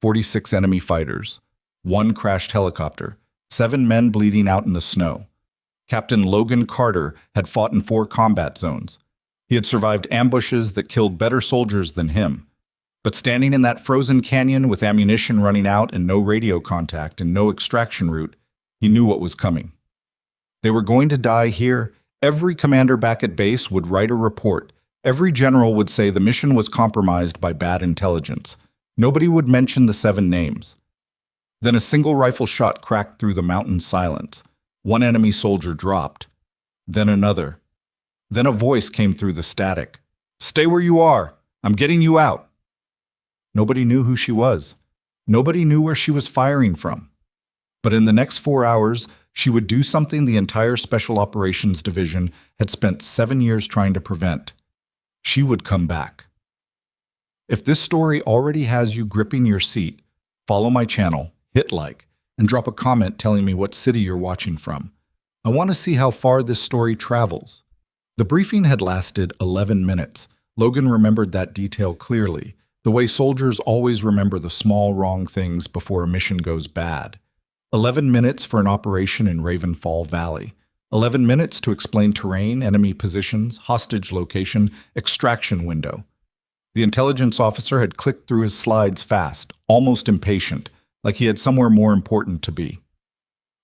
46 enemy fighters, 1 crashed helicopter, 7 men bleeding out in the snow. Captain Logan Carter had fought in 4 combat zones. He had survived ambushes that killed better soldiers than him. But standing in that frozen canyon with ammunition running out and no radio contact and no extraction route, he knew what was coming. They were going to die here. Every commander back at base would write a report. Every general would say the mission was compromised by bad intelligence. Nobody would mention the 7 names. Then a single rifle shot cracked through the mountain silence. 1 enemy soldier dropped. Then another. Then a voice came through the static. "Stay where you are. I'm getting you out." Nobody knew who she was. Nobody knew where she was firing from. But in the next 4 hours, she would do something the entire Special Operations Division had spent 7 years trying to prevent. She would come back. If this story already has you gripping your seat, follow my channel, hit like, and drop a comment telling me what city you're watching from. I want to see how far this story travels. The briefing had lasted 11 minutes. Logan remembered that detail clearly, the way soldiers always remember the small wrong things before a mission goes bad. 11 minutes for an operation in Ravenfall Valley. 11 minutes to explain terrain, enemy positions, hostage location, extraction window. The intelligence officer had clicked through his slides fast, almost impatient, like he had somewhere more important to be.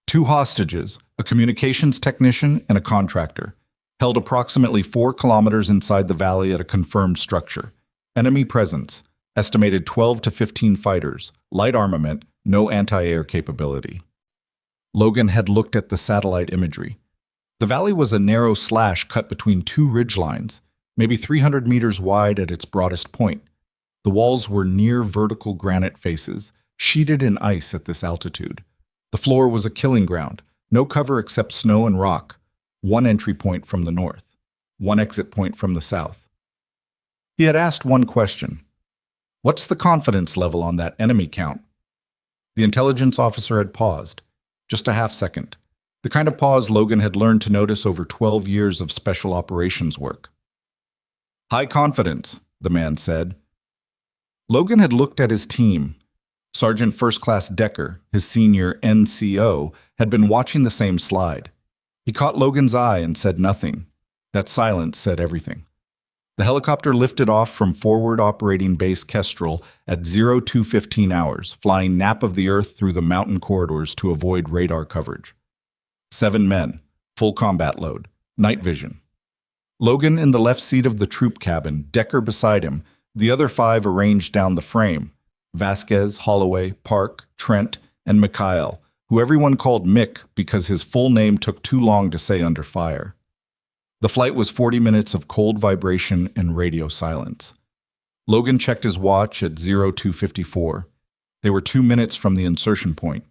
2 hostages, a communications technician and a contractor, held approximately 4 kilometers inside the valley at a confirmed structure. Enemy presence, estimated 12 to 15 fighters, light armament, no anti-air capability. Logan had looked at the satellite imagery. The valley was a narrow slash cut between 2 ridgelines, maybe 300 meters wide at its broadest point. The walls were near vertical granite faces, sheeted in ice at this altitude. The floor was a killing ground, no cover except snow and rock, 1 entry point from the north, 1 exit point from the south. He had asked 1 question. What's the confidence level on that enemy count? The intelligence officer had paused, just a half second. The kind of pause Logan had learned to notice over 12 years of special operations work. "High confidence," the man said. Logan had looked at his team. Sergeant First Class Decker, his senior NCO, had been watching the same slide. He caught Logan's eye and said nothing. That silence said everything. The helicopter lifted off from Forward Operating Base Kestrel at 02:15 hours, flying nap of the Earth through the mountain corridors to avoid radar coverage. 7 men, full combat load, night vision. Logan in the left seat of the troop cabin, Decker beside him, the other 5 arranged down the frame. Vasquez, Holloway, Park, Trent, and Mikhail, who everyone called Mick because his full name took too long to say under fire. The flight was 40 minutes of cold vibration and radio silence. Logan checked his watch at 02:54. They were 2 minutes from the insertion point.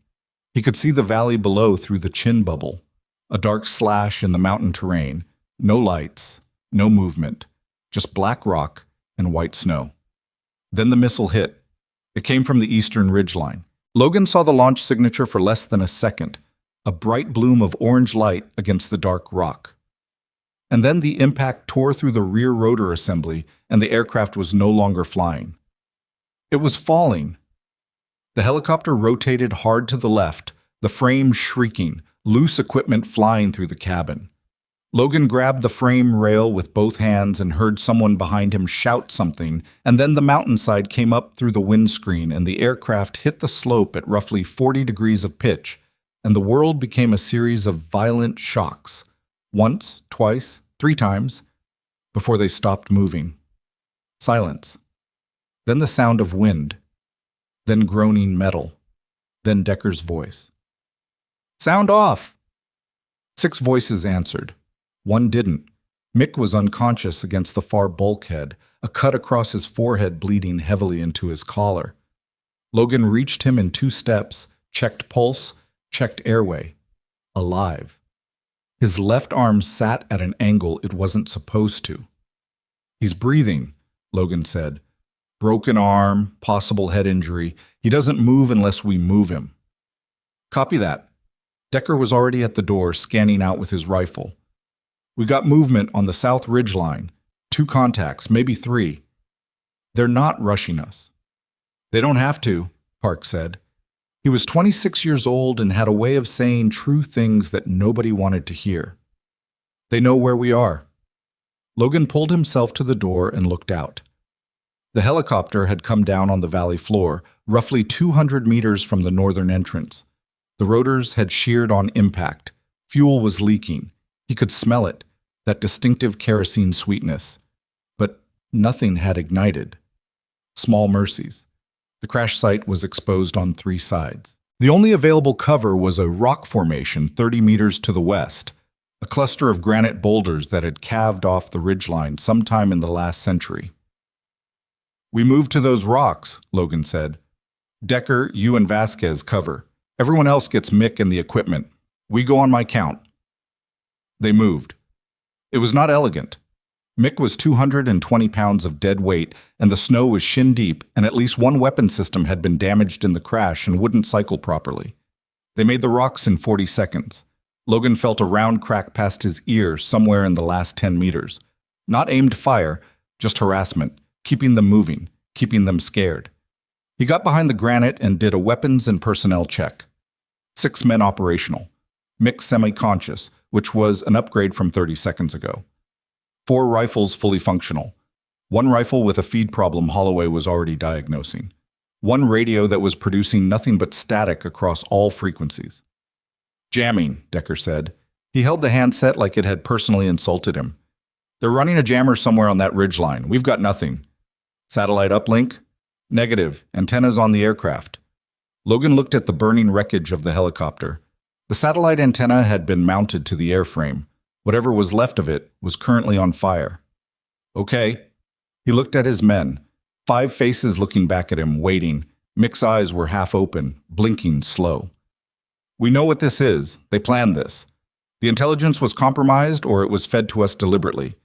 He could see the valley below through the chin bubble, a dark slash in the mountain terrain, no lights, no movement, just black rock and white snow. Then the missile hit. It came from the eastern ridgeline. Logan saw the launch signature for less than a second, a bright bloom of orange light against the dark rock. And then the impact tore through the rear rotor assembly, and the aircraft was no longer flying. It was falling. The helicopter rotated hard to the left, the frame shrieking, loose equipment flying through the cabin. Logan grabbed the frame rail with both hands and heard someone behind him shout something, and then the mountainside came up through the windscreen and the aircraft hit the slope at roughly 40 degrees of pitch, and the world became a series of violent shocks. Once, twice, 3 times, before they stopped moving. Silence. Then the sound of wind. Then groaning metal. Then Decker's voice. "Sound off!" 6 voices answered. 1 didn't. Mick was unconscious against the far bulkhead, a cut across his forehead bleeding heavily into his collar. Logan reached him in 2 steps, checked pulse, checked airway. Alive. His left arm sat at an angle it wasn't supposed to. "He's breathing," Logan said. "Broken arm, possible head injury. He doesn't move unless we move him." "Copy that." Decker was already at the door, scanning out with his rifle. "We got movement on the south ridge line. 2 contacts, maybe 3. They're not rushing us." "They don't have to. Park said. He was 26 years old and had a way of saying true things that nobody wanted to hear. They know where we are. Logan pulled himself to the door and looked out. The helicopter had come down on the valley floor, roughly 200 meters from the northern entrance. The rotors had sheared on impact. Fuel was leaking. He could smell it, that distinctive kerosene sweetness. But nothing had ignited. Small mercies. The crash site was exposed on 3 sides. The only available cover was a rock formation 30 meters to the west, a cluster of granite boulders that had calved off the ridgeline sometime in the last century. "We moved to those rocks," Logan said. "Decker, you and Vasquez cover. Everyone else gets Mick and the equipment. We go on my count." They moved. It was not elegant. Mick was 220 pounds of dead weight, and the snow was shin-deep, and at least one weapon system had been damaged in the crash and wouldn't cycle properly. They made the rocks in 40 seconds. Logan felt a round crack past his ear somewhere in the last 10 meters. Not aimed fire, just harassment, keeping them moving, keeping them scared. He got behind the granite and did a weapons and personnel check. 6 men operational. Mick semi-conscious, which was an upgrade from 30 seconds ago. 4 rifles fully functional. 1 rifle with a feed problem Holloway was already diagnosing. 1 radio that was producing nothing but static across all frequencies. "Jamming," Decker said. He held the handset like it had personally insulted him. "They're running a jammer somewhere on that ridgeline. We've got nothing." "Satellite uplink?" "Negative. Antennas on the aircraft." Logan looked at the burning wreckage of the helicopter. The satellite antenna had been mounted to the airframe. Whatever was left of it was currently on fire. "Okay." He looked at his men. 5 faces looking back at him, waiting. Mick's eyes were half open, blinking slow. "We know what this is. They planned this. The intelligence was compromised or it was fed to us deliberately.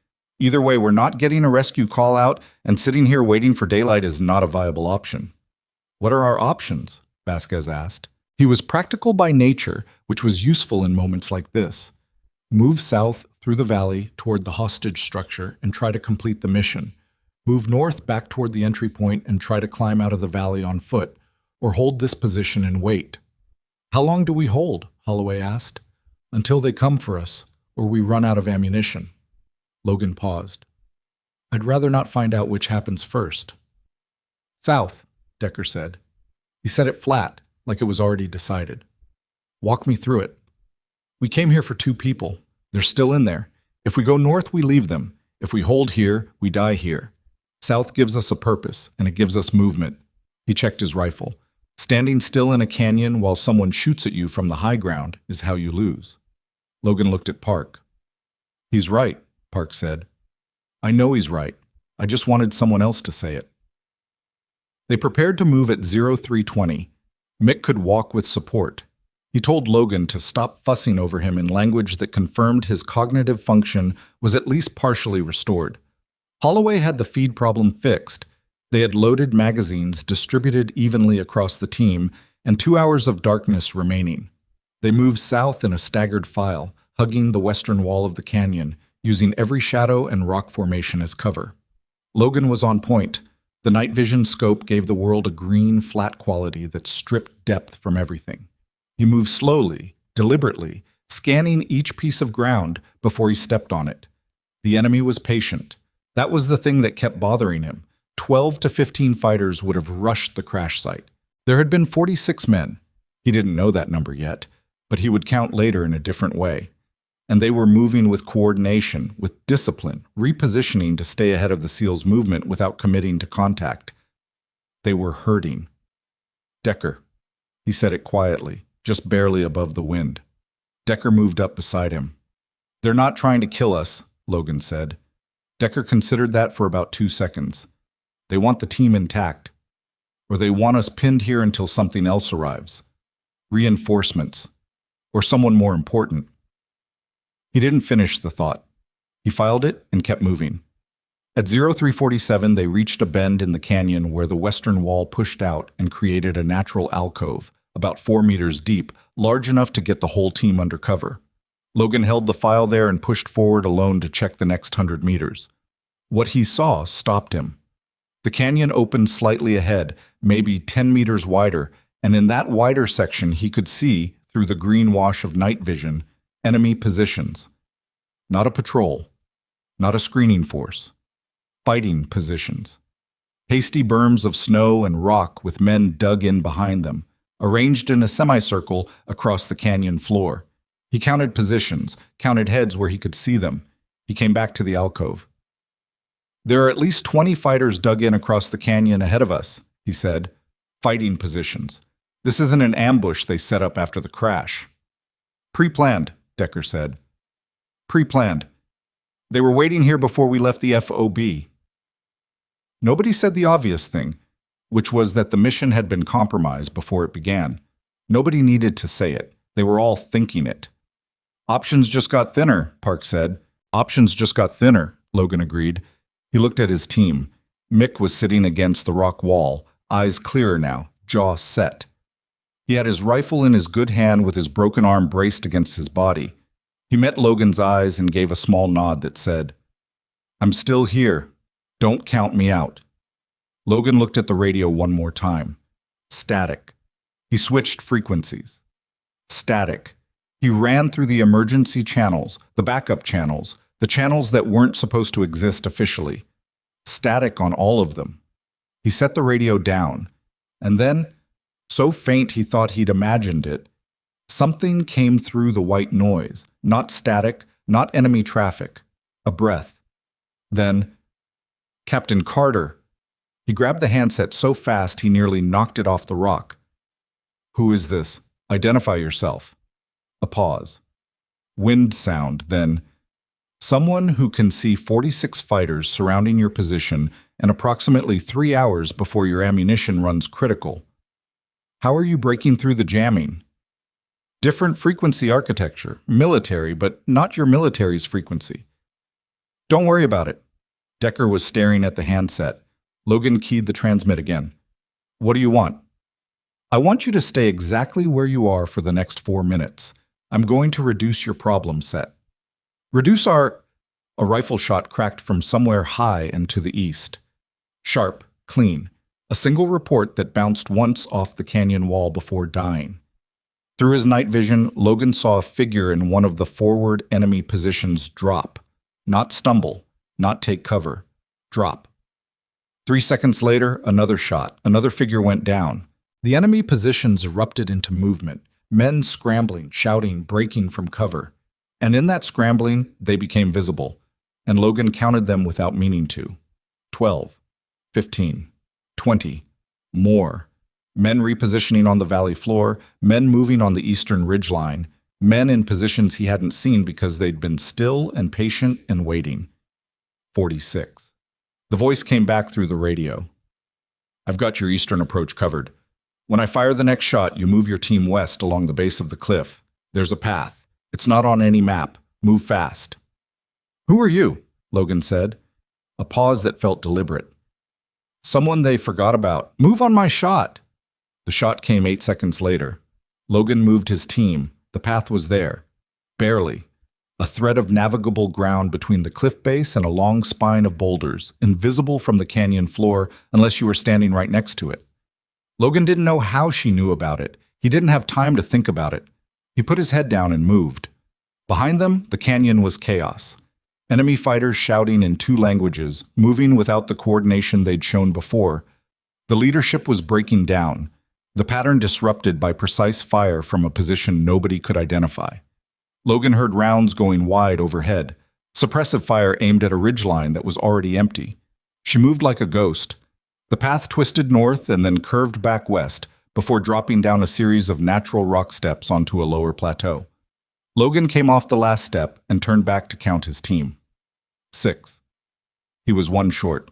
Either way, we're not getting a rescue call out, and sitting here waiting for daylight is not a viable option." "What are our options?" Vasquez asked. He was practical by nature, which was useful in moments like this. Move south through the valley toward the hostage structure and try to complete the mission. Move north back toward the entry point and try to climb out of the valley on foot, or hold this position and wait. "How long do we hold?" Holloway asked. "Until they come for us, or we run out of ammunition." Logan paused. "I'd rather not find out which happens first." "South," Decker said. He said it flat, like it was already decided. "Walk me through it." "We came here for 2 people. They're still in there. If we go north, we leave them. If we hold here, we die here. South gives us a purpose, and it gives us movement." He checked his rifle. "Standing still in a canyon while someone shoots at you from the high ground is how you lose." Logan looked at Park. "He's right," Park said. "I know he's right. I just wanted someone else to say it." They prepared to move at 0320. Mick could walk with support. He told Logan to stop fussing over him in language that confirmed his cognitive function was at least partially restored. Holloway had the feed problem fixed. They had loaded magazines distributed evenly across the team, and 2 hours of darkness remaining. They moved south in a staggered file, hugging the western wall of the canyon, using every shadow and rock formation as cover. Logan was on point. The night vision scope gave the world a green, flat quality that stripped depth from everything. He moved slowly, deliberately, scanning each piece of ground before he stepped on it. The enemy was patient. That was the thing that kept bothering him. 12 to 15 fighters would have rushed the crash site. There had been 46 men. He didn't know that number yet, but he would count later in a different way. And they were moving with coordination, with discipline, repositioning to stay ahead of the SEALs' movement without committing to contact. They were hurting. "Decker," he said it quietly, just barely above the wind. Decker moved up beside him. "They're not trying to kill us," Logan said. Decker considered that for about 2 seconds. "They want the team intact. Or they want us pinned here until something else arrives. Reinforcements. Or someone more important." He didn't finish the thought. He filed it and kept moving. At 0347, they reached a bend in the canyon where the western wall pushed out and created a natural alcove, about 4 meters deep, large enough to get the whole team under cover. Logan held the file there and pushed forward alone to check the next 100 meters. What he saw stopped him. The canyon opened slightly ahead, maybe 10 meters wider, and in that wider section he could see, through the green wash of night vision, enemy positions. Not a patrol, not a screening force. Fighting positions. Hasty berms of snow and rock with men dug in behind them, arranged in a semicircle across the canyon floor. He counted positions, counted heads where he could see them. He came back to the alcove. "There are at least 20 fighters dug in across the canyon ahead of us," he said. "Fighting positions. This isn't an ambush they set up after the crash." "Pre-planned," Decker said. "Pre-planned. They were waiting here before we left the FOB." Nobody said the obvious thing, which was that the mission had been compromised before it began. Nobody needed to say it. They were all thinking it. "Options just got thinner," Park said. "Options just got thinner," Logan agreed. He looked at his team. Mick was sitting against the rock wall, eyes clearer now, jaw set. He had his rifle in his good hand with his broken arm braced against his body. He met Logan's eyes and gave a small nod that said, "I'm still here. Don't count me out." Logan looked at the radio one more time. Static. He switched frequencies. Static. He ran through the emergency channels, the backup channels, the channels that weren't supposed to exist officially. Static on all of them. He set the radio down, and then, so faint he thought he'd imagined it, something came through the white noise, not static, not enemy traffic, a breath. Then, "Captain Carter." He grabbed the handset so fast he nearly knocked it off the rock. "Who is this? Identify yourself." A pause. Wind sound, then, "Someone who can see 46 fighters surrounding your position and approximately 3 hours before your ammunition runs critical. How are you breaking through the jamming?" "Different frequency architecture, military, but not your military's frequency." "Don't worry about it." Decker was staring at the handset. Logan keyed the transmit again. "What do you want?" "I want you to stay exactly where you are for the next 4 minutes. I'm going to reduce your problem set." "Reduce our—" A rifle shot cracked from somewhere high and to the east. Sharp, clean, a single report that bounced once off the canyon wall before dying. Through his night vision, Logan saw a figure in one of the forward enemy positions drop. Not stumble, not take cover. Drop. 3 seconds later, another shot. Another figure went down. The enemy positions erupted into movement, men scrambling, shouting, breaking from cover. And in that scrambling, they became visible, and Logan counted them without meaning to. 12, 15, 20, more. Men repositioning on the valley floor, men moving on the eastern ridgeline, men in positions he hadn't seen because they'd been still and patient and waiting. 46. The voice came back through the radio. "I've got your eastern approach covered. When I fire the next shot, you move your team west along the base of the cliff. There's a path. It's not on any map. Move fast." "Who are you?" Logan said. A pause that felt deliberate. "Someone they forgot about. Move on my shot." The shot came 8 seconds later. Logan moved his team. The path was there. Barely. A thread of navigable ground between the cliff base and a long spine of boulders, invisible from the canyon floor unless you were standing right next to it. Logan didn't know how she knew about it. He didn't have time to think about it. He put his head down and moved. Behind them, the canyon was chaos. Enemy fighters shouting in 2 languages, moving without the coordination they'd shown before. The leadership was breaking down, the pattern disrupted by precise fire from a position nobody could identify. Logan heard rounds going wide overhead, suppressive fire aimed at a ridgeline that was already empty. She moved like a ghost. The path twisted north and then curved back west before dropping down a series of natural rock steps onto a lower plateau. Logan came off the last step and turned back to count his team. 6. He was 1 short.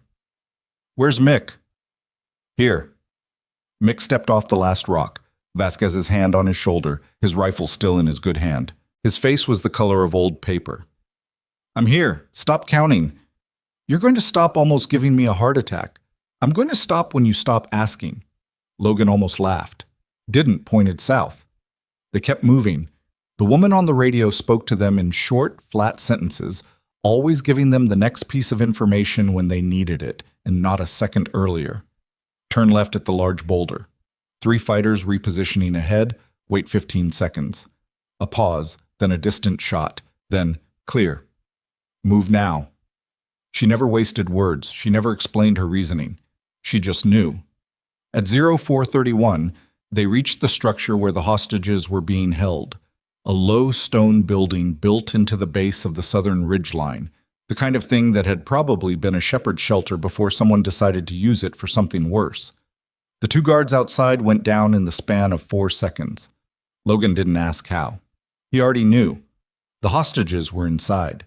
"Where's Mick?" "Here." Mick stepped off the last rock, Vasquez's hand on his shoulder, his rifle still in his good hand. His face was the color of old paper. "I'm here. Stop counting." "You're going to stop almost giving me a heart attack." "I'm going to stop when you stop asking." Logan almost laughed. Didn't, pointed south. They kept moving. The woman on the radio spoke to them in short, flat sentences, always giving them the next piece of information when they needed it, and not a second earlier. Turn left at the large boulder. 3 fighters repositioning ahead, wait 15 seconds. A pause, then a distant shot, then clear. Move now. She never wasted words, she never explained her reasoning. She just knew. At 0431, they reached the structure where the hostages were being held. A low stone building built into the base of the southern ridgeline, the kind of thing that had probably been a shepherd's shelter before someone decided to use it for something worse. The 2 guards outside went down in the span of 4 seconds. Logan didn't ask how. He already knew. The hostages were inside.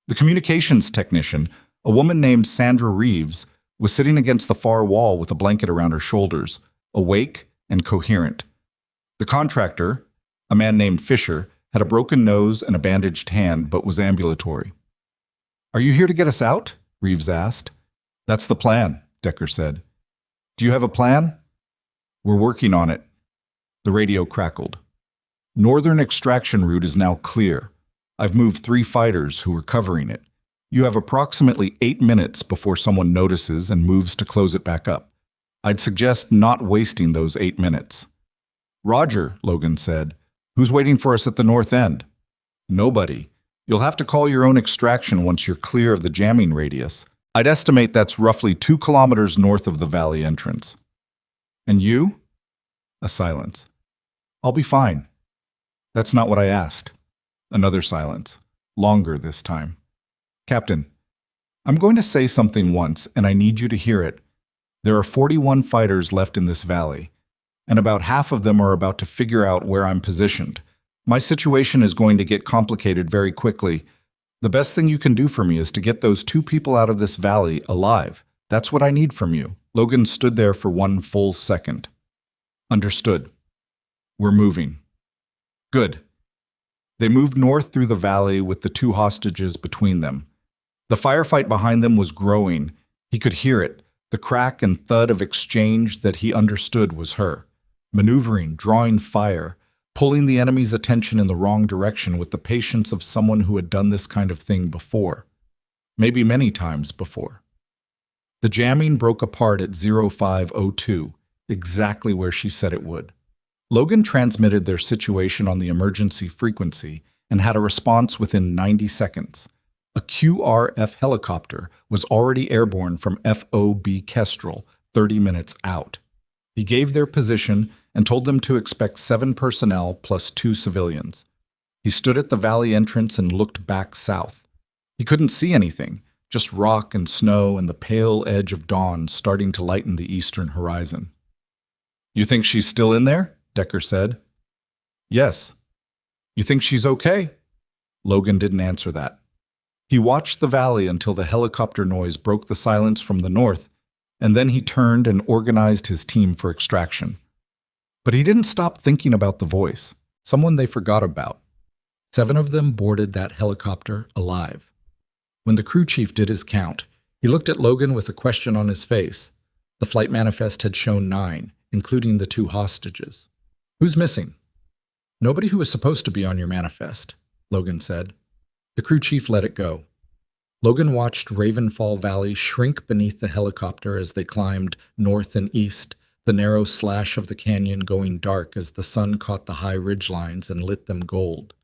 The communications technician, a woman named Sandra Reeves, was sitting against the far wall with a blanket around her shoulders, awake and coherent. The contractor, a man named Fisher, had a broken nose and a bandaged hand, but was ambulatory. "Are you here to get us out?" Reeves asked. "That's the plan," Decker said. "Do you have a plan?" "We're working on it." The radio crackled. "Northern extraction route is now clear. I've moved 3 fighters who are covering it. You have approximately 8 minutes before someone notices and moves to close it back up. I'd suggest not wasting those 8 minutes." "Roger," Logan said. "Who's waiting for us at the north end?" "Nobody. You'll have to call your own extraction once you're clear of the jamming radius. I'd estimate that's roughly 2 kilometers north of the valley entrance." "And you?" A silence. "I'll be fine." "That's not what I asked." Another silence. Longer this time. "Captain, I'm going to say something once, and I need you to hear it. There are 41 fighters left in this valley, and about half of them are about to figure out where I'm positioned. My situation is going to get complicated very quickly. The best thing you can do for me is to get those 2 people out of this valley alive. That's what I need from you." Logan stood there for 1 full second. "Understood. We're moving." "Good." They moved north through the valley with the 2 hostages between them. The firefight behind them was growing. He could hear it, the crack and thud of exchange that he understood was her. Maneuvering, drawing fire, pulling the enemy's attention in the wrong direction with the patience of someone who had done this kind of thing before. Maybe many times before. The jamming broke apart at 0502, exactly where she said it would. Logan transmitted their situation on the emergency frequency and had a response within 90 seconds. A QRF helicopter was already airborne from FOB Kestrel, 30 minutes out. He gave their position and told them to expect 7 personnel plus 2 civilians. He stood at the valley entrance and looked back south. He couldn't see anything, just rock and snow and the pale edge of dawn starting to lighten the eastern horizon. "You think she's still in there?" Decker said. "Yes." "You think she's okay?" Logan didn't answer that. He watched the valley until the helicopter noise broke the silence from the north, and then he turned and organized his team for extraction. But he didn't stop thinking about the voice, someone they forgot about. 7 of them boarded that helicopter alive. When the crew chief did his count, he looked at Logan with a question on his face. The flight manifest had shown 9, including the 2 hostages. "Who's missing?" "Nobody who was supposed to be on your manifest," Logan said. The crew chief let it go. Logan watched Ravenfall Valley shrink beneath the helicopter as they climbed north and east, the narrow slash of the canyon going dark as the sun caught the high ridgelines and lit them gold.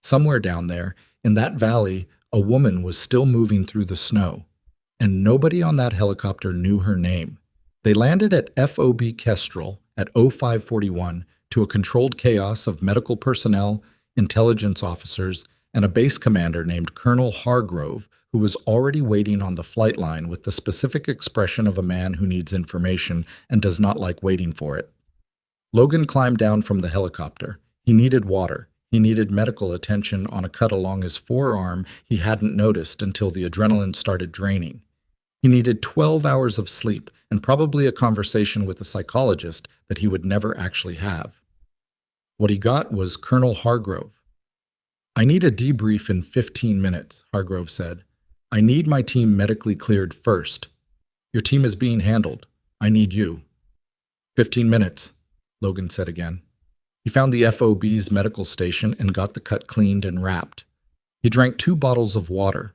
Somewhere down there, in that valley, a woman was still moving through the snow, and nobody on that helicopter knew her name. They landed at FOB Kestrel at 0541 to a controlled chaos of medical personnel, intelligence officers, and a base commander named Colonel Hargrove, who was already waiting on the flight line with the specific expression of a man who needs information and does not like waiting for it. Logan climbed down from the helicopter. He needed water. He needed medical attention on a cut along his forearm he hadn't noticed until the adrenaline started draining. He needed 12 hours of sleep and probably a conversation with a psychologist that he would never actually have. What he got was Colonel Hargrove. "I need a debrief in 15 minutes, Hargrove said. "I need my team medically cleared first. Your team is being handled. I need you." 15 minutes, Logan said again. He found the FOB's medical station and got the cut cleaned and wrapped. He drank 2 bottles of water.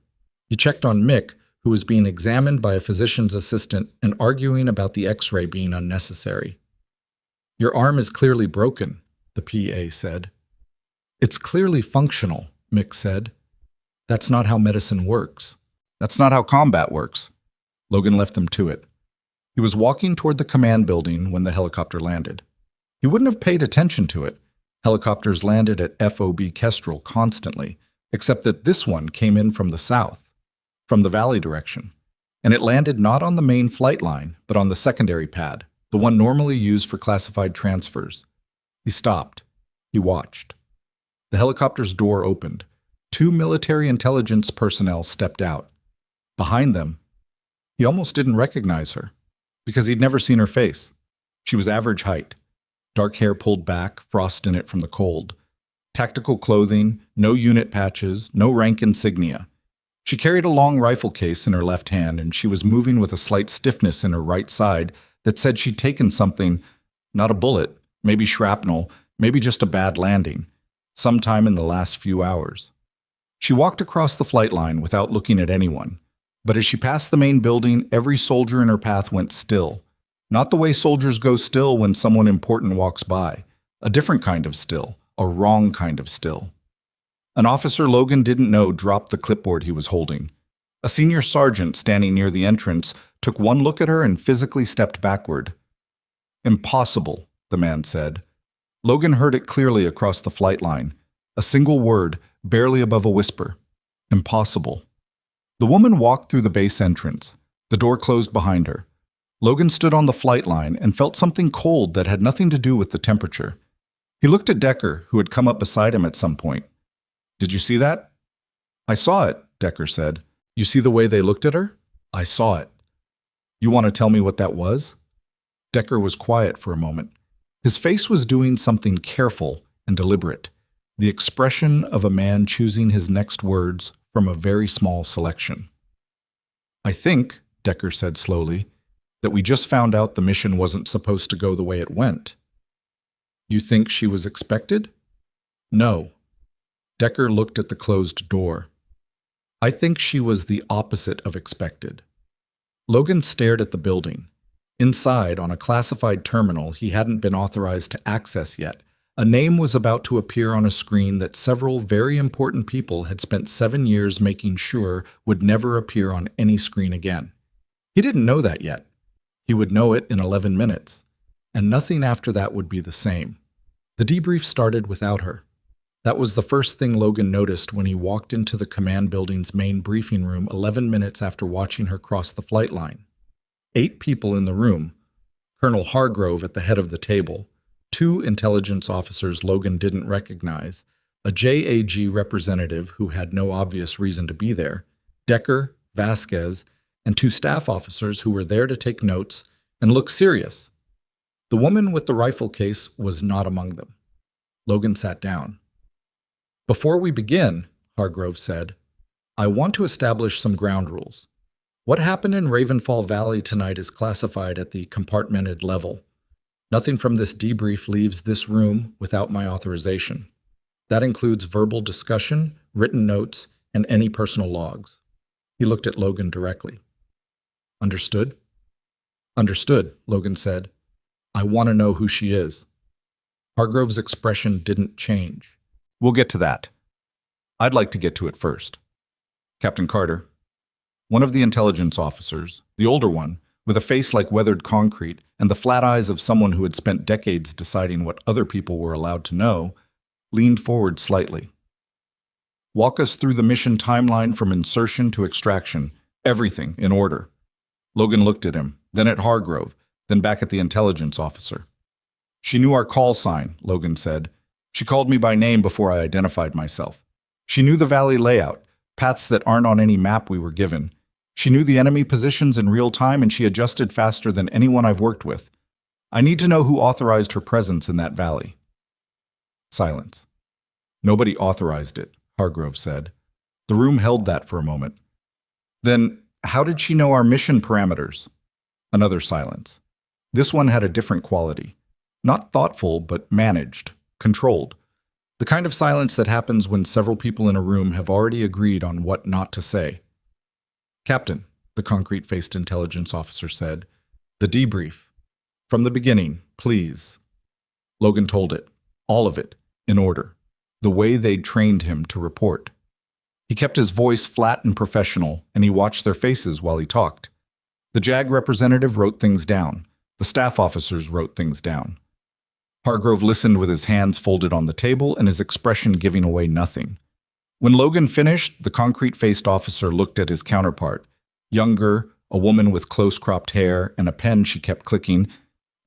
He checked on Mick, who was being examined by a physician's assistant and arguing about the X-ray being unnecessary. "Your arm is clearly broken," the PA said. "It's clearly functional," Mick said. "That's not how medicine works. That's not how combat works." Logan left them to it. He was walking toward the command building when the helicopter landed. He wouldn't have paid attention to it. Helicopters landed at FOB Kestrel constantly, except that this one came in from the south, from the valley direction, and it landed not on the main flight line, but on the secondary pad, the one normally used for classified transfers. He stopped. He watched. The helicopter's door opened. 2 military intelligence personnel stepped out. Behind them, he almost didn't recognize her, because he'd never seen her face. She was average height. Dark hair pulled back, frost in it from the cold. Tactical clothing, no unit patches, no rank insignia. She carried a long rifle case in her left hand, and she was moving with a slight stiffness in her right side that said she'd taken something, not a bullet, maybe shrapnel, maybe just a bad landing, sometime in the last few hours. She walked across the flight line without looking at anyone, but as she passed the main building, every soldier in her path went still. Not the way soldiers go still when someone important walks by. A different kind of still, a wrong kind of still. An officer Logan didn't know dropped the clipboard he was holding. A senior sergeant standing near the entrance took one look at her and physically stepped backward. "Impossible," the man said. Logan heard it clearly across the flight line. A single word, barely above a whisper. "Impossible." The woman walked through the base entrance. The door closed behind her. Logan stood on the flight line and felt something cold that had nothing to do with the temperature. He looked at Decker, who had come up beside him at some point. "Did you see that?" "I saw it," Decker said. "You see the way they looked at her?" "I saw it." "You want to tell me what that was?" Decker was quiet for a moment. His face was doing something careful and deliberate, the expression of a man choosing his next words from a very small selection. "I think," Decker said slowly, "that we just found out the mission wasn't supposed to go the way it went." "You think she was expected?" "No." Decker looked at the closed door. "I think she was the opposite of expected." Logan stared at the building. Inside, on a classified terminal he hadn't been authorized to access yet, a name was about to appear on a screen that several very important people had spent 7 years making sure would never appear on any screen again. He didn't know that yet. He would know it in 11 minutes, and nothing after that would be the same. The debrief started without her. That was the first thing Logan noticed when he walked into the command building's main briefing room 11 minutes after watching her cross the flight line. 8 people in the room, Colonel Hargrove at the head of the table, 2 intelligence officers Logan didn't recognize, a JAG representative who had no obvious reason to be there, Decker, Vasquez, and 2 staff officers who were there to take notes and look serious. The woman with the rifle case was not among them. Logan sat down. "Before we begin," Hargrove said, "I want to establish some ground rules. What happened in Ravenfall Valley tonight is classified at the compartmented level. Nothing from this debrief leaves this room without my authorization. That includes verbal discussion, written notes, and any personal logs." He looked at Logan directly. "Understood?" "Understood," Logan said. "I want to know who she is." Hargrove's expression didn't change. "We'll get to that. I'd like to get to it first. Captain Carter." One of the intelligence officers, the older one, with a face like weathered concrete and the flat eyes of someone who had spent decades deciding what other people were allowed to know, leaned forward slightly. "Walk us through the mission timeline from insertion to extraction, everything in order." Logan looked at him, then at Hargrove, then back at the intelligence officer. "She knew our call sign," Logan said. "She called me by name before I identified myself. She knew the valley layout, paths that aren't on any map we were given. She knew the enemy positions in real time, and she adjusted faster than anyone I've worked with. I need to know who authorized her presence in that valley." Silence. "Nobody authorized it," Hargrove said. The room held that for a moment. "Then, how did she know our mission parameters?" Another silence. This one had a different quality. Not thoughtful, but managed, controlled. The kind of silence that happens when several people in a room have already agreed on what not to say. "Captain," the concrete-faced intelligence officer said. The debrief. From the beginning, please. Logan told it. All of it. In order. The way they'd trained him to report. He kept his voice flat and professional, and he watched their faces while he talked. The JAG representative wrote things down. The staff officers wrote things down. Hargrove listened with his hands folded on the table and his expression giving away nothing. When Logan finished, the concrete-faced officer looked at his counterpart. Younger, a woman with close-cropped hair and a pen she kept clicking,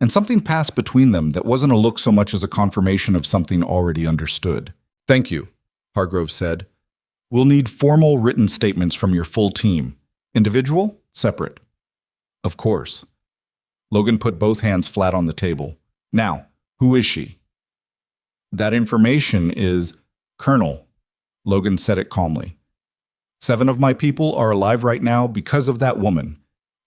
and something passed between them that wasn't a look so much as a confirmation of something already understood. Thank you, Hargrove said. We'll need formal written statements from your full team. Individual? Separate. Of course. Logan put both hands flat on the table. Now, who is she? That information is Colonel. Logan said it calmly. 7 of my people are alive right now because of that woman.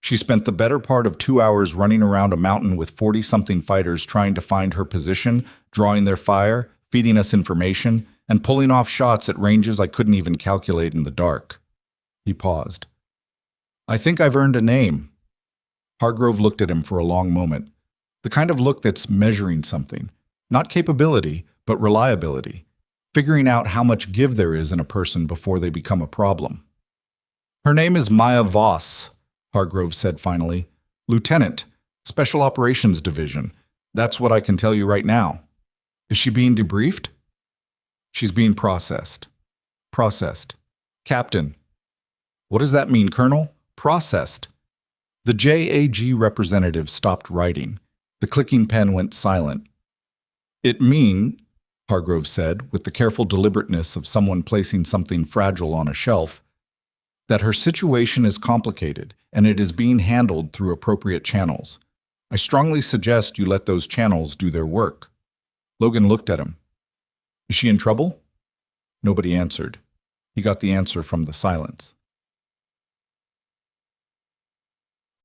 She spent the better part of 2 hours running around a mountain with 40-something fighters trying to find her position, drawing their fire, feeding us information, and pulling off shots at ranges I couldn't even calculate in the dark. He paused. I think I've earned a name. Hargrove looked at him for a long moment. The kind of look that's measuring something. Not capability, but reliability. Figuring out how much give there is in a person before they become a problem. Her name is Maya Voss, Hargrove said finally. Lieutenant, Special Operations Division. That's what I can tell you right now. Is she being debriefed? She's being processed. Processed. Captain. What does that mean, Colonel? Processed. The JAG representative stopped writing. The clicking pen went silent. It means, Hargrove said, with the careful deliberateness of someone placing something fragile on a shelf, that her situation is complicated and it is being handled through appropriate channels. I strongly suggest you let those channels do their work. Logan looked at him. Is she in trouble? Nobody answered. He got the answer from the silence.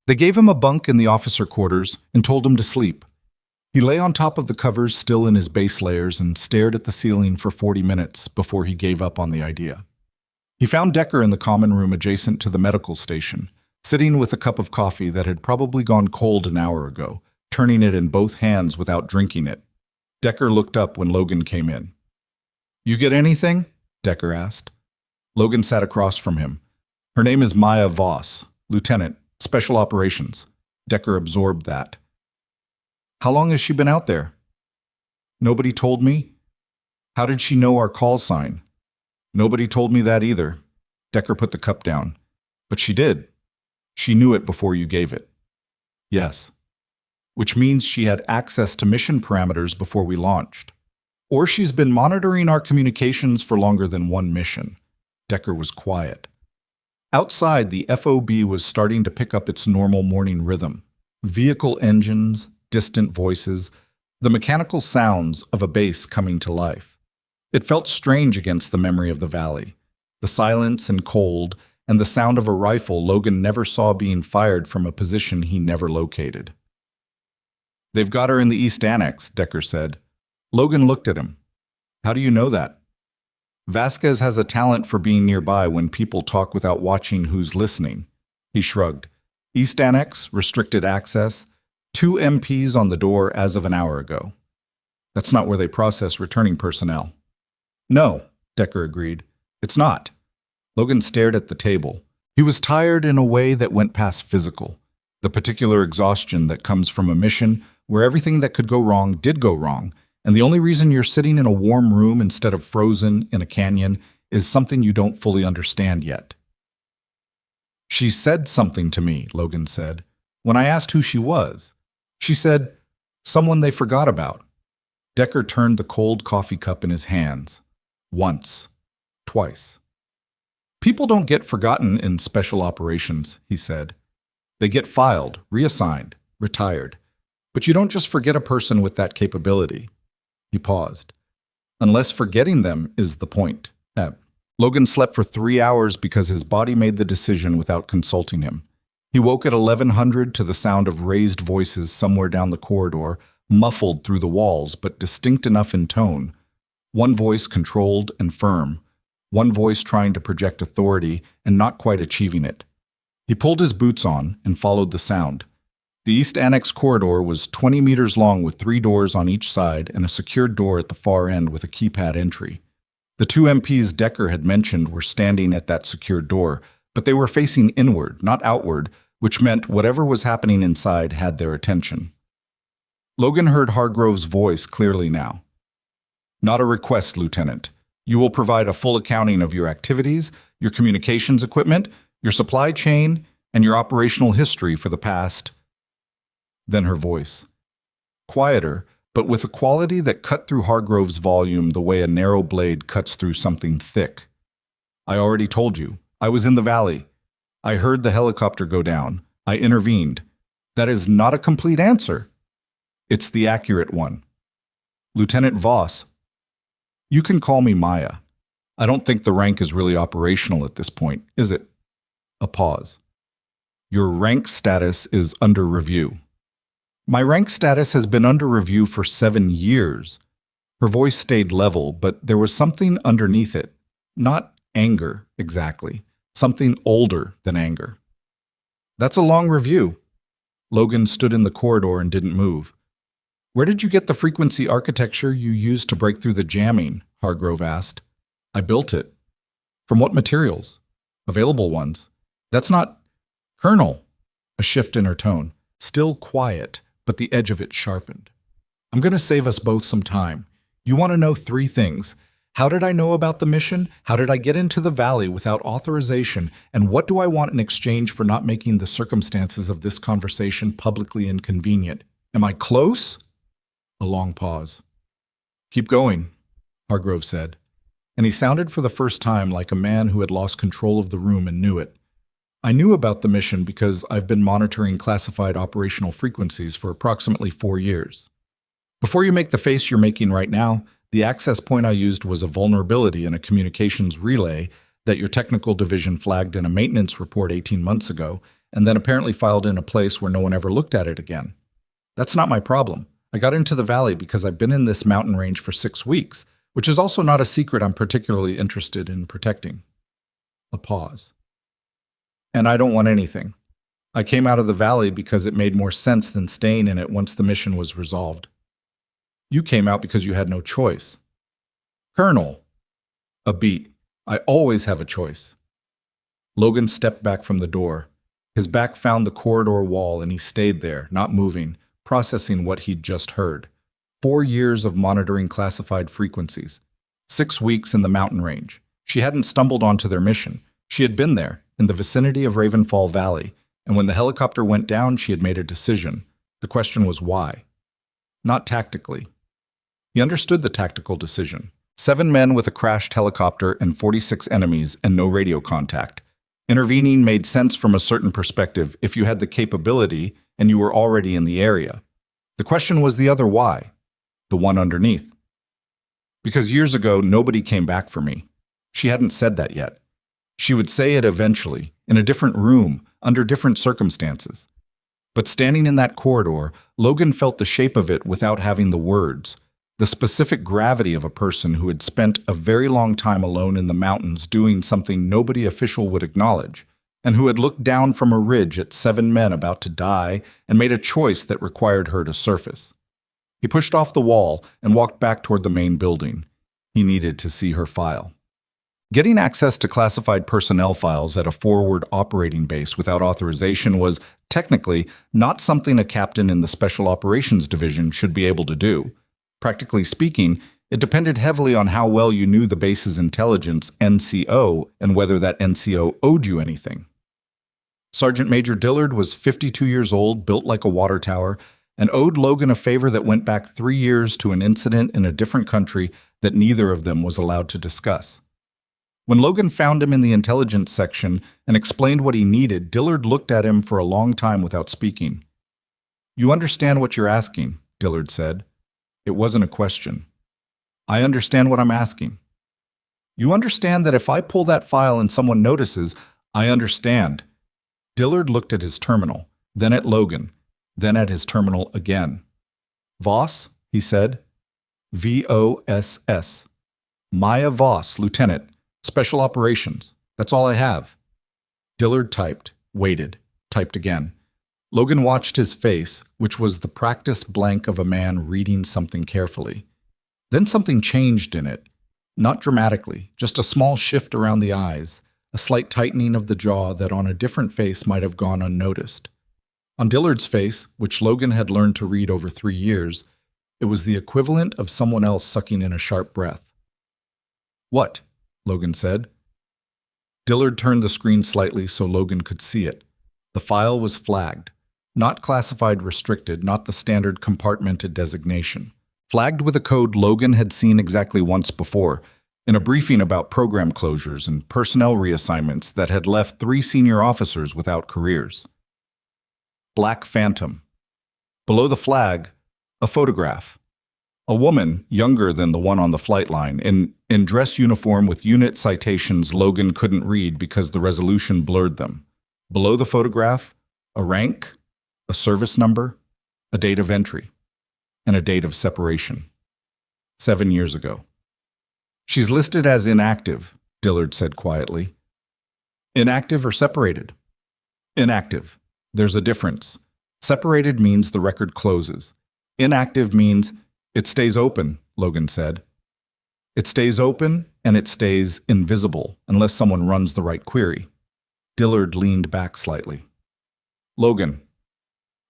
They gave him a bunk in the officer quarters and told him to sleep. He lay on top of the covers still in his base layers and stared at the ceiling for 40 minutes before he gave up on the idea. He found Decker in the common room adjacent to the medical station, sitting with a cup of coffee that had probably gone cold an hour ago, turning it in both hands without drinking it. Decker looked up when Logan came in. You get anything? Decker asked. Logan sat across from him. Her name is Maya Voss, Lieutenant, Special Operations. Decker absorbed that. How long has she been out there? Nobody told me. How did she know our call sign? Nobody told me that either. Decker put the cup down. But she did. She knew it before you gave it. Yes. Which means she had access to mission parameters before we launched. Or she's been monitoring our communications for longer than one mission. Decker was quiet. Outside, the FOB was starting to pick up its normal morning rhythm. Vehicle engines, distant voices, the mechanical sounds of a base coming to life. It felt strange against the memory of the valley. The silence and cold, and the sound of a rifle Logan never saw being fired from a position he never located. They've got her in the East Annex, Decker said. Logan looked at him. How do you know that? Vasquez has a talent for being nearby when people talk without watching who's listening. He shrugged. East Annex, restricted access, 2 MPs on the door as of an hour ago. That's not where they process returning personnel. No, Decker agreed. It's not. Logan stared at the table. He was tired in a way that went past physical. The particular exhaustion that comes from a mission where everything that could go wrong did go wrong, and the only reason you're sitting in a warm room instead of frozen in a canyon is something you don't fully understand yet. She said something to me, Logan said. When I asked who she was, she said, someone they forgot about. Decker turned the cold coffee cup in his hands. Once. Twice. People don't get forgotten in special operations, he said. They get filed, reassigned, retired. But you don't just forget a person with that capability. He paused. Unless forgetting them is the point. Logan slept for 3 hours because his body made the decision without consulting him. He woke at 1100 to the sound of raised voices somewhere down the corridor, muffled through the walls but distinct enough in tone. One voice controlled and firm. One voice trying to project authority and not quite achieving it. He pulled his boots on and followed the sound. The East Annex corridor was 20 meters long with 3 doors on each side and a secured door at the far end with a keypad entry. The 2 MPs Decker had mentioned were standing at that secured door, but they were facing inward, not outward, which meant whatever was happening inside had their attention. Logan heard Hargrove's voice clearly now. "Not a request, Lieutenant. You will provide a full accounting of your activities, your communications equipment, your supply chain, and your operational history for the past." Then her voice. Quieter, but with a quality that cut through Hargrove's volume the way a narrow blade cuts through something thick. "I already told you. I was in the valley. I heard the helicopter go down. I intervened. That is not a complete answer. It's the accurate one. Lieutenant Voss, you can call me Maya. I don't think the rank is really operational at this point, is it?" A pause. "Your rank status is under review." "My rank status has been under review for 7 years. Her voice stayed level, but there was something underneath it. Not anger, exactly. Something older than anger. "That's a long review." Logan stood in the corridor and didn't move. "Where did you get the frequency architecture you used to break through the jamming?" Hargrove asked. "I built it." "From what materials?" "Available ones." "That's not—" "Colonel," a shift in her tone, still quiet, but the edge of it sharpened. "I'm going to save us both some time. You want to know 3 things. How did I know about the mission? How did I get into the valley without authorization? And what do I want in exchange for not making the circumstances of this conversation publicly inconvenient? Am I close?" A long pause. "Keep going," Hargrove said, and he sounded for the first time like a man who had lost control of the room and knew it. "I knew about the mission because I've been monitoring classified operational frequencies for approximately 4 years. Before you make the face you're making right now, the access point I used was a vulnerability in a communications relay that your technical division flagged in a maintenance report 18 months ago, and then apparently filed in a place where no one ever looked at it again. That's not my problem. I got into the valley because I've been in this mountain range for 6 weeks, which is also not a secret I'm particularly interested in protecting." A pause. "And I don't want anything. I came out of the valley because it made more sense than staying in it once the mission was resolved." "You came out because you had no choice." "Colonel." A beat. "I always have a choice." Logan stepped back from the door. His back found the corridor wall and he stayed there, not moving, processing what he'd just heard. 4 years of monitoring classified frequencies. 6 weeks in the mountain range. She hadn't stumbled onto their mission. She had been there, in the vicinity of Ravenfall Valley, and when the helicopter went down, she had made a decision. The question was why. Not tactically. He understood the tactical decision. 7 men with a crashed helicopter and 46 enemies and no radio contact. Intervening made sense from a certain perspective if you had the capability and you were already in the area. The question was the other why, the one underneath. "Because years ago, nobody came back for me." She hadn't said that yet. She would say it eventually, in a different room, under different circumstances. But standing in that corridor, Logan felt the shape of it without having the words. The specific gravity of a person who had spent a very long time alone in the mountains doing something nobody official would acknowledge, and who had looked down from a ridge at 7 men about to die and made a choice that required her to surface. He pushed off the wall and walked back toward the main building. He needed to see her file. Getting access to classified personnel files at a forward operating base without authorization was, technically, not something a captain in the Special Operations Division should be able to do. Practically speaking, it depended heavily on how well you knew the base's intelligence, NCO, and whether that NCO owed you anything. Sergeant Major Dillard was 52 years old, built like a water tower, and owed Logan a favor that went back 3 years to an incident in a different country that neither of them was allowed to discuss. When Logan found him in the intelligence section and explained what he needed, Dillard looked at him for a long time without speaking. "You understand what you're asking," Dillard said. It wasn't a question. "I understand what I'm asking." "You understand that if I pull that file and someone notices, I understand." Dillard looked at his terminal, then at Logan, then at his terminal again. "Voss," he said. V-O-S-S. Maya Voss, Lieutenant. Special Operations. That's all I have. Dillard typed. waited, typed again. Logan watched his face, which was the practiced blank of a man reading something carefully. Then something changed in it. Not dramatically, just a small shift around the eyes, a slight tightening of the jaw that on a different face might have gone unnoticed. On Dillard's face, which Logan had learned to read over 3 years, it was the equivalent of someone else sucking in a sharp breath. "What?" Logan said. Dillard turned the screen slightly so Logan could see it. The file was flagged. Not classified restricted, not the standard compartmented designation. Flagged with a code Logan had seen exactly once before, in a briefing about program closures and personnel reassignments that had left 3 senior officers without careers. Black Phantom. Below the flag, a photograph. A woman, younger than the one on the flight line, in dress uniform with unit citations Logan couldn't read because the resolution blurred them. Below the photograph, a rank, a service number, a date of entry, and a date of separation. 7 years ago. "She's listed as inactive," Dillard said quietly. "Inactive or separated?" "Inactive. There's a difference. Separated means the record closes. Inactive means it stays open," Logan said. "It stays open and it stays invisible unless someone runs the right query." Dillard leaned back slightly. "Logan,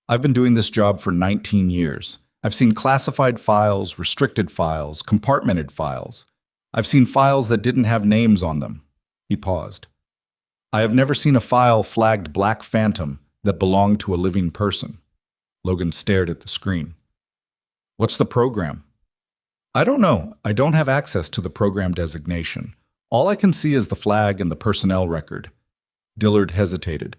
I've been doing this job for 19 years. I've seen classified files, restricted files, compartmented files. I've seen files that didn't have names on them." He paused. "I have never seen a file flagged Black Phantom that belonged to a living person." Logan stared at the screen. "What's the program?" "I don't know. I don't have access to the program designation. All I can see is the flag and the personnel record." Dillard hesitated.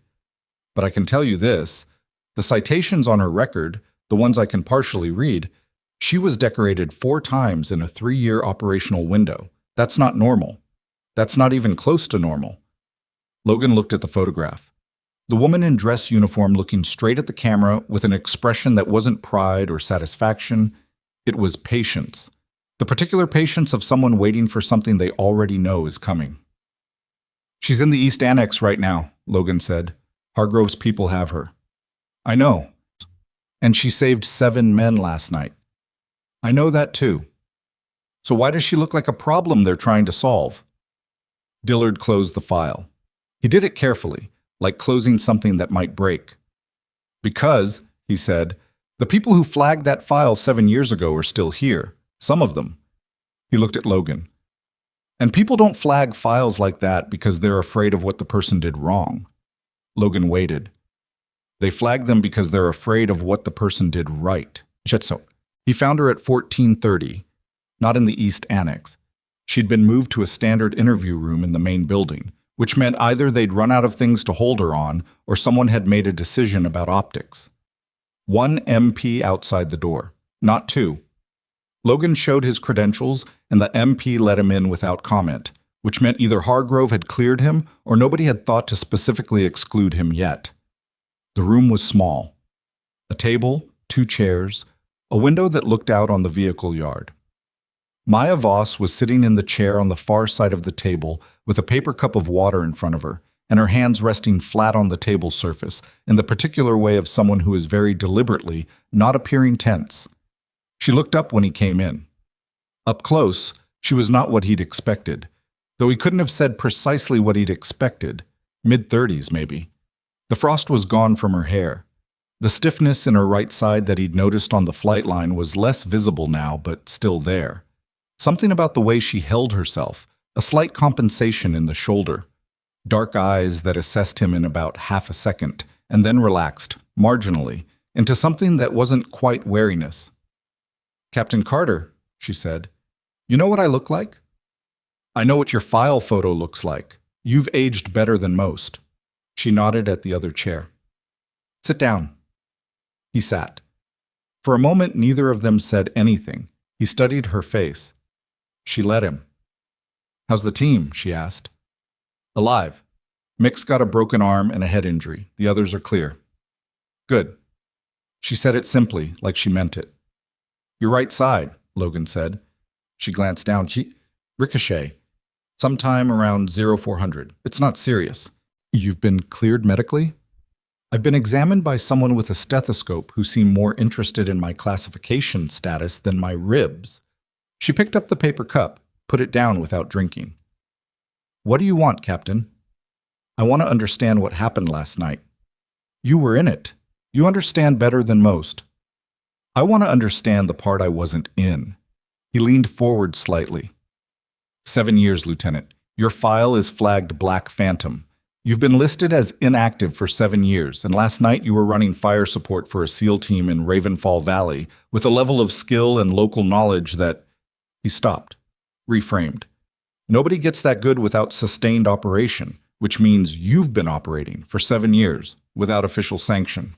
"But I can tell you this. The citations on her record, the ones I can partially read, she was decorated 4 times in a 3-year operational window. That's not normal. That's not even close to normal." Logan looked at the photograph. The woman in dress uniform looking straight at the camera with an expression that wasn't pride or satisfaction. It was patience. The particular patience of someone waiting for something they already know is coming. "She's in the East Annex right now," Logan said. "Hargrove's people have her." "I know. And she saved 7 men last night." "I know that too. So why does she look like a problem they're trying to solve?" Dillard closed the file. He did it carefully, like closing something that might break. "Because," he said, "the people who flagged that file 7 years ago are still here. Some of them." He looked at Logan. "And people don't flag files like that because they're afraid of what the person did wrong." Logan waited. "They flag them because they're afraid of what the person did right." He found her at 1430, not in the East Annex. She'd been moved to a standard interview room in the main building, which meant either they'd run out of things to hold her on or someone had made a decision about optics. 1 MP outside the door, not 2. Logan showed his credentials, and the MP let him in without comment, which meant either Hargrove had cleared him or nobody had thought to specifically exclude him yet. The room was small. A table, 2 chairs, a window that looked out on the vehicle yard. Maya Voss was sitting in the chair on the far side of the table with a paper cup of water in front of her, and her hands resting flat on the table surface in the particular way of someone who is very deliberately not appearing tense. She looked up when he came in. Up close, she was not what he'd expected, though he couldn't have said precisely what he'd expected. Mid-30s, maybe. The frost was gone from her hair. The stiffness in her right side that he'd noticed on the flight line was less visible now, but still there. Something about the way she held herself, a slight compensation in the shoulder. Dark eyes that assessed him in about half a second, and then relaxed, marginally, into something that wasn't quite wariness. "Captain Carter," she said, "you know what I look like?" "I know what your file photo looks like. You've aged better than most." She nodded at the other chair. "Sit down." He sat. For a moment, neither of them said anything. He studied her face. She let him. "How's the team?" she asked. "Alive. Mick's got a broken arm and a head injury. The others are clear." "Good." She said it simply, like she meant it. "Your right side," Logan said. She glanced down. Ricochet. Sometime around 0400. It's not serious. You've been cleared medically? I've been examined by someone with a stethoscope who seemed more interested in my classification status than my ribs. She picked up the paper cup, put it down without drinking. What do you want, Captain? I want to understand what happened last night. You were in it. You understand better than most. I want to understand the part I wasn't in. He leaned forward slightly. 7 years, Lieutenant. Your file is flagged Black Phantom. You've been listed as inactive for 7 years, and last night you were running fire support for a SEAL team in Ravenfall Valley with a level of skill and local knowledge that... He stopped, reframed. Nobody gets that good without sustained operation, which means you've been operating for 7 years without official sanction.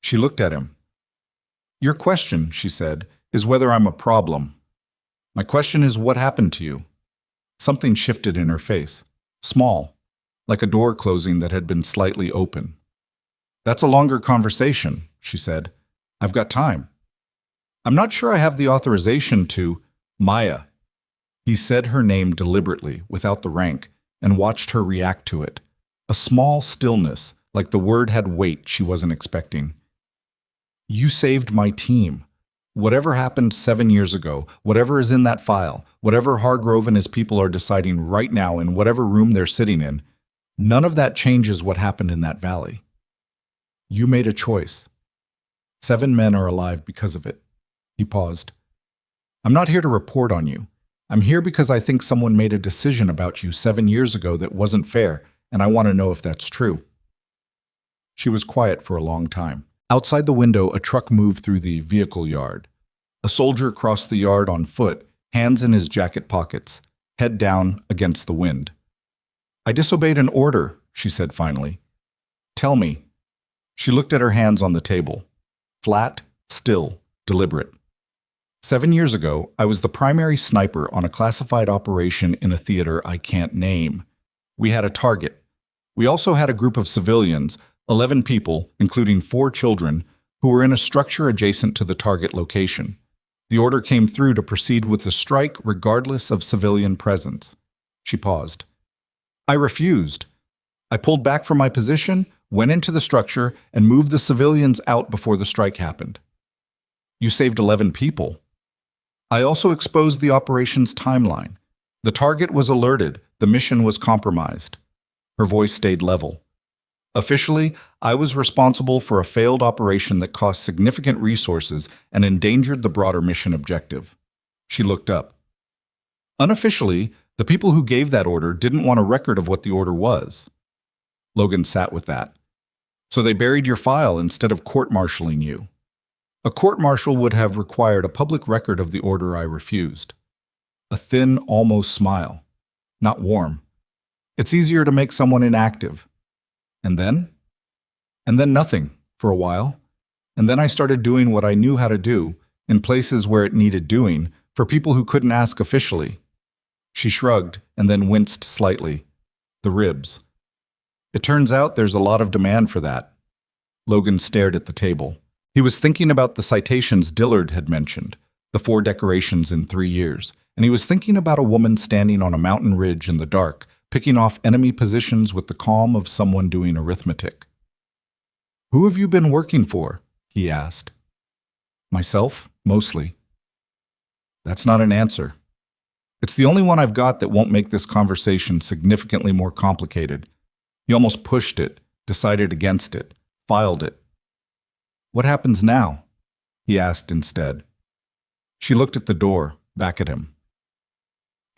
She looked at him. Your question, she said, is whether I'm a problem. My question is what happened to you? Something shifted in her face, small, like a door closing that had been slightly open. That's a longer conversation, she said. I've got time. I'm not sure I have the authorization to... Maya. He said her name deliberately, without the rank, and watched her react to it. A small stillness, like the word had weight she wasn't expecting. You saved my team. Whatever happened 7 years ago, whatever is in that file, whatever Hargrove and his people are deciding right now in whatever room they're sitting in, none of that changes what happened in that valley. You made a choice. 7 men are alive because of it. He paused. I'm not here to report on you. I'm here because I think someone made a decision about you 7 years ago that wasn't fair, and I want to know if that's true. She was quiet for a long time. Outside the window, a truck moved through the vehicle yard. A soldier crossed the yard on foot, hands in his jacket pockets, head down against the wind. I disobeyed an order, she said finally. Tell me. She looked at her hands on the table. Flat, still, deliberate. 7 years ago, I was the primary sniper on a classified operation in a theater I can't name. We had a target. We also had a group of civilians, 11 people, including 4 children, who were in a structure adjacent to the target location. The order came through to proceed with the strike regardless of civilian presence. She paused. I refused. I pulled back from my position, went into the structure, and moved the civilians out before the strike happened. You saved 11 people. I also exposed the operation's timeline. The target was alerted. The mission was compromised. Her voice stayed level. Officially, I was responsible for a failed operation that cost significant resources and endangered the broader mission objective. She looked up. Unofficially, the people who gave that order didn't want a record of what the order was. Logan sat with that. So they buried your file instead of court-martialing you. A court-martial would have required a public record of the order I refused. A thin, almost smile. Not warm. It's easier to make someone inactive. And then? And then nothing, for a while. And then I started doing what I knew how to do, in places where it needed doing, for people who couldn't ask officially. She shrugged, and then winced slightly. The ribs. It turns out there's a lot of demand for that. Logan stared at the table. He was thinking about the citations Dillard had mentioned, the 4 decorations in 3 years, and he was thinking about a woman standing on a mountain ridge in the dark, picking off enemy positions with the calm of someone doing arithmetic. Who have you been working for? He asked. Myself, mostly. That's not an answer. It's the only one I've got that won't make this conversation significantly more complicated. He almost pushed it, decided against it, filed it. What happens now? He asked instead. She looked at the door, back at him.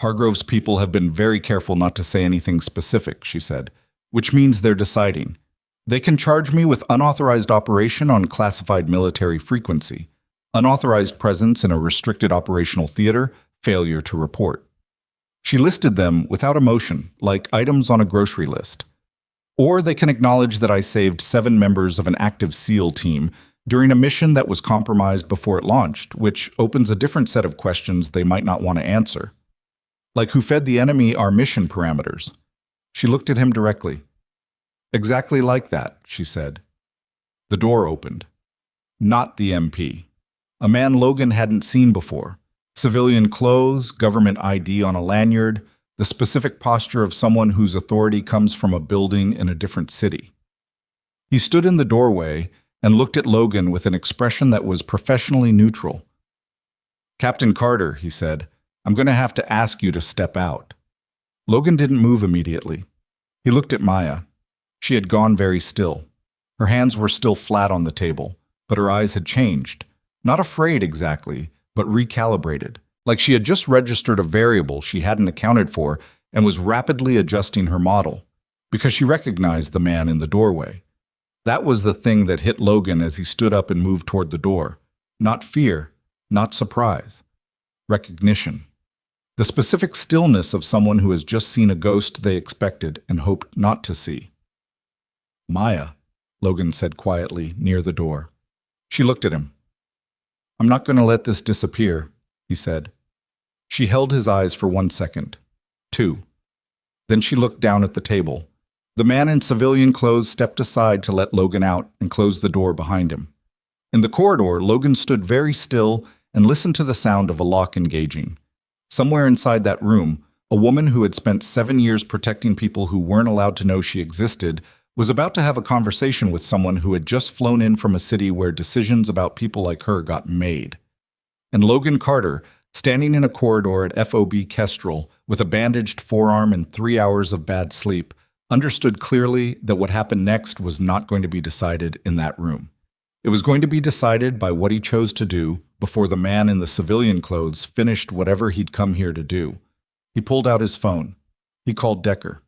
Hargrove's people have been very careful not to say anything specific, she said, which means they're deciding. They can charge me with unauthorized operation on classified military frequency, unauthorized presence in a restricted operational theater, failure to report. She listed them without emotion, like items on a grocery list. Or they can acknowledge that I saved 7 members of an active SEAL team during a mission that was compromised before it launched, which opens a different set of questions they might not want to answer. Like who fed the enemy our mission parameters. She looked at him directly. Exactly like that, she said. The door opened. Not the MP. A man Logan hadn't seen before. Civilian clothes, government ID on a lanyard, the the specific posture of someone whose authority comes from a building in a different city. He stood in the doorway and looked at Logan with an expression that was professionally neutral. "Captain Carter," he said, "I'm going to have to ask you to step out." Logan didn't move immediately. He looked at Maya. She had gone very still. Her hands were still flat on the table, but her eyes had changed. Not afraid exactly, but recalibrated, like she had just registered a variable she hadn't accounted for and was rapidly adjusting her model, because she recognized the man in the doorway. That was the thing that hit Logan as he stood up and moved toward the door. Not fear, not surprise. Recognition. The specific stillness of someone who has just seen a ghost they expected and hoped not to see. "Maya," Logan said quietly, near the door. She looked at him. "I'm not going to let this disappear," he said. She held his eyes for 1 second. 2. Then she looked down at the table. The man in civilian clothes stepped aside to let Logan out and closed the door behind him. In the corridor, Logan stood very still and listened to the sound of a lock engaging. Somewhere inside that room, a woman who had spent 7 years protecting people who weren't allowed to know she existed was about to have a conversation with someone who had just flown in from a city where decisions about people like her got made. And Logan Carter, standing in a corridor at FOB Kestrel with a bandaged forearm and 3 hours of bad sleep, understood clearly that what happened next was not going to be decided in that room. It was going to be decided by what he chose to do before the man in the civilian clothes finished whatever he'd come here to do. He pulled out his phone. He called Decker.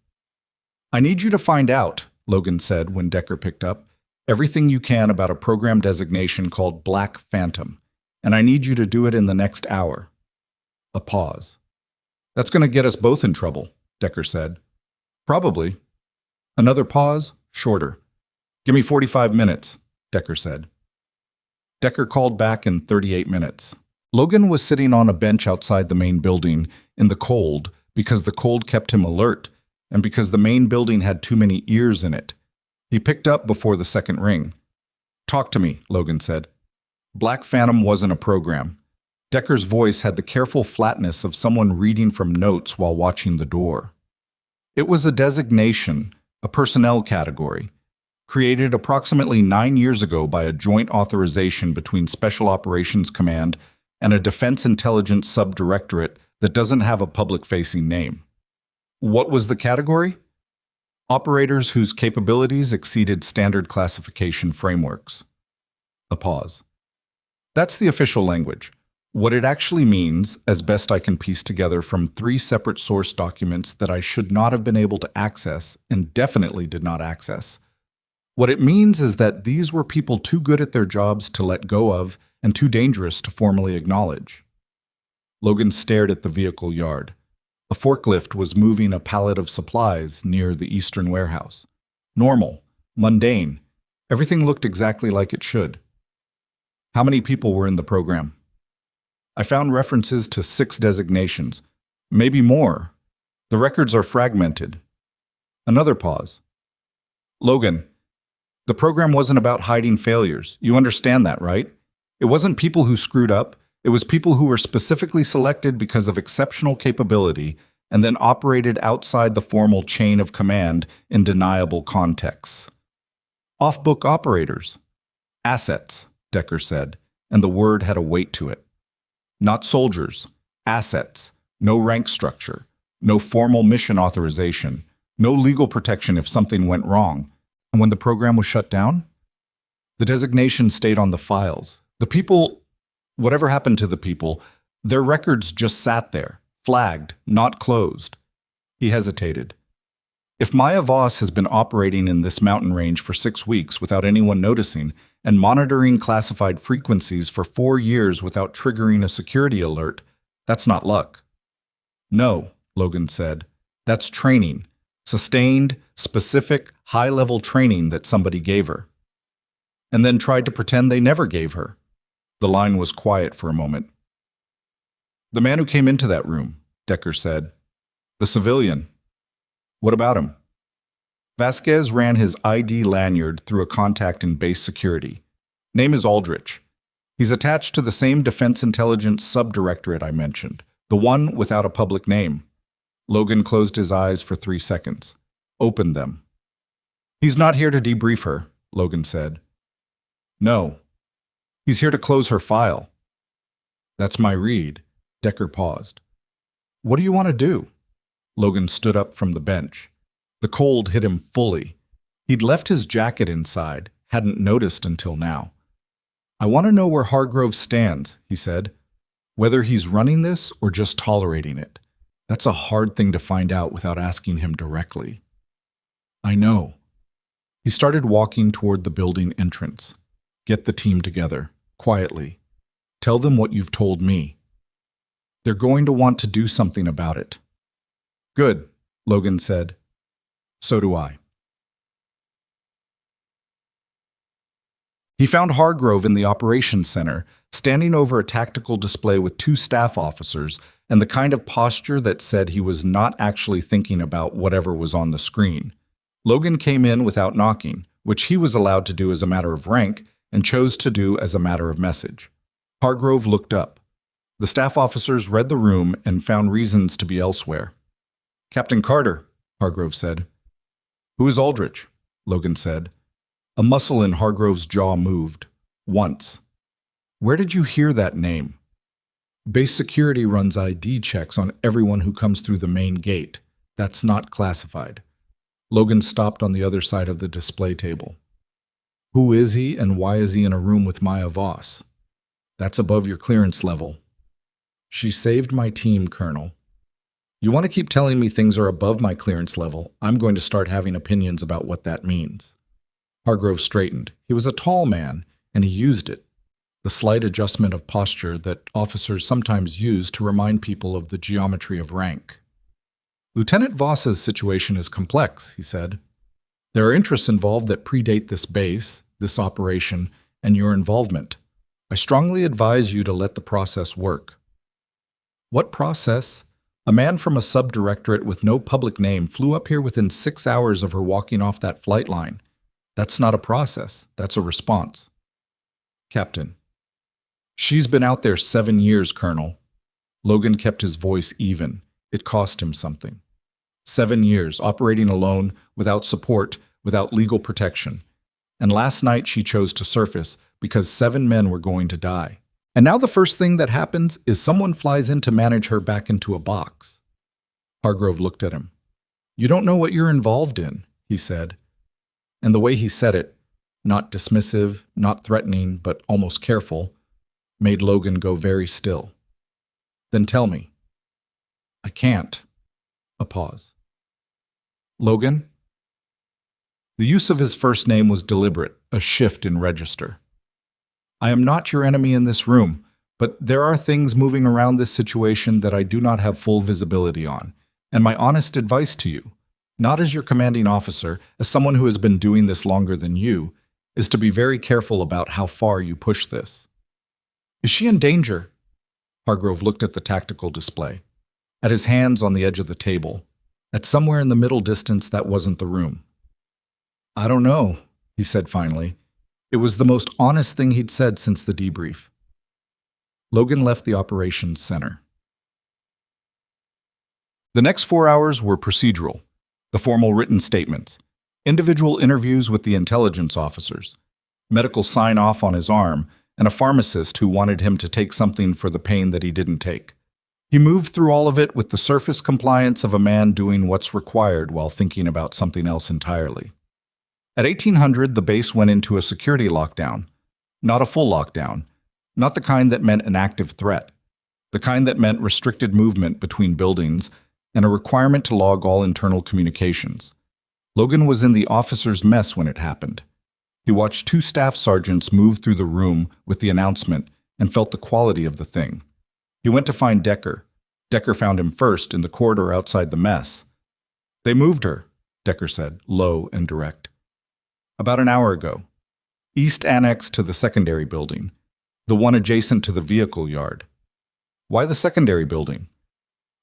"I need you to find out," Logan said when Decker picked up, "everything you can about a program designation called Black Phantom, and I need you to do it in the next hour." A pause. "That's going to get us both in trouble," Decker said. "Probably." Another pause, shorter. "Give me 45 minutes, Decker said. Decker called back in 38 minutes. Logan was sitting on a bench outside the main building in the cold because the cold kept him alert and because the main building had too many ears in it. He picked up before the second ring. "Talk to me," Logan said. Black Phantom wasn't a program. Decker's voice had the careful flatness of someone reading from notes while watching the door. It was a designation, a personnel category, created approximately 9 years ago by a joint authorization between Special Operations Command and a Defense Intelligence Subdirectorate that doesn't have a public-facing name. What was the category? Operators whose capabilities exceeded standard classification frameworks. A pause. That's the official language. What it actually means, as best I can piece together from 3 separate source documents that I should not have been able to access and definitely did not access. What it means is that these were people too good at their jobs to let go of and too dangerous to formally acknowledge. Logan stared at the vehicle yard. A forklift was moving a pallet of supplies near the eastern warehouse. Normal, mundane, everything looked exactly like it should. How many people were in the program? I found references to 6 designations, maybe more. The records are fragmented. Another pause. Logan, the program wasn't about hiding failures. You understand that, right? It wasn't people who screwed up. It was people who were specifically selected because of exceptional capability and then operated outside the formal chain of command in deniable contexts. Off-book operators. Assets, Decker said, and the word had a weight to it. Not soldiers, assets, no rank structure, no formal mission authorization, no legal protection if something went wrong. And when the program was shut down? The designation stayed on the files. The people, whatever happened to the people, their records just sat there, flagged, not closed. He hesitated. If Maya Voss has been operating in this mountain range for 6 weeks without anyone noticing, and monitoring classified frequencies for 4 years without triggering a security alert, that's not luck. No, Logan said. That's training. Sustained, specific, high-level training that somebody gave her. And then tried to pretend they never gave her. The line was quiet for a moment. The man who came into that room, Decker said. The civilian. What about him? Vasquez ran his ID lanyard through a contact in base security. Name is Aldrich. He's attached to the same Defense Intelligence Subdirectorate I mentioned, the one without a public name. Logan closed his eyes for 3 seconds. Opened them. He's not here to debrief her, Logan said. No. He's here to close her file. That's my read. Decker paused. What do you want to do? Logan stood up from the bench. The cold hit him fully. He'd left his jacket inside, hadn't noticed until now. I want to know where Hargrove stands, he said. Whether he's running this or just tolerating it. That's a hard thing to find out without asking him directly. I know. He started walking toward the building entrance. Get the team together, quietly. Tell them what you've told me. They're going to want to do something about it. Good, Logan said. So do I. He found Hargrove in the operations center, standing over a tactical display with 2 staff officers and the kind of posture that said he was not actually thinking about whatever was on the screen. Logan came in without knocking, which he was allowed to do as a matter of rank and chose to do as a matter of message. Hargrove looked up. The staff officers read the room and found reasons to be elsewhere. Captain Carter, Hargrove said. Who is Aldrich? Logan said. A muscle in Hargrove's jaw moved. Once. Where did you hear that name? Base security runs ID checks on everyone who comes through the main gate. That's not classified. Logan stopped on the other side of the display table. Who is he and why is he in a room with Maya Voss? That's above your clearance level. She saved my team, Colonel. You want to keep telling me things are above my clearance level, I'm going to start having opinions about what that means. Hargrove straightened. He was a tall man, and he used it. The slight adjustment of posture that officers sometimes use to remind people of the geometry of rank. Lieutenant Voss's situation is complex, he said. There are interests involved that predate this base, this operation, and your involvement. I strongly advise you to let the process work. What process? A man from a subdirectorate with no public name flew up here within 6 hours of her walking off that flight line. That's not a process, that's a response. Captain. She's been out there 7 years, Colonel. Logan kept his voice even. It cost him something. 7 years, operating alone, without support, without legal protection. And last night she chose to surface because 7 men were going to die. And now the first thing that happens is someone flies in to manage her back into a box. Hargrove looked at him. You don't know what you're involved in, he said. And the way he said it, not dismissive, not threatening, but almost careful, made Logan go very still. Then tell me. I can't. A pause. Logan? The use of his first name was deliberate, a shift in register. I am not your enemy in this room, but there are things moving around this situation that I do not have full visibility on, and my honest advice to you, not as your commanding officer, as someone who has been doing this longer than you, is to be very careful about how far you push this. Is she in danger? Hargrove looked at the tactical display, at his hands on the edge of the table, at somewhere in the middle distance that wasn't the room. I don't know, he said finally. It was the most honest thing he'd said since the debrief. Logan left the operations center. The next 4 hours were procedural. The formal written statements, individual interviews with the intelligence officers, medical sign-off on his arm, and a pharmacist who wanted him to take something for the pain that he didn't take. He moved through all of it with the surface compliance of a man doing what's required while thinking about something else entirely. At 1800, the base went into a security lockdown. Not a full lockdown. Not the kind that meant an active threat. The kind that meant restricted movement between buildings and a requirement to log all internal communications. Logan was in the officer's mess when it happened. He watched 2 staff sergeants move through the room with the announcement and felt the quality of the thing. He went to find Decker. Decker found him first in the corridor outside the mess. They moved her, Decker said, low and direct. About an hour ago. East annex to the secondary building, the one adjacent to the vehicle yard. Why the secondary building?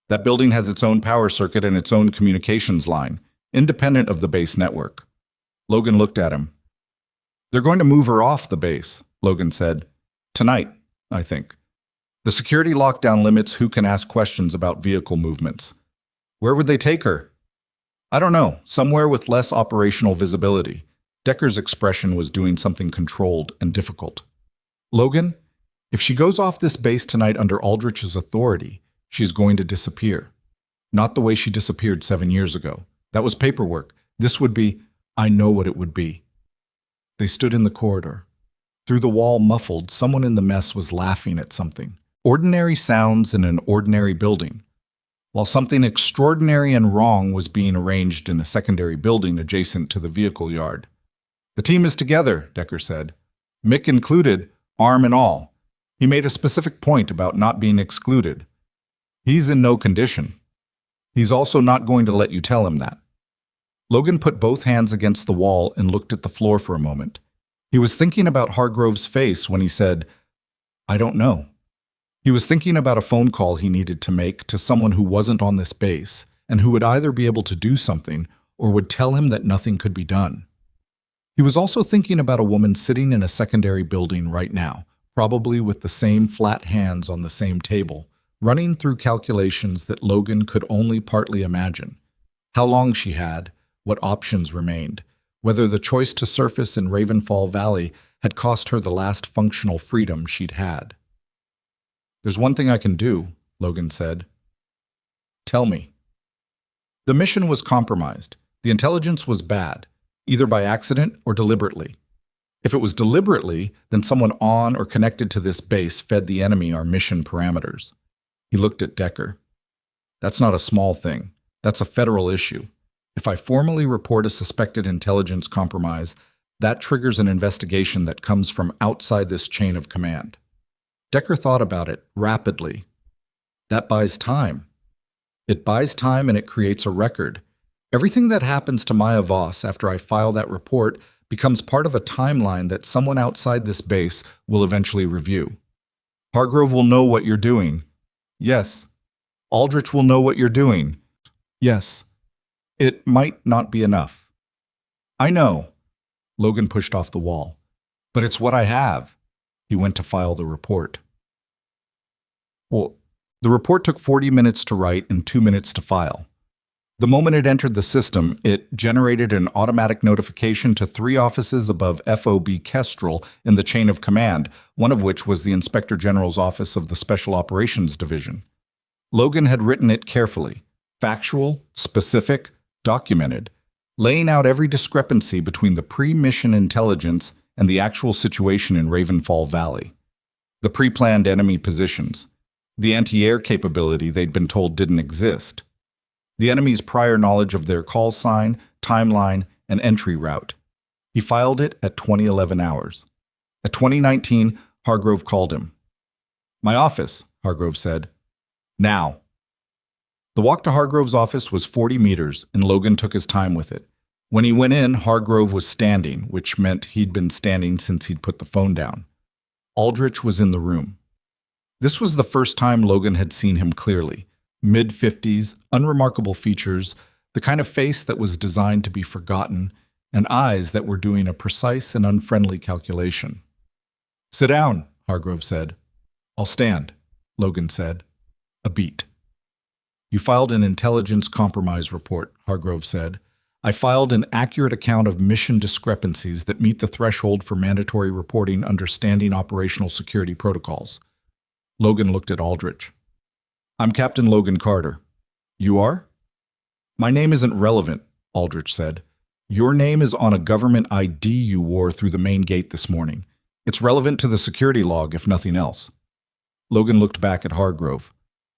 That building has its own power circuit and its own communications line, independent of the base network. Logan looked at him. They're going to move her off the base, Logan said. Tonight, I think. The security lockdown limits who can ask questions about vehicle movements. Where would they take her? I don't know, somewhere with less operational visibility. Decker's expression was doing something controlled and difficult. Logan, if she goes off this base tonight under Aldrich's authority, she's going to disappear. Not the way she disappeared 7 years ago. That was paperwork. This would be, I know what it would be. They stood in the corridor. Through the wall, muffled, someone in the mess was laughing at something. Ordinary sounds in an ordinary building, while something extraordinary and wrong was being arranged in a secondary building adjacent to the vehicle yard. The team is together, Decker said. Mick included, arm and all. He made a specific point about not being excluded. He's in no condition. He's also not going to let you tell him that. Logan put both hands against the wall and looked at the floor for a moment. He was thinking about Hargrove's face when he said, I don't know. He was thinking about a phone call he needed to make to someone who wasn't on this base and who would either be able to do something or would tell him that nothing could be done. He was also thinking about a woman sitting in a secondary building right now, probably with the same flat hands on the same table, running through calculations that Logan could only partly imagine. How long she had, what options remained, whether the choice to surface in Ravenfall Valley had cost her the last functional freedom she'd had. There's one thing I can do, Logan said. Tell me. The mission was compromised. The intelligence was bad, either by accident or deliberately. If it was deliberately, then someone on or connected to this base fed the enemy our mission parameters. He looked at Decker. That's not a small thing. That's a federal issue. If I formally report a suspected intelligence compromise, that triggers an investigation that comes from outside this chain of command. Decker thought about it rapidly. That buys time. It buys time and it creates a record. Everything that happens to Maya Voss after I file that report becomes part of a timeline that someone outside this base will eventually review. Hargrove will know what you're doing. Yes. Aldrich will know what you're doing. Yes. It might not be enough. I know. Logan pushed off the wall. But it's what I have. He went to file the report. Well, the report took 40 minutes to write and 2 minutes to file. The moment it entered the system, it generated an automatic notification to 3 offices above FOB Kestrel in the chain of command, one of which was the Inspector General's office of the Special Operations Division. Logan had written it carefully, factual, specific, documented, laying out every discrepancy between the pre-mission intelligence and the actual situation in Ravenfall Valley. The pre-planned enemy positions, the anti-air capability they'd been told didn't exist, the enemy's prior knowledge of their call sign, timeline, and entry route. He filed it at 2011 hours. At 2019, Hargrove called him. My office, Hargrove said. Now. The walk to Hargrove's office was 40 meters, and Logan took his time with it. When he went in, Hargrove was standing, which meant he'd been standing since he'd put the phone down. Aldrich was in the room. This was the first time Logan had seen him clearly. Mid-50s, unremarkable features, the kind of face that was designed to be forgotten, and eyes that were doing a precise and unfriendly calculation. Sit down, Hargrove said. I'll stand, Logan said. A beat. You filed an intelligence compromise report, Hargrove said. I filed an accurate account of mission discrepancies that meet the threshold for mandatory reporting under standing operational security protocols. Logan looked at Aldrich. I'm Captain Logan Carter. You are? My name isn't relevant, Aldrich said. Your name is on a government ID you wore through the main gate this morning. It's relevant to the security log, if nothing else. Logan looked back at Hargrove.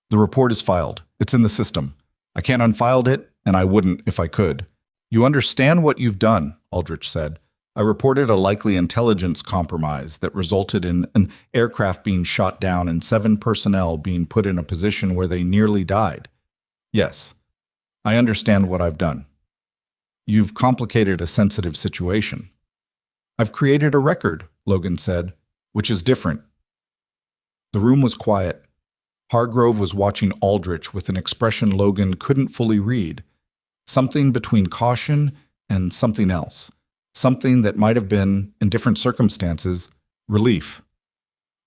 The report is filed. It's in the system. I can't unfile it, and I wouldn't if I could. You understand what you've done, Aldrich said. I reported a likely intelligence compromise that resulted in an aircraft being shot down and 7 personnel being put in a position where they nearly died. Yes, I understand what I've done. You've complicated a sensitive situation. I've created a record, Logan said, which is different. The room was quiet. Hargrove was watching Aldrich with an expression Logan couldn't fully read. Something between caution and something else. Something that might have been, in different circumstances, relief.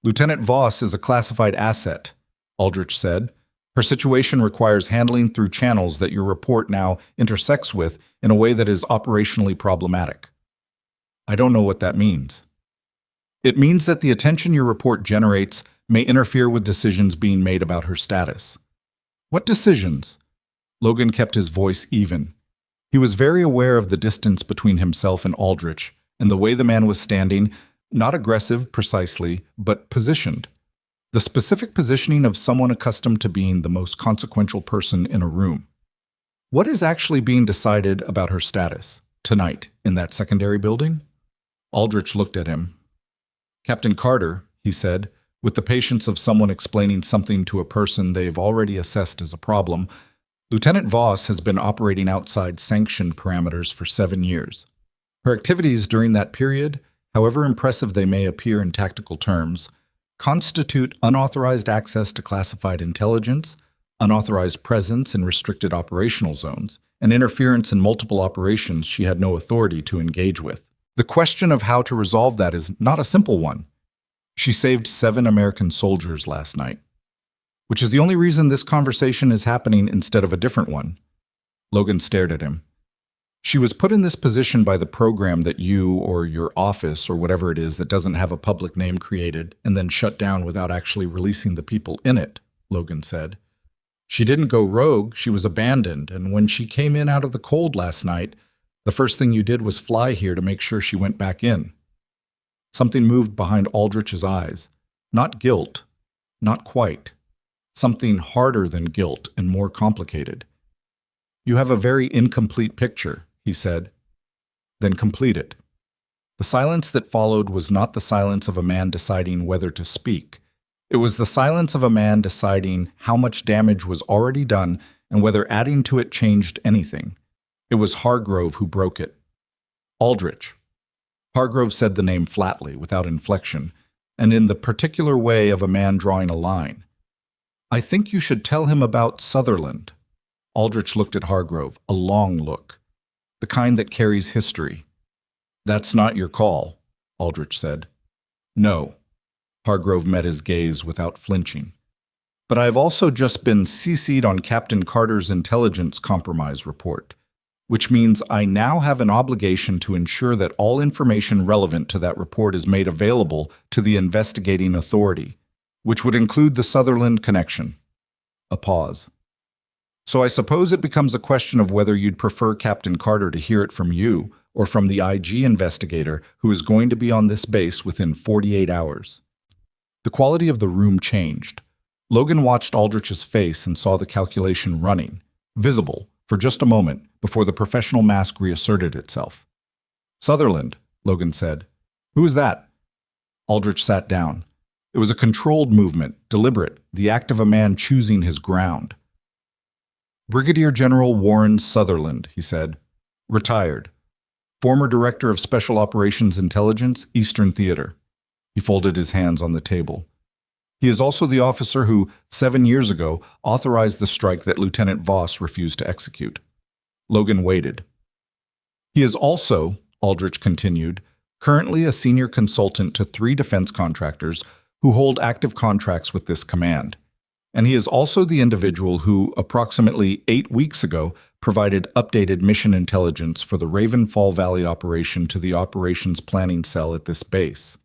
Lieutenant Voss is a classified asset, Aldrich said. Her situation requires handling through channels that your report now intersects with in a way that is operationally problematic. I don't know what that means. It means that the attention your report generates may interfere with decisions being made about her status. What decisions? Logan kept his voice even. He was very aware of the distance between himself and Aldrich, and the way the man was standing, not aggressive precisely, but positioned. The specific positioning of someone accustomed to being the most consequential person in a room. What is actually being decided about her status, tonight, in that secondary building? Aldrich looked at him. Captain Carter, he said, with the patience of someone explaining something to a person they've already assessed as a problem, Lieutenant Voss has been operating outside sanctioned parameters for 7 years. Her activities during that period, however impressive they may appear in tactical terms, constitute unauthorized access to classified intelligence, unauthorized presence in restricted operational zones, and interference in multiple operations she had no authority to engage with. The question of how to resolve that is not a simple one. She saved 7 American soldiers last night, which is the only reason this conversation is happening instead of a different one. Logan stared at him. She was put in this position by the program that you or your office or whatever it is that doesn't have a public name created and then shut down without actually releasing the people in it, Logan said. She didn't go rogue, she was abandoned, and when she came in out of the cold last night, the first thing you did was fly here to make sure she went back in. Something moved behind Aldrich's eyes. Not guilt. Not quite. Something harder than guilt and more complicated. You have a very incomplete picture, he said. Then complete it. The silence that followed was not the silence of a man deciding whether to speak. It was the silence of a man deciding how much damage was already done and whether adding to it changed anything. It was Hargrove who broke it. Aldrich. Hargrove said the name flatly, without inflection, and in the particular way of a man drawing a line. I think you should tell him about Sutherland. Aldrich looked at Hargrove, a long look, the kind that carries history. That's not your call, Aldrich said. No. Hargrove met his gaze without flinching. But I've also just been CC'd on Captain Carter's intelligence compromise report, which means I now have an obligation to ensure that all information relevant to that report is made available to the investigating authority, which would include the Sutherland connection. A pause. So I suppose it becomes a question of whether you'd prefer Captain Carter to hear it from you or from the IG investigator who is going to be on this base within 48 hours. The quality of the room changed. Logan watched Aldrich's face and saw the calculation running, visible, for just a moment before the professional mask reasserted itself. Sutherland, Logan said. Who is that? Aldrich sat down. It was a controlled movement, deliberate, the act of a man choosing his ground. Brigadier General Warren Sutherland, he said. Retired. Former Director of Special Operations Intelligence, Eastern Theater. He folded his hands on the table. He is also the officer who, 7 years ago, authorized the strike that Lieutenant Voss refused to execute. Logan waited. He is also, Aldrich continued, currently a senior consultant to 3 defense contractors who hold active contracts with this command. And he is also the individual who, approximately 8 weeks ago, provided updated mission intelligence for the Ravenfall Valley operation to the operations planning cell at this base.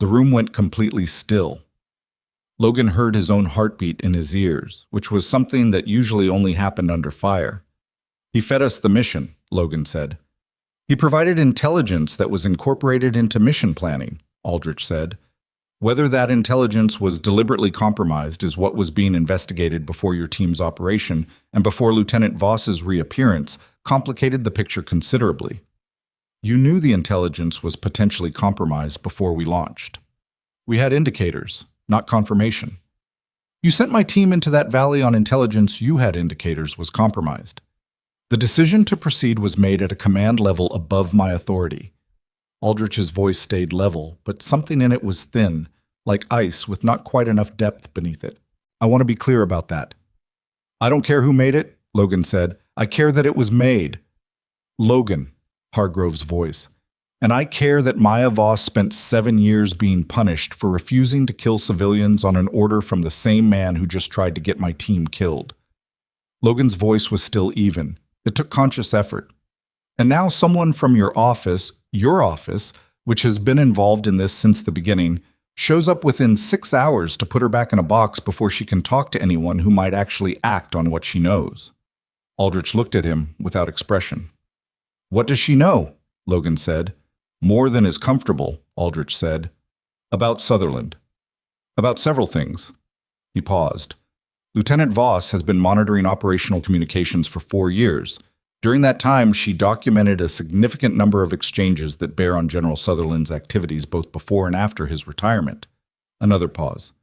The room went completely still. Logan heard his own heartbeat in his ears, which was something that usually only happened under fire. He fed us the mission, Logan said. He provided intelligence that was incorporated into mission planning, Aldrich said. Whether that intelligence was deliberately compromised is what was being investigated before your team's operation and before Lieutenant Voss's reappearance complicated the picture considerably. You knew the intelligence was potentially compromised before we launched. We had indicators, not confirmation. You sent my team into that valley on intelligence you had indicators was compromised. The decision to proceed was made at a command level above my authority. Aldrich's voice stayed level, but something in it was thin, like ice with not quite enough depth beneath it. I want to be clear about that. I don't care who made it, Logan said. I care that it was made. Logan, Hargrove's voice. And I care that Maya Voss spent 7 years being punished for refusing to kill civilians on an order from the same man who just tried to get my team killed. Logan's voice was still even. It took conscious effort. And now someone from your office, which has been involved in this since the beginning, shows up within 6 hours to put her back in a box before she can talk to anyone who might actually act on what she knows. Aldrich looked at him without expression. What does she know? Logan said. More than is comfortable, Aldrich said. About Sutherland. About several things. He paused. Lieutenant Voss has been monitoring operational communications for 4 years. During that time, she documented a significant number of exchanges that bear on General Sutherland's activities both before and after his retirement. Another pause.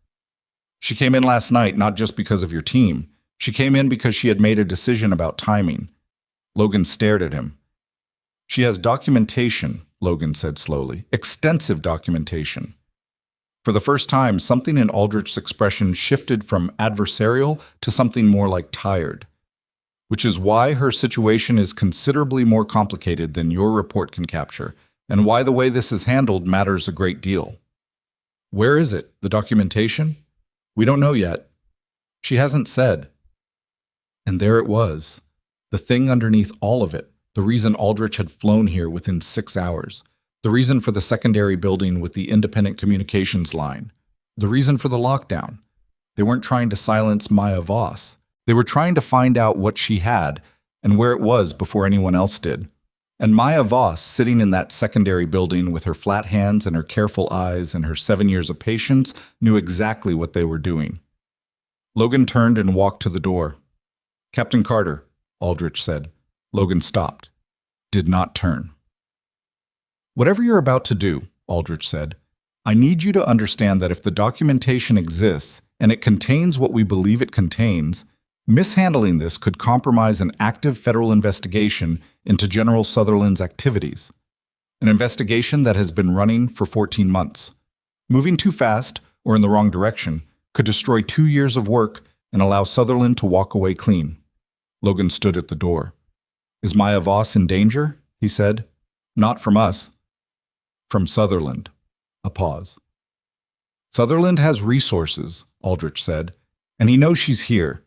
She came in last night not just because of your team. She came in because she had made a decision about timing. Logan stared at him. She has documentation, Logan said slowly. Extensive documentation. For the first time, something in Aldrich's expression shifted from adversarial to something more like tired. Which is why her situation is considerably more complicated than your report can capture, and why the way this is handled matters a great deal. Where is it, the documentation? We don't know yet. She hasn't said. And there it was, the thing underneath all of it, the reason Aldrich had flown here within 6 hours, the reason for the secondary building with the independent communications line, the reason for the lockdown. They weren't trying to silence Maya Voss. They were trying to find out what she had and where it was before anyone else did. And Maya Voss, sitting in that secondary building with her flat hands and her careful eyes and her 7 years of patience, knew exactly what they were doing. Logan turned and walked to the door. Captain Carter, Aldrich said. Logan stopped. Did not turn. Whatever you're about to do, Aldrich said, I need you to understand that if the documentation exists and it contains what we believe it contains, mishandling this could compromise an active federal investigation into General Sutherland's activities. An investigation that has been running for 14 months. Moving too fast, or in the wrong direction, could destroy 2 years of work and allow Sutherland to walk away clean. Logan stood at the door. Is Maya Voss in danger? He said. Not from us. From Sutherland. A pause. Sutherland has resources, Aldrich said, and he knows she's here.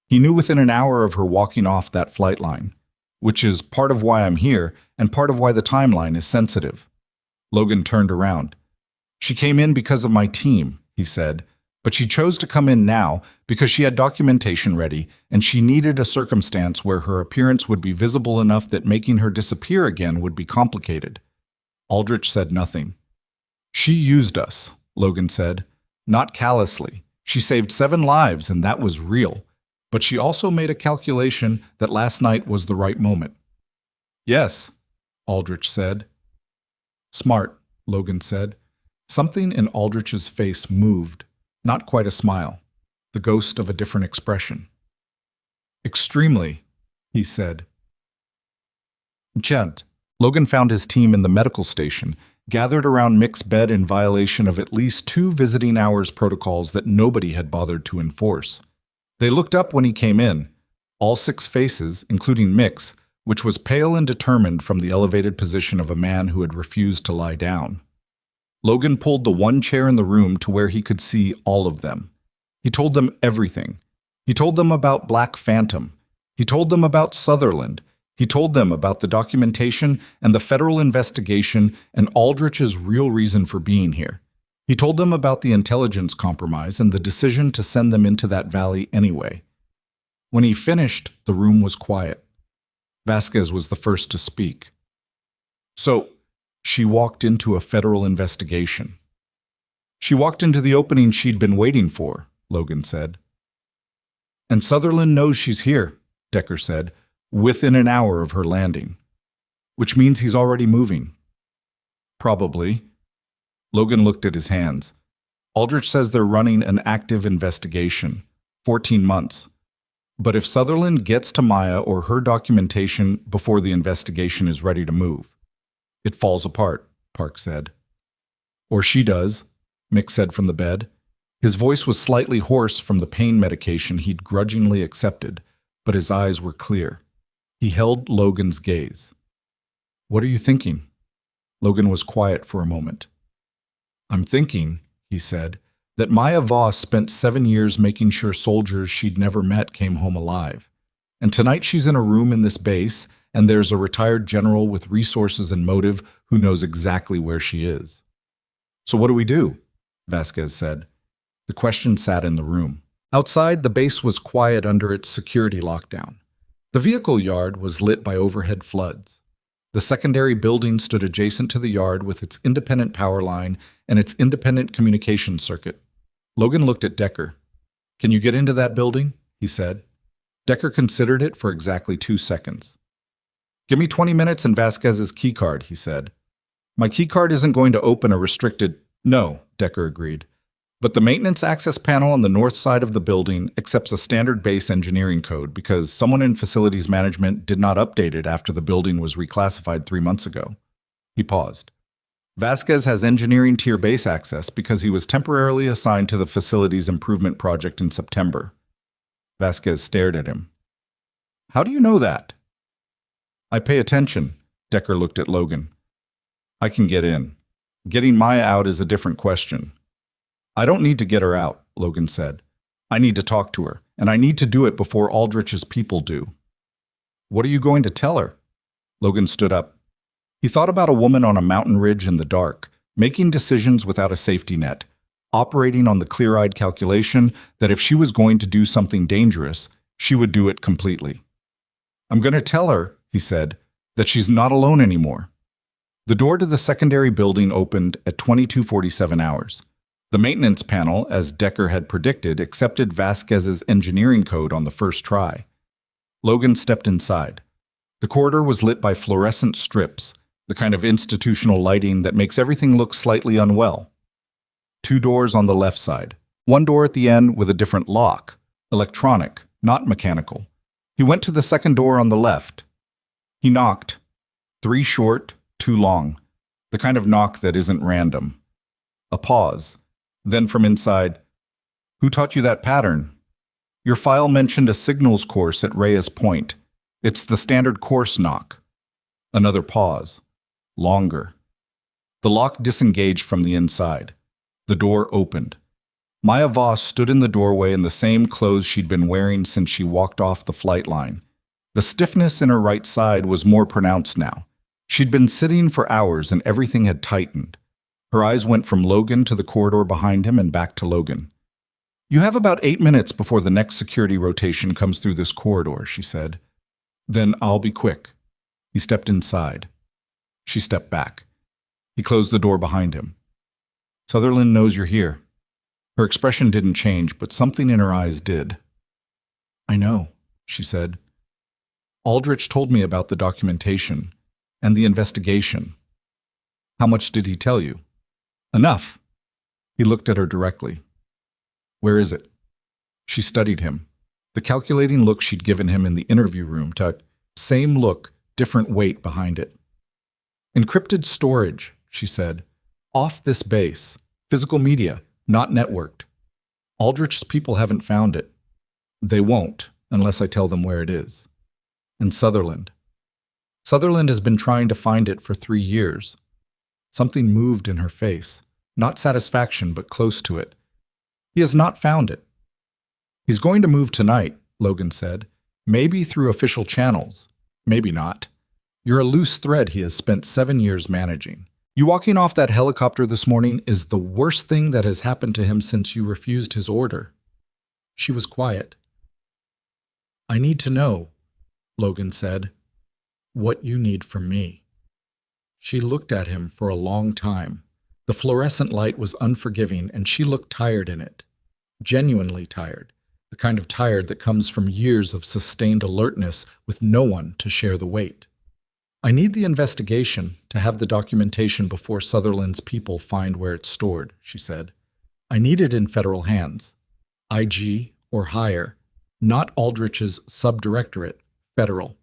He knew within an hour of her walking off that flight line, which is part of why I'm here and part of why the timeline is sensitive. Logan turned around. She came in because of my team, he said, but she chose to come in now because she had documentation ready and she needed a circumstance where her appearance would be visible enough that making her disappear again would be complicated. Aldrich said nothing. She used us, Logan said, not callously. She saved 7 lives and that was real. But she also made a calculation that last night was the right moment. Yes, Aldrich said. Smart, Logan said. Something in Aldrich's face moved, not quite a smile, the ghost of a different expression. Extremely, he said. Gent, Logan found his team in the medical station, gathered around Mick's bed in violation of at least 2 visiting hours protocols that nobody had bothered to enforce. They looked up when he came in, all 6 faces, including Mick's, which was pale and determined from the elevated position of a man who had refused to lie down. Logan pulled the one chair in the room to where he could see all of them. He told them everything. He told them about Black Phantom. He told them about Sutherland. He told them about the documentation and the federal investigation and Aldrich's real reason for being here. He told them about the intelligence compromise and the decision to send them into that valley anyway. When he finished, the room was quiet. Vasquez was the first to speak. So, she walked into a federal investigation. She walked into the opening she'd been waiting for, Logan said. And Sutherland knows she's here, Decker said, within an hour of her landing. Which means he's already moving. Probably. Logan looked at his hands. Aldrich says they're running an active investigation, 14 months. But if Sutherland gets to Maya or her documentation before the investigation is ready to move, it falls apart, Park said. Or she does, Mick said from the bed. His voice was slightly hoarse from the pain medication he'd grudgingly accepted, but his eyes were clear. He held Logan's gaze. What are you thinking? Logan was quiet for a moment. "I'm thinking," he said, "that Maya Voss spent 7 years making sure soldiers she'd never met came home alive. And tonight she's in a room in this base, and there's a retired general with resources and motive who knows exactly where she is." "So what do we do?" Vasquez said. The question sat in the room. Outside, the base was quiet under its security lockdown. The vehicle yard was lit by overhead floods. The secondary building stood adjacent to the yard with its independent power line and its independent communication circuit. Logan looked at Decker. "Can you get into that building?" he said. Decker considered it for exactly 2 seconds. "Give me 20 minutes and Vasquez's keycard," he said. "My keycard isn't going to open a restricted—" "No," Decker agreed. "But the maintenance access panel on the north side of the building accepts a standard base engineering code because someone in facilities management did not update it after the building was reclassified 3 months ago." He paused. "Vasquez has engineering tier base access because he was temporarily assigned to the facilities improvement project in September." Vasquez stared at him. "How do you know that?" "I pay attention." Decker looked at Logan. "I can get in. Getting Maya out is a different question." "I don't need to get her out," Logan said. "I need to talk to her, and I need to do it before Aldrich's people do." "What are you going to tell her?" Logan stood up. He thought about a woman on a mountain ridge in the dark, making decisions without a safety net, operating on the clear-eyed calculation that if she was going to do something dangerous, she would do it completely. "I'm going to tell her," he said, "that she's not alone anymore." The door to the secondary building opened at 22:47 hours. The maintenance panel, as Decker had predicted, accepted Vasquez's engineering code on the first try. Logan stepped inside. The corridor was lit by fluorescent strips, the kind of institutional lighting that makes everything look slightly unwell. 2 doors on the left side. One door at the end with a different lock, electronic, not mechanical. He went to the second door on the left. He knocked. 3 short, 2 long. The kind of knock that isn't random. A pause. Then from inside, "Who taught you that pattern?" "Your file mentioned a signals course at Reyes Point. It's the standard course knock." Another pause. Longer. The lock disengaged from the inside. The door opened. Maya Voss stood in the doorway in the same clothes she'd been wearing since she walked off the flight line. The stiffness in her right side was more pronounced now. She'd been sitting for hours and everything had tightened. Her eyes went from Logan to the corridor behind him and back to Logan. "You have about 8 minutes before the next security rotation comes through this corridor," she said. "Then I'll be quick." He stepped inside. She stepped back. He closed the door behind him. "Sutherland knows you're here." Her expression didn't change, but something in her eyes did. "I know," she said. "Aldrich told me about the documentation and the investigation." "How much did he tell you?" "Enough." He looked at her directly. "Where is it?" She studied him. The calculating look she'd given him in the interview room took same look, different weight behind it. "Encrypted storage," she said. "Off this base. Physical media, not networked. Aldrich's people haven't found it. They won't, unless I tell them where it is. And Sutherland. Sutherland has been trying to find it for 3 years. Something moved in her face. Not satisfaction, but close to it. He has not found it. He's going to move tonight, Logan said. Maybe through official channels. Maybe not. You're a loose thread he has spent 7 years managing. You walking off that helicopter this morning is the worst thing that has happened to him since you refused his order." She was quiet. "I need to know," Logan said, "what you need from me." She looked at him for a long time. The fluorescent light was unforgiving, and she looked tired in it. Genuinely tired. The kind of tired that comes from years of sustained alertness with no one to share the weight. "I need the investigation to have the documentation before Sutherland's people find where it's stored," she said. "I need it in federal hands. IG or higher, not Aldrich's subdirectorate, federal.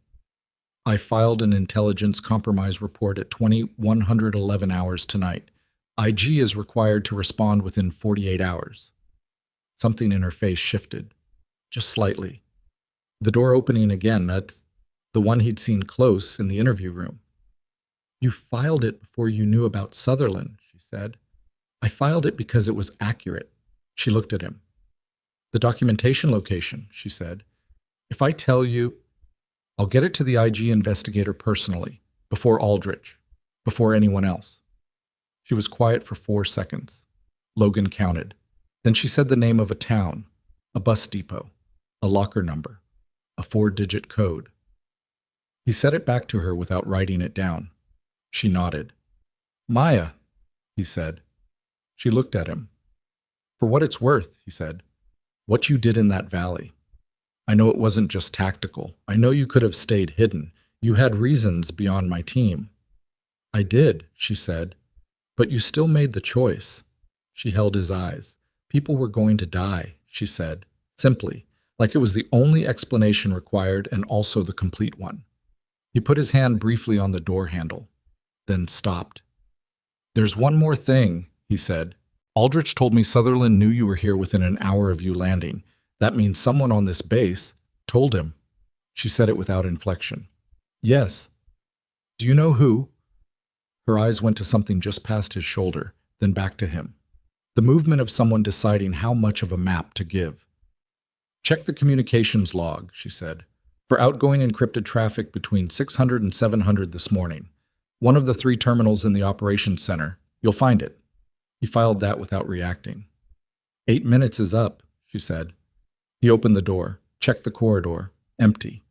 I filed an intelligence compromise report at 2111 hours tonight. IG is required to respond within 48 hours. Something in her face shifted, just slightly. The door opening again, that's the one he'd seen close in the interview room. You filed it before you knew about Sutherland, she said. I filed it because it was accurate. She looked at him. The documentation location, she said. If I tell you, I'll get it to the IG investigator personally, before Aldrich, before anyone else. She was quiet for 4 seconds. Logan counted. Then she said the name of a town, a bus depot, a locker number, a 4-digit code. He said it back to her without writing it down. She nodded. Maya, he said. She looked at him. For what it's worth, he said, what you did in that valley. I know it wasn't just tactical. I know you could have stayed hidden. You had reasons beyond my team. I did, she said, but you still made the choice. She held his eyes. People were going to die, she said, simply, like it was the only explanation required and also the complete one. He put his hand briefly on the door handle, then stopped. There's one more thing, he said. Aldrich told me Sutherland knew you were here within an hour of you landing. That means someone on this base told him. She said it without inflection. Yes. Do you know who? Her eyes went to something just past his shoulder, then back to him. The movement of someone deciding how much of a map to give. Check the communications log, she said, for outgoing encrypted traffic between 600 and 700 this morning. One of the 3 terminals in the operations center. You'll find it. He filed that without reacting. 8 minutes is up, she said. He opened the door, checked the corridor, empty.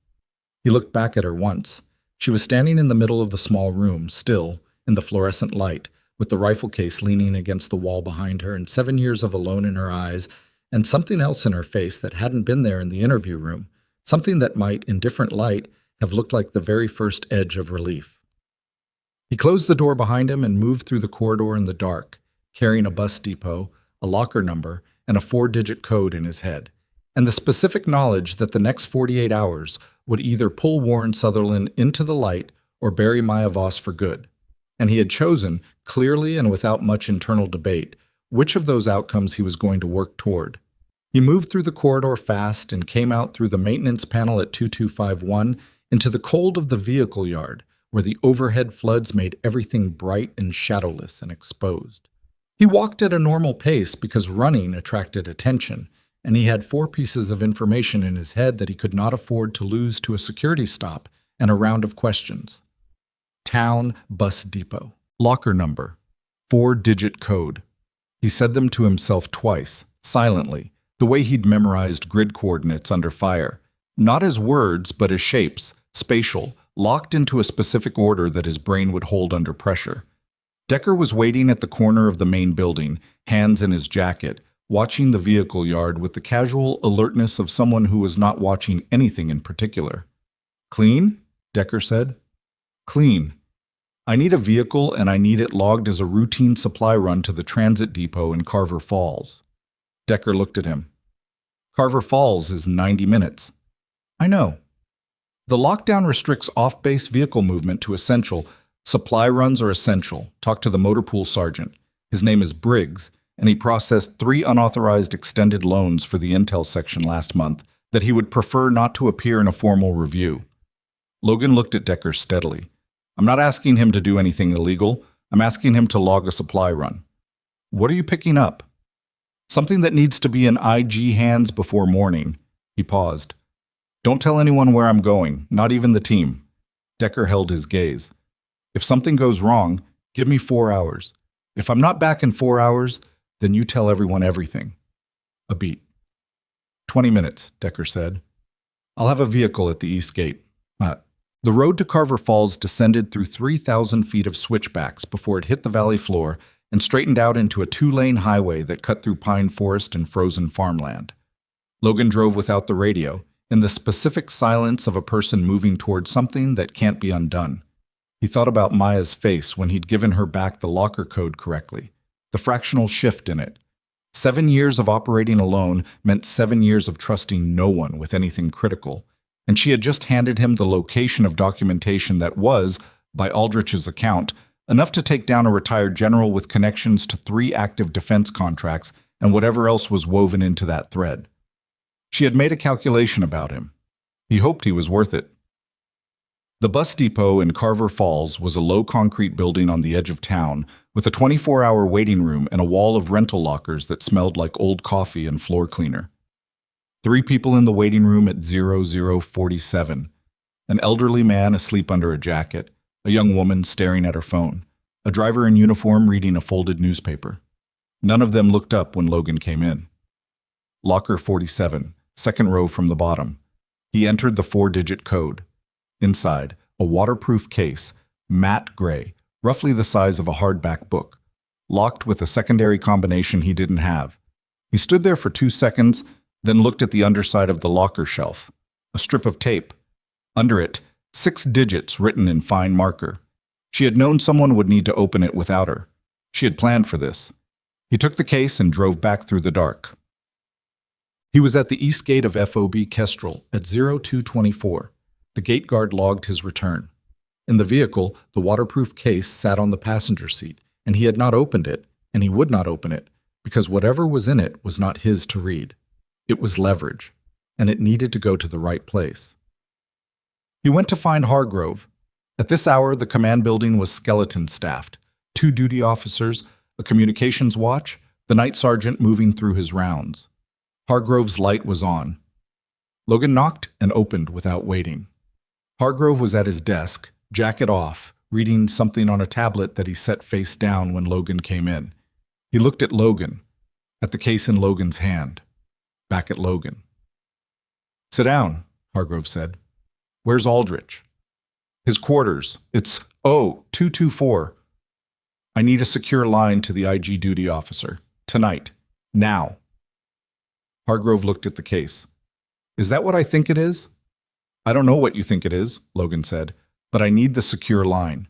He looked back at her once. She was standing in the middle of the small room, still, in the fluorescent light, with the rifle case leaning against the wall behind her and 7 years of alone in her eyes, and something else in her face that hadn't been there in the interview room, something that might, in different light, have looked like the very first edge of relief. He closed the door behind him and moved through the corridor in the dark, carrying a bus depot, a locker number, and a 4-digit code in his head, and the specific knowledge that the next 48 hours would either pull Warren Sutherland into the light or bury Maya Voss for good. And he had chosen, clearly and without much internal debate, which of those outcomes he was going to work toward. He moved through the corridor fast and came out through the maintenance panel at 2251 into the cold of the vehicle yard, where the overhead floods made everything bright and shadowless and exposed. He walked at a normal pace because running attracted attention, and he had 4 pieces of information in his head that he could not afford to lose to a security stop and a round of questions. Town bus depot. Locker number. 4-digit code. He said them to himself twice, silently, the way he'd memorized grid coordinates under fire. Not as words, but as shapes, spatial, locked into a specific order that his brain would hold under pressure. Decker was waiting at the corner of the main building, hands in his jacket, watching the vehicle yard with the casual alertness of someone who was not watching anything in particular. Clean? Decker said. Clean. I need a vehicle and I need it logged as a routine supply run to the transit depot in Carver Falls. Decker looked at him. Carver Falls is 90 minutes. I know. The lockdown restricts off-base vehicle movement to essential. Supply runs are essential. Talk to the motor pool sergeant. His name is Briggs, and he processed 3 unauthorized extended loans for the intel section last month that he would prefer not to appear in a formal review. Logan looked at Decker steadily. I'm not asking him to do anything illegal. I'm asking him to log a supply run. What are you picking up? Something that needs to be in IG hands before morning. He paused. Don't tell anyone where I'm going, not even the team. Decker held his gaze. If something goes wrong, give me 4 hours. If I'm not back in 4 hours, then you tell everyone everything. A beat. 20 minutes, Decker said. I'll have a vehicle at the east gate. The road to Carver Falls descended through 3,000 feet of switchbacks before it hit the valley floor and straightened out into a 2-lane highway that cut through pine forest and frozen farmland. Logan drove without the radio, in the specific silence of a person moving toward something that can't be undone. He thought about Maya's face when he'd given her back the locker code correctly, the fractional shift in it. 7 years of operating alone meant 7 years of trusting no one with anything critical, and she had just handed him the location of documentation that was, by Aldrich's account, enough to take down a retired general with connections to 3 active defense contracts and whatever else was woven into that thread. She had made a calculation about him. He hoped he was worth it. The bus depot in Carver Falls was a low concrete building on the edge of town with a 24-hour waiting room and a wall of rental lockers that smelled like old coffee and floor cleaner. 3 people in the waiting room at 0047. An elderly man asleep under a jacket, a young woman staring at her phone, a driver in uniform reading a folded newspaper. None of them looked up when Logan came in. Locker 47, second row from the bottom. He entered the 4-digit code. Inside, a waterproof case, matte gray, roughly the size of a hardback book, locked with a secondary combination he didn't have. He stood there for 2 seconds, then looked at the underside of the locker shelf. A strip of tape. Under it, 6 digits written in fine marker. She had known someone would need to open it without her. She had planned for this. He took the case and drove back through the dark. He was at the east gate of FOB Kestrel at 0224. The gate guard logged his return. In the vehicle, the waterproof case sat on the passenger seat, and he had not opened it, and he would not open it, because whatever was in it was not his to read. It was leverage, and it needed to go to the right place. He went to find Hargrove. At this hour, the command building was skeleton-staffed. 2 duty officers, a communications watch, the night sergeant moving through his rounds. Hargrove's light was on. Logan knocked and opened without waiting. Hargrove was at his desk, jacket off, reading something on a tablet that he set face down when Logan came in. He looked at Logan, at the case in Logan's hand, back at Logan. "Sit down," Hargrove said. "Where's Aldrich?" "His quarters. It's 224. I need a secure line to the IG duty officer. Tonight. Now." Hargrove looked at the case. "Is that what I think it is?" "I don't know what you think it is," Logan said, "but I need the secure line."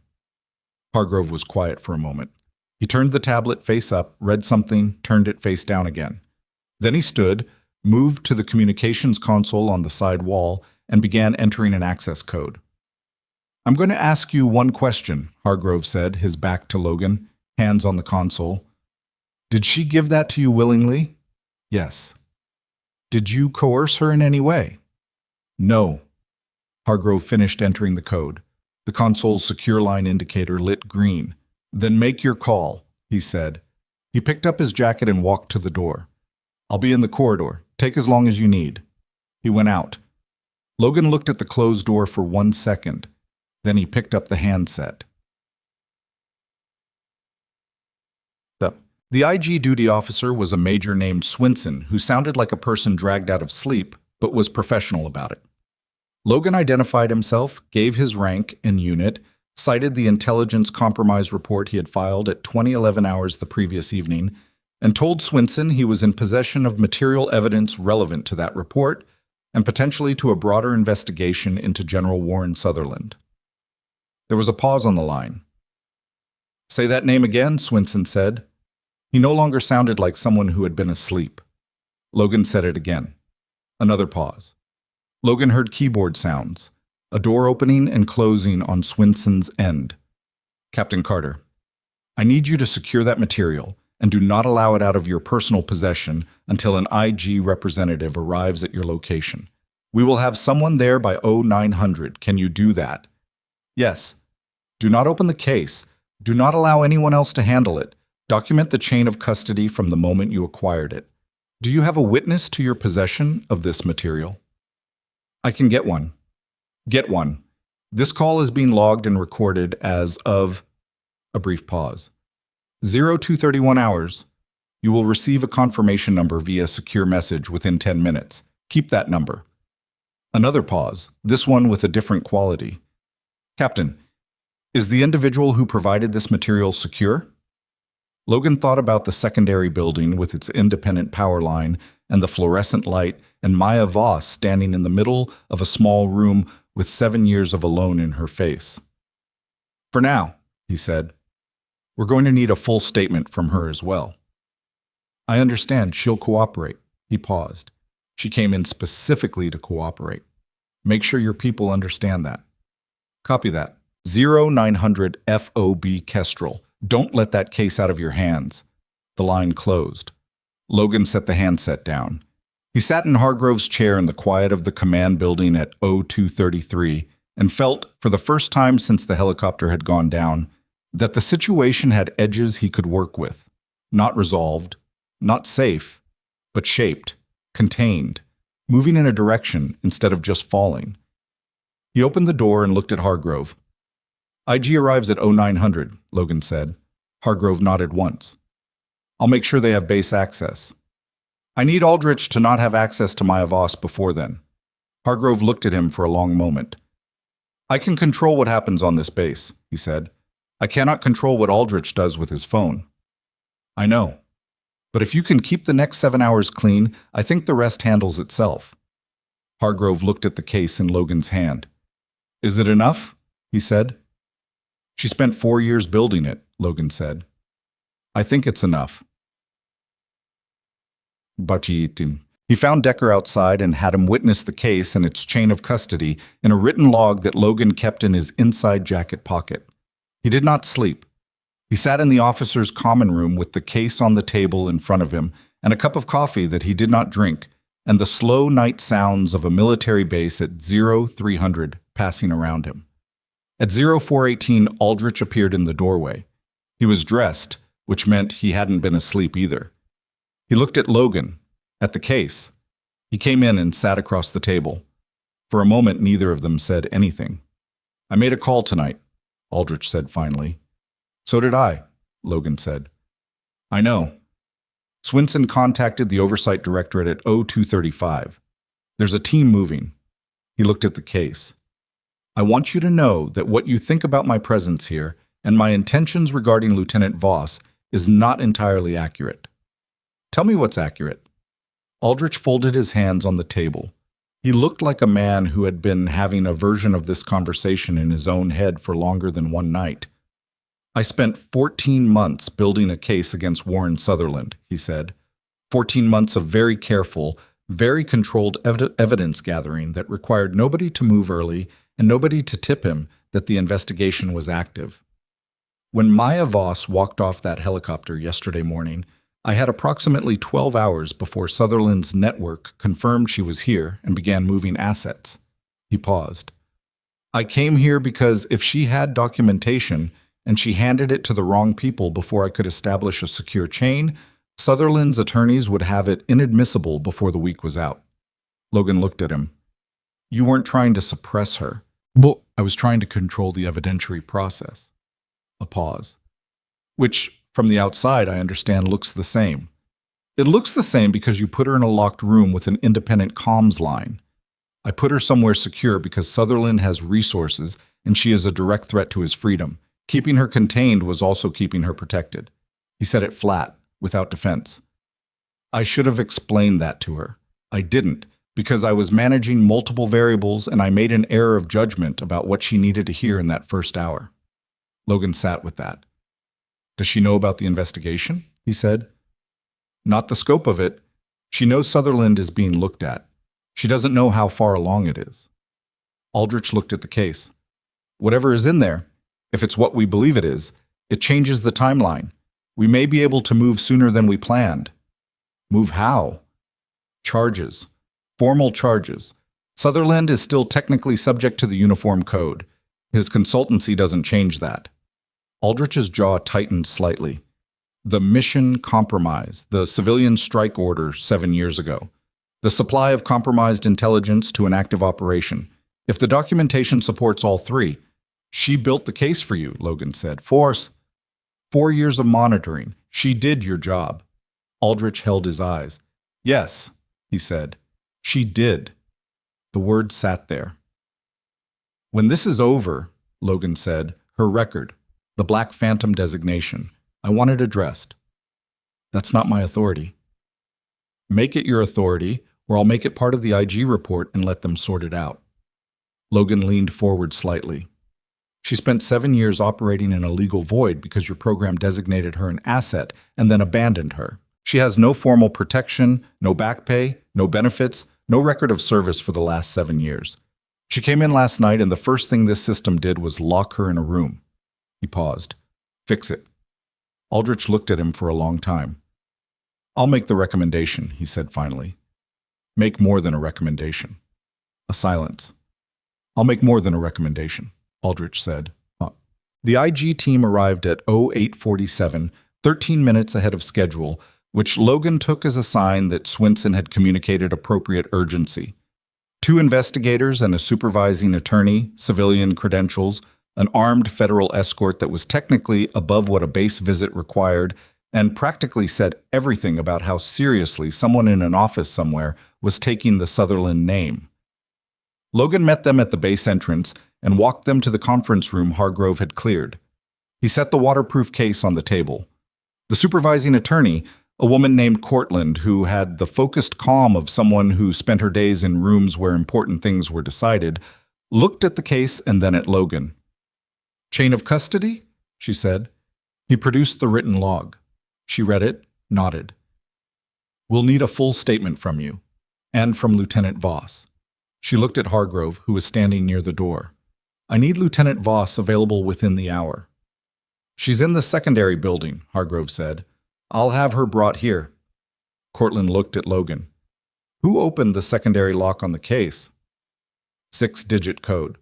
Hargrove was quiet for a moment. He turned the tablet face up, read something, turned it face down again. Then he stood, moved to the communications console on the side wall, and began entering an access code. "I'm going to ask you one question," Hargrove said, his back to Logan, hands on the console. "Did she give that to you willingly?" "Yes." "Did you coerce her in any way?" "No." Hargrove finished entering the code. The console's secure line indicator lit green. "Then make your call," he said. He picked up his jacket and walked to the door. "I'll be in the corridor. Take as long as you need." He went out. Logan looked at the closed door for 1 second. Then he picked up the handset. The IG duty officer was a major named Swinson who sounded like a person dragged out of sleep, but was professional about it. Logan identified himself, gave his rank and unit, cited the intelligence compromise report he had filed at 2011 hours the previous evening, and told Swinson he was in possession of material evidence relevant to that report and potentially to a broader investigation into General Warren Sutherland. There was a pause on the line. "Say that name again," Swinson said. He no longer sounded like someone who had been asleep. Logan said it again. Another pause. Logan heard keyboard sounds, a door opening and closing on Swinson's end. "Captain Carter, I need you to secure that material and do not allow it out of your personal possession until an IG representative arrives at your location. We will have someone there by 0900. Can you do that?" "Yes." "Do not open the case. Do not allow anyone else to handle it. Document the chain of custody from the moment you acquired it. Do you have a witness to your possession of this material?" "I can get one." "Get one. This call is being logged and recorded as of..." A brief pause. 0231 hours. You will receive a confirmation number via secure message within 10 minutes. Keep that number. Another pause, this one with a different quality. "Captain, is the individual who provided this material secure?" Logan thought about the secondary building with its independent power line and the fluorescent light and Maya Voss standing in the middle of a small room with 7 years of alone in her face. "For now," he said. "We're going to need a full statement from her as well." "I understand she'll cooperate." He paused. "She came in specifically to cooperate. Make sure your people understand that." "Copy that. 0900 FOB Kestrel. Don't let that case out of your hands." The line closed. Logan set the handset down. He sat in Hargrove's chair in the quiet of the command building at 0233 and felt, for the first time since the helicopter had gone down, that the situation had edges he could work with. Not resolved, not safe, but shaped, contained, moving in a direction instead of just falling. He opened the door and looked at Hargrove. IG arrives at 0900, Logan said. Hargrove nodded once. I'll make sure they have base access. I need Aldrich to not have access to Maya Voss before then. Hargrove looked at him for a long moment. I can control what happens on this base, he said. I cannot control what Aldrich does with his phone. I know. But if you can keep the next 7 hours clean, I think the rest handles itself. Hargrove looked at the case in Logan's hand. Is it enough? He said. She spent 4 years building it, Logan said. I think it's enough. He found Decker outside and had him witness the case and its chain of custody in a written log that Logan kept in his inside jacket pocket. He did not sleep. He sat in the officer's common room with the case on the table in front of him and a cup of coffee that he did not drink, and the slow night sounds of a military base at 0300 passing around him. At 0418, Aldrich appeared in the doorway. He was dressed, which meant he hadn't been asleep either. He looked at Logan, at the case. He came in and sat across the table. For a moment, neither of them said anything. I made a call tonight, Aldrich said finally. So did I, Logan said. I know. Swinson contacted the Oversight Directorate at 0235. There's a team moving. He looked at the case. I want you to know that what you think about my presence here and my intentions regarding Lieutenant Voss is not entirely accurate. Tell me what's accurate. Aldrich folded his hands on the table. He looked like a man who had been having a version of this conversation in his own head for longer than one night. I spent 14 months building a case against Warren Sutherland, he said. 14 months of very careful, very controlled evidence gathering that required nobody to move early and nobody to tip him that the investigation was active. When Maya Voss walked off that helicopter yesterday morning, I had approximately 12 hours before Sutherland's network confirmed she was here and began moving assets. He paused. I came here because if she had documentation and she handed it to the wrong people before I could establish a secure chain, Sutherland's attorneys would have it inadmissible before the week was out. Logan looked at him. You weren't trying to suppress her. Well, I was trying to control the evidentiary process. A pause. Which, from the outside, I understand looks the same. It looks the same because you put her in a locked room with an independent comms line. I put her somewhere secure because Sutherland has resources and she is a direct threat to his freedom. Keeping her contained was also keeping her protected. He said it flat, without defense. I should have explained that to her. I didn't, because I was managing multiple variables and I made an error of judgment about what she needed to hear in that first hour. Logan sat with that. Does she know about the investigation? He said. Not the scope of it. She knows Sutherland is being looked at. She doesn't know how far along it is. Aldrich looked at the case. Whatever is in there, if it's what we believe it is, it changes the timeline. We may be able to move sooner than we planned. Move how? Charges. Formal charges. Sutherland is still technically subject to the Uniform Code. His consultancy doesn't change that. Aldrich's jaw tightened slightly. The mission compromise, the civilian strike order 7 years ago. The supply of compromised intelligence to an active operation. If the documentation supports all three, she built the case for you, Logan said. 4 years of monitoring. She did your job. Aldrich held his eyes. Yes, he said. She did. The word sat there. When this is over, Logan said, her record, the Black Phantom designation, I want it addressed. That's not my authority. Make it your authority, or I'll make it part of the IG report and let them sort it out. Logan leaned forward slightly. She spent 7 years operating in a legal void because your program designated her an asset and then abandoned her. She has no formal protection, no back pay, no benefits, no record of service for the last 7 years. She came in last night and the first thing this system did was lock her in a room. He paused. Fix it. Aldrich looked at him for a long time. I'll make the recommendation, he said finally. Make more than a recommendation. A silence. I'll make more than a recommendation, Aldrich said. The IG team arrived at 0847, 13 minutes ahead of schedule, which Logan took as a sign that Swinson had communicated appropriate urgency. 2 investigators and a supervising attorney, civilian credentials, an armed federal escort that was technically above what a base visit required, and practically said everything about how seriously someone in an office somewhere was taking the Sutherland name. Logan met them at the base entrance and walked them to the conference room Hargrove had cleared. He set the waterproof case on the table. The supervising attorney, a woman named Cortland, who had the focused calm of someone who spent her days in rooms where important things were decided, looked at the case and then at Logan. "Chain of custody?" she said. He produced the written log. She read it, nodded. "We'll need a full statement from you, and from Lieutenant Voss." She looked at Hargrove, who was standing near the door. "I need Lieutenant Voss available within the hour." "She's in the secondary building," Hargrove said. "I'll have her brought here." Cortland looked at Logan. "Who opened the secondary lock on the case?" 6-digit code.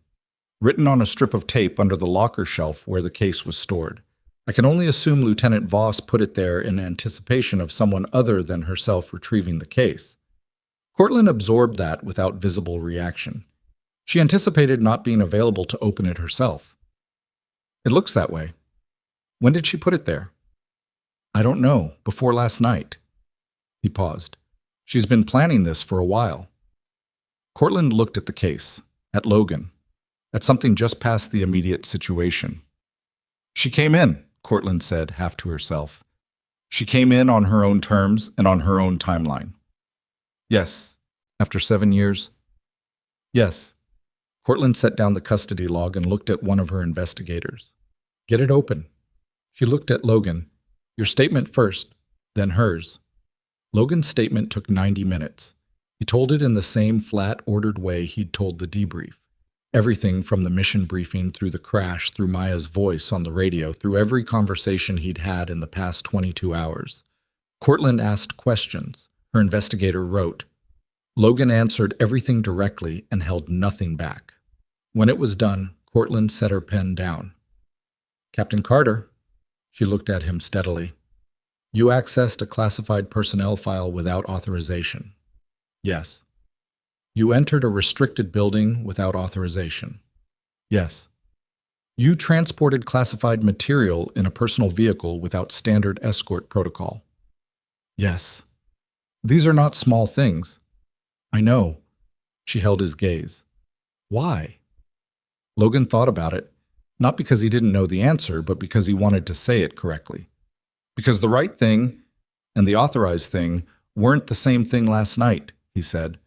Written on a strip of tape under the locker shelf where the case was stored. I can only assume Lieutenant Voss put it there in anticipation of someone other than herself retrieving the case. Cortland absorbed that without visible reaction. She anticipated not being available to open it herself. "It looks that way. When did she put it there?" "I don't know. Before last night." He paused. "She's been planning this for a while." Cortland looked at the case, at Logan, at something just past the immediate situation. "She came in," Cortland said, half to herself. "She came in on her own terms and on her own timeline." "Yes. After 7 years?" "Yes." Cortland set down the custody log and looked at one of her investigators. "Get it open." She looked at Logan. "Your statement first, then hers." Logan's statement took 90 minutes. He told it in the same flat, ordered way he'd told the debrief. Everything from the mission briefing through the crash, through Maya's voice on the radio, through every conversation he'd had in the past 22 hours. Cortland asked questions. Her investigator wrote. Logan answered everything directly and held nothing back. When it was done, Cortland set her pen down. "Captain Carter," she looked at him steadily. "You accessed a classified personnel file without authorization." "Yes." "You entered a restricted building without authorization." "Yes." "You transported classified material in a personal vehicle without standard escort protocol." "Yes." "These are not small things." "I know." She held his gaze. "Why?" Logan thought about it, not because he didn't know the answer, but because he wanted to say it correctly. "Because the right thing and the authorized thing weren't the same thing last night," he said.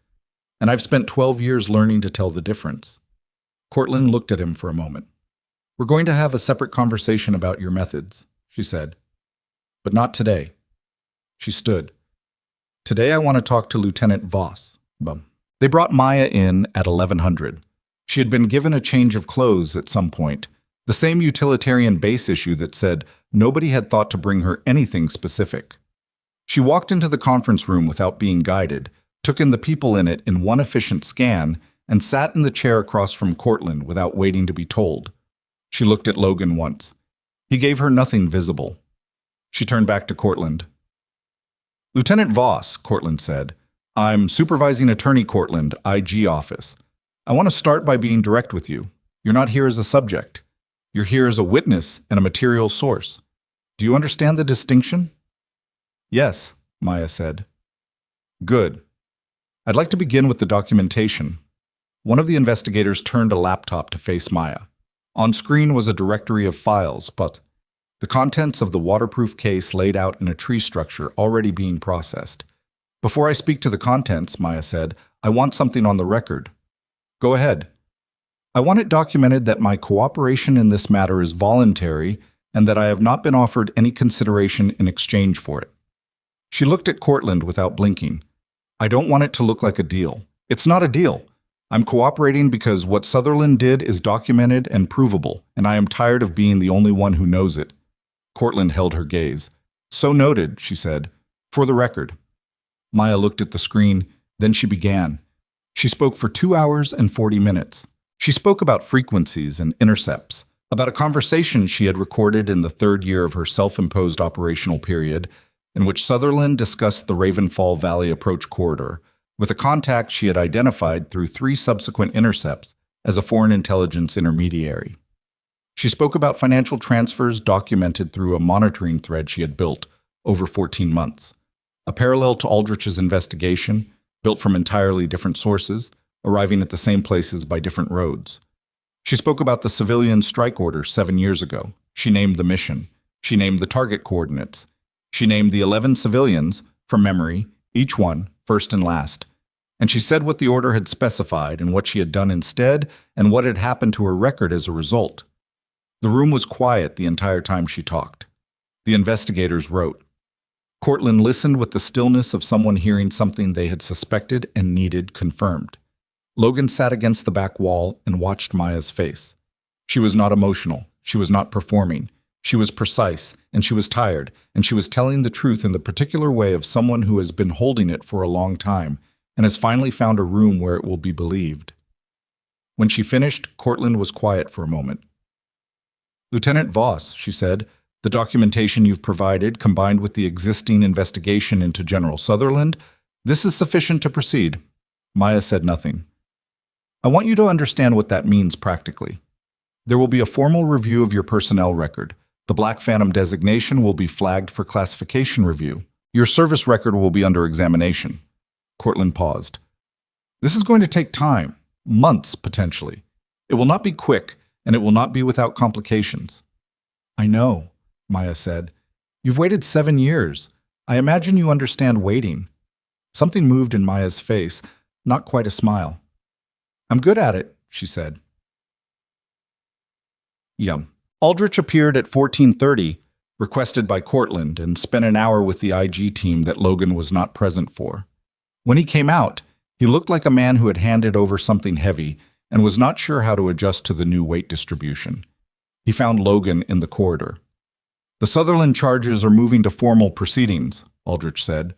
"And I've spent 12 years learning to tell the difference." Cortland looked at him for a moment. "We're going to have a separate conversation about your methods," she said. "But not today." She stood. "Today I want to talk to Lieutenant Voss." They brought Maya in at 1100. She had been given a change of clothes at some point, the same utilitarian base issue that said nobody had thought to bring her anything specific. She walked into the conference room without being guided, took in the people in it in one efficient scan, and sat in the chair across from Cortland without waiting to be told. She looked at Logan once. He gave her nothing visible. She turned back to Cortland. "Lieutenant Voss," Cortland said. "I'm Supervising Attorney Cortland, IG office. I want to start by being direct with you. You're not here as a subject. You're here as a witness and a material source. Do you understand the distinction?" "Yes," Maya said. "Good. I'd like to begin with the documentation." One of the investigators turned a laptop to face Maya. On screen was a directory of files, but the contents of the waterproof case laid out in a tree structure already being processed. "Before I speak to the contents," Maya said, "I want something on the record." "Go ahead." "I want it documented that my cooperation in this matter is voluntary and that I have not been offered any consideration in exchange for it." She looked at Cortland without blinking. "I don't want it to look like a deal. It's not a deal. I'm cooperating because what Sutherland did is documented and provable, and I am tired of being the only one who knows it." Cortland held her gaze. "So noted," she said. "For the record." Maya looked at the screen, then she began. She spoke for 2 hours and 40 minutes. She spoke about frequencies and intercepts, about a conversation she had recorded in the third year of her self-imposed operational period, in which Sutherland discussed the Ravenfall Valley Approach Corridor with a contact she had identified through 3 subsequent intercepts as a foreign intelligence intermediary. She spoke about financial transfers documented through a monitoring thread she had built over 14 months, a parallel to Aldrich's investigation, built from entirely different sources, arriving at the same places by different roads. She spoke about the civilian strike order 7 years ago. She named the mission. She named the target coordinates. She named the 11 civilians, from memory, each one, first and last. And she said what the order had specified and what she had done instead and what had happened to her record as a result. The room was quiet the entire time she talked. The investigators wrote. Cortland listened with the stillness of someone hearing something they had suspected and needed confirmed. Logan sat against the back wall and watched Maya's face. She was not emotional. She was not performing. She was precise, and she was tired, and she was telling the truth in the particular way of someone who has been holding it for a long time and has finally found a room where it will be believed. When she finished, Cortland was quiet for a moment. Lieutenant Voss, she said, the documentation you've provided, combined with the existing investigation into General Sutherland, this is sufficient to proceed. Maya said nothing. I want you to understand what that means practically. There will be a formal review of your personnel record. The Black Phantom designation will be flagged for classification review. Your service record will be under examination. Cortland paused. This is going to take time, months potentially. It will not be quick, and it will not be without complications. I know, Maya said. You've waited 7 years. I imagine you understand waiting. Something moved in Maya's face, not quite a smile. I'm good at it, she said. Yum. Aldrich appeared at 14:30, requested by Cortland, and spent an hour with the IG team that Logan was not present for. When he came out, he looked like a man who had handed over something heavy and was not sure how to adjust to the new weight distribution. He found Logan in the corridor. The Sutherland charges are moving to formal proceedings, Aldrich said.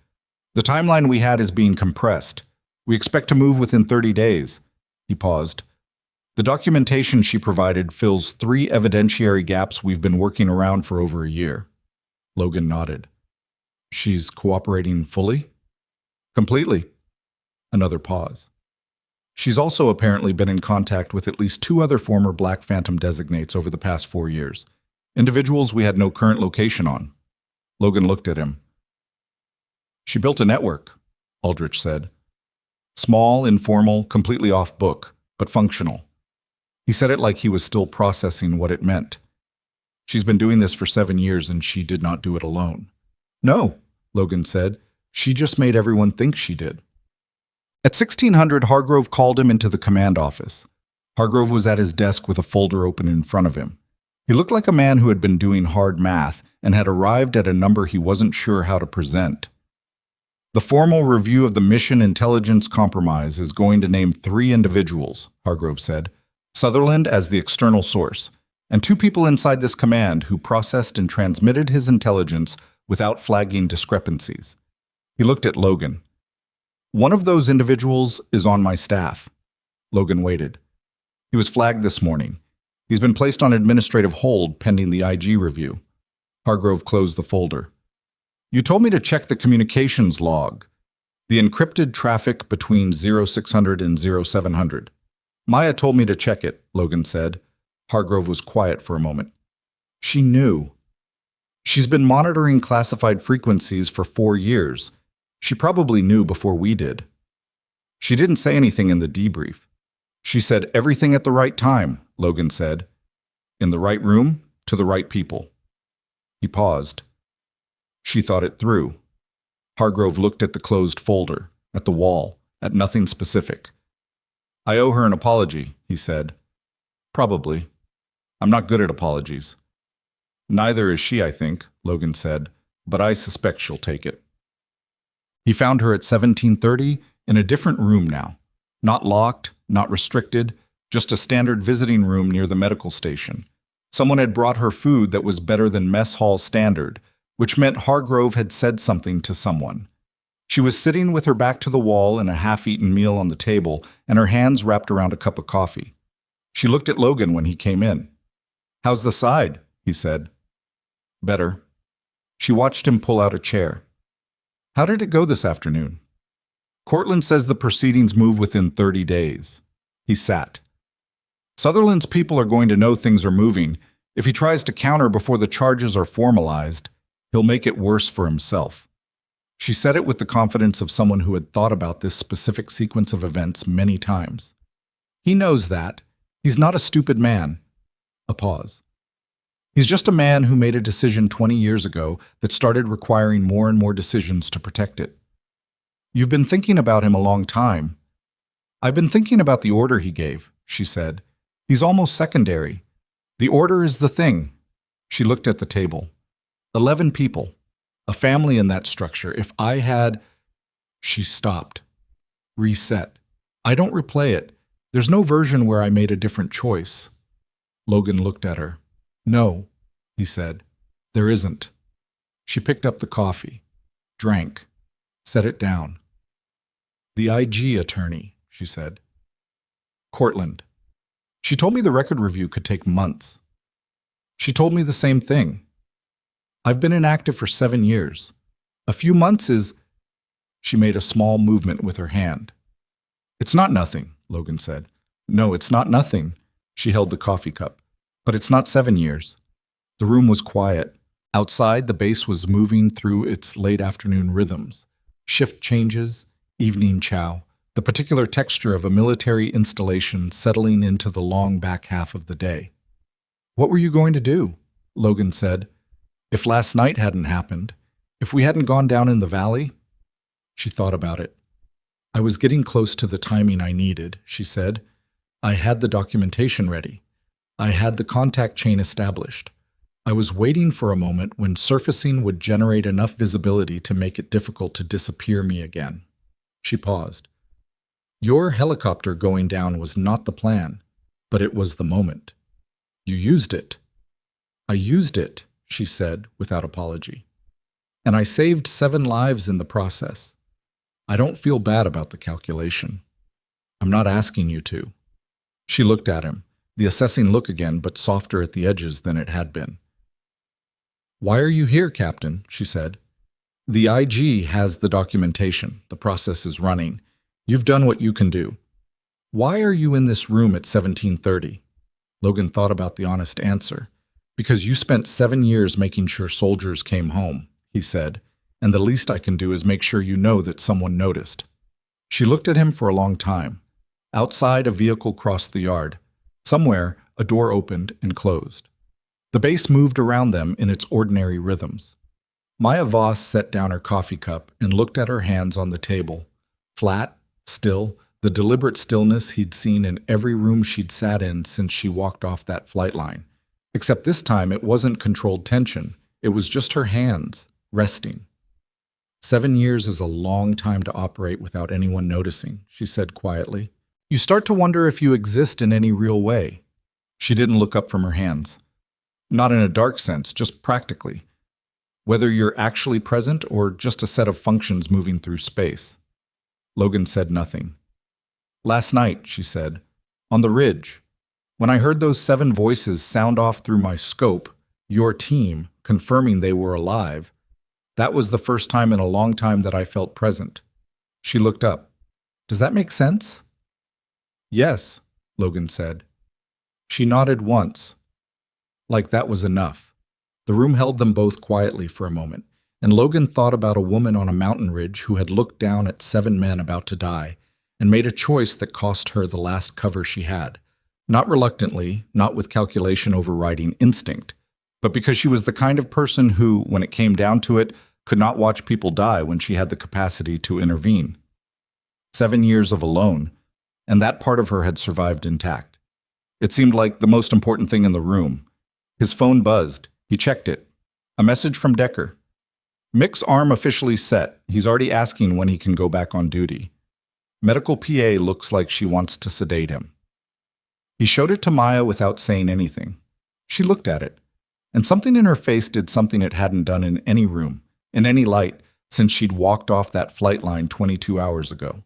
The timeline we had is being compressed. We expect to move within 30 days. He paused. The documentation she provided fills 3 evidentiary gaps we've been working around for over a year. Logan nodded. She's cooperating fully? Completely. Another pause. She's also apparently been in contact with at least 2 other former Black Phantom designates over the past 4 years. Individuals we had no current location on. Logan looked at him. She built a network, Aldrich said. Small, informal, completely off book, but functional. He said it like he was still processing what it meant. She's been doing this for 7 years and she did not do it alone. No, Logan said. She just made everyone think she did. At 1600, Hargrove called him into the command office. Hargrove was at his desk with a folder open in front of him. He looked like a man who had been doing hard math and had arrived at a number he wasn't sure how to present. The formal review of the Mission Intelligence Compromise is going to name 3 individuals, Hargrove said, Sutherland as the external source, and 2 people inside this command who processed and transmitted his intelligence without flagging discrepancies. He looked at Logan. One of those individuals is on my staff. Logan waited. He was flagged this morning. He's been placed on administrative hold pending the IG review. Hargrove closed the folder. You told me to check the communications log, the encrypted traffic between 0600 and 0700. Maya told me to check it, Logan said. Hargrove was quiet for a moment. She knew. She's been monitoring classified frequencies for 4 years. She probably knew before we did. She didn't say anything in the debrief. She said everything at the right time, Logan said. In the right room, to the right people. He paused. She thought it through. Hargrove looked at the closed folder, at the wall, at nothing specific. I owe her an apology, he said. Probably. I'm not good at apologies. Neither is she, I think, Logan said, but I suspect she'll take it. He found her at 17:30 in a different room now. Not locked, not restricted, just a standard visiting room near the medical station. Someone had brought her food that was better than mess hall standard, which meant Hargrove had said something to someone. She was sitting with her back to the wall and a half-eaten meal on the table and her hands wrapped around a cup of coffee. She looked at Logan when he came in. "How's the side?" he said. "Better." She watched him pull out a chair. "How did it go this afternoon?" "Cortland says the proceedings move within 30 days. He sat. "Sutherland's people are going to know things are moving. If he tries to counter before the charges are formalized, he'll make it worse for himself." She said it with the confidence of someone who had thought about this specific sequence of events many times. "He knows that. He's not a stupid man." A pause. "He's just a man who made a decision 20 years ago that started requiring more and more decisions to protect it." "You've been thinking about him a long time." "I've been thinking about the order he gave," she said. "He's almost secondary. The order is the thing." She looked at the table. 11 people. A family in that structure. If I had... She stopped. Reset. "I don't replay it. There's no version where I made a different choice." Logan looked at her. "No," he said. "There isn't." She picked up the coffee, drank, set it down. "The IG attorney," she said. "Cortland. She told me the record review could take months. She told me the same thing. I've been inactive for 7 years. A few months is..." She made a small movement with her hand. "It's not nothing," Logan said. "No, it's not nothing." She held the coffee cup. "But it's not 7 years." The room was quiet. Outside, the base was moving through its late afternoon rhythms. Shift changes, evening chow, the particular texture of a military installation settling into the long back half of the day. "What were you going to do?" Logan said. "If last night hadn't happened, if we hadn't gone down in the valley?" She thought about it. "I was getting close to the timing I needed," she said. "I had the documentation ready. I had the contact chain established. I was waiting for a moment when surfacing would generate enough visibility to make it difficult to disappear me again." She paused. "Your helicopter going down was not the plan, but it was the moment. You used it." "I used it," she said without apology. "And I saved 7 lives in the process. I don't feel bad about the calculation. I'm not asking you to." She looked at him, the assessing look again, but softer at the edges than it had been. "Why are you here, Captain?" she said. "The IG has the documentation. The process is running. You've done what you can do. Why are you in this room at 1730? Logan thought about the honest answer. "Because you spent 7 years making sure soldiers came home," he said, "and the least I can do is make sure you know that someone noticed." She looked at him for a long time. Outside, a vehicle crossed the yard. Somewhere, a door opened and closed. The base moved around them in its ordinary rhythms. Maya Voss set down her coffee cup and looked at her hands on the table. Flat, still, the deliberate stillness he'd seen in every room she'd sat in since she walked off that flight line. Except this time it wasn't controlled tension. It was just her hands, resting. 7 years is a long time to operate without anyone noticing, she said quietly. You start to wonder if you exist in any real way. She didn't look up from her hands. Not in a dark sense, just practically. Whether you're actually present or just a set of functions moving through space. Logan said nothing. Last night, she said, on the ridge, when I heard those 7 voices sound off through my scope, your team, confirming they were alive, that was the first time in a long time that I felt present. She looked up. Does that make sense? Yes, Logan said. She nodded once. Like that was enough. The room held them both quietly for a moment, and Logan thought about a woman on a mountain ridge who had looked down at 7 men about to die and made a choice that cost her the last cover she had. Not reluctantly, not with calculation overriding instinct, but because she was the kind of person who, when it came down to it, could not watch people die when she had the capacity to intervene. 7 years of alone, and that part of her had survived intact. It seemed like the most important thing in the room. His phone buzzed. He checked it. A message from Decker. Mick's arm officially set. He's already asking when he can go back on duty. Medical PA looks like she wants to sedate him. He showed it to Maya without saying anything. She looked at it, and something in her face did something it hadn't done in any room, in any light, since she'd walked off that flight line 22 hours ago.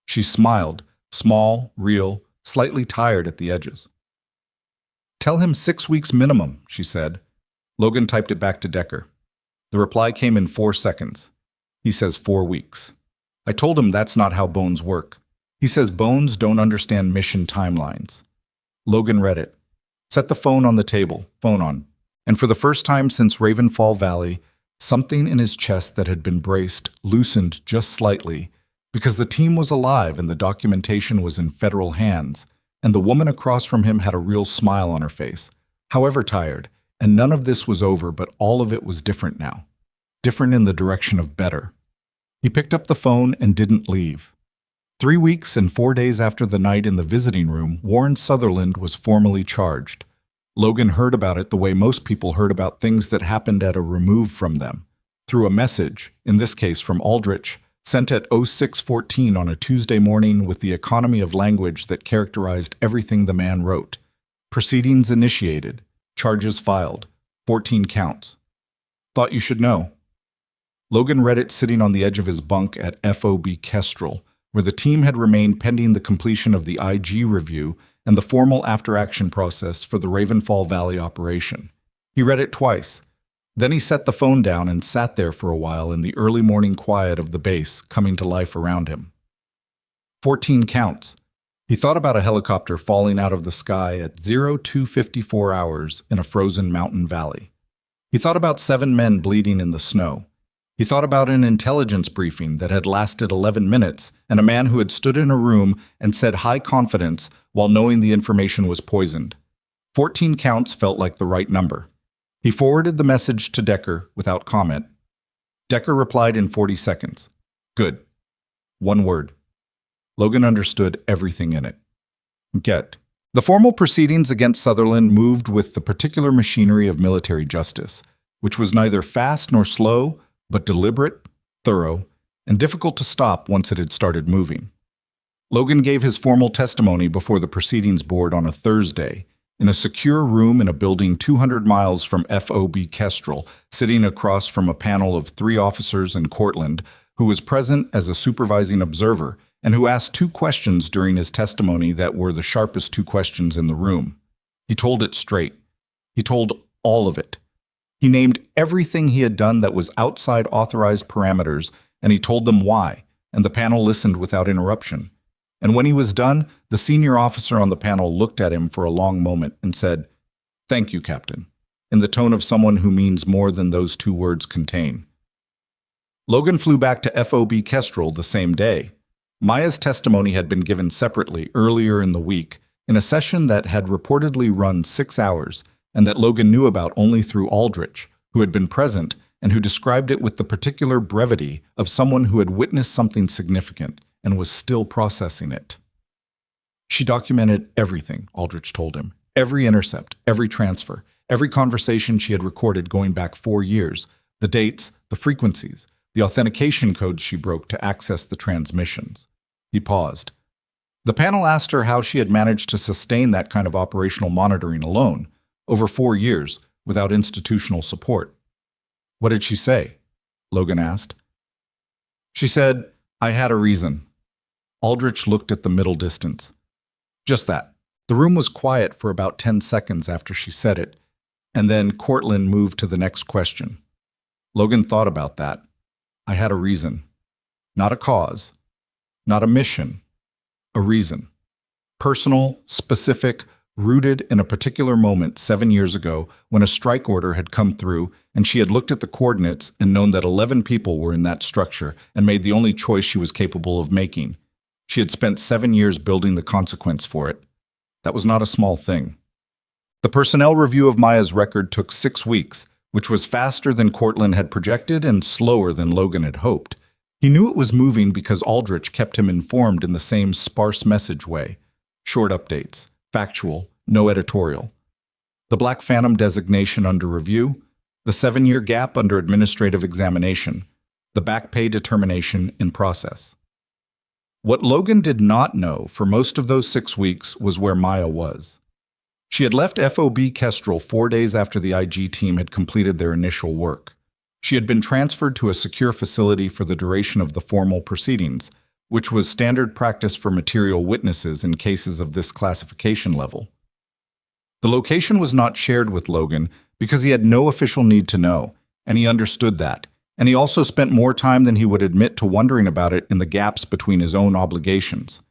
She smiled, small, real, slightly tired at the edges. Tell him 6 weeks minimum, she said. Logan typed it back to Decker. The reply came in 4 seconds. He says 4 weeks. I told him that's not how bones work. He says bones don't understand mission timelines. Logan read it. Set the phone on the table, phone on. And for the first time since Ravenfall Valley, something in his chest that had been braced loosened just slightly, because the team was alive and the documentation was in federal hands, and the woman across from him had a real smile on her face, however tired, and none of this was over, but all of it was different now. Different in the direction of better. He picked up the phone and didn't leave. 3 weeks and 4 days after the night in the visiting room, Warren Sutherland was formally charged. Logan heard about it the way most people heard about things that happened at a remove from them, through a message, in this case from Aldrich, sent at 06:14 on a Tuesday morning with the economy of language that characterized everything the man wrote. Proceedings initiated. Charges filed. 14 counts. Thought you should know. Logan read it sitting on the edge of his bunk at FOB Kestrel, where the team had remained pending the completion of the IG review and the formal after-action process for the Ravenfall Valley operation. He read it twice. Then he set the phone down and sat there for a while in the early morning quiet of the base coming to life around him. 14 counts. He thought about a helicopter falling out of the sky at 02:54 hours in a frozen mountain valley. He thought about 7 men bleeding in the snow. He thought about an intelligence briefing that had lasted 11 minutes and a man who had stood in a room and said high confidence while knowing the information was poisoned. 14 counts felt like the right number. He forwarded the message to Decker without comment. Decker replied in 40 seconds. Good. 1 word. Logan understood everything in it. Get. The formal proceedings against Sutherland moved with the particular machinery of military justice, which was neither fast nor slow, but deliberate, thorough, and difficult to stop once it had started moving. Logan gave his formal testimony before the proceedings board on a Thursday, in a secure room in a building 200 miles from FOB Kestrel, sitting across from a panel of 3 officers in Cortland, who was present as a supervising observer and who asked 2 questions during his testimony that were the sharpest 2 questions in the room. He told it straight. He told all of it. He named everything he had done that was outside authorized parameters, and he told them why, and the panel listened without interruption. And when he was done, the senior officer on the panel looked at him for a long moment and said, "Thank you, Captain," in the tone of someone who means more than those 2 words contain. Logan flew back to FOB Kestrel the same day. Maya's testimony had been given separately earlier in the week, in a session that had reportedly run 6 hours, and that Logan knew about only through Aldrich, who had been present and who described it with the particular brevity of someone who had witnessed something significant and was still processing it. She documented everything, Aldrich told him. Every intercept, every transfer, every conversation she had recorded going back 4 years, the dates, the frequencies, the authentication codes she broke to access the transmissions. He paused. The panel asked her how she had managed to sustain that kind of operational monitoring alone, over 4 years, without institutional support. What did she say? Logan asked. She said, "I had a reason." Aldrich looked at the middle distance. Just that. The room was quiet for about 10 seconds after she said it, and then Cortland moved to the next question. Logan thought about that. I had a reason. Not a cause. Not a mission. A reason. Personal, specific, rooted in a particular moment 7 years ago when a strike order had come through and she had looked at the coordinates and known that 11 people were in that structure and made the only choice she was capable of making. She had spent 7 years building the consequence for it. That was not a small thing. The personnel review of Maya's record took 6 weeks, which was faster than Cortland had projected and slower than Logan had hoped. He knew it was moving because Aldrich kept him informed in the same sparse message way. Short updates. Factual, no editorial. The Black Phantom designation under review, the 7-year gap under administrative examination, the back pay determination in process. What Logan did not know for most of those 6 weeks was where Maya was. She had left FOB Kestrel 4 days after the IG team had completed their initial work. She had been transferred to a secure facility for the duration of the formal proceedings, which was standard practice for material witnesses in cases of this classification level. The location was not shared with Logan because he had no official need to know, and he understood that. And he also spent more time than he would admit to wondering about it in the gaps between his own obligations.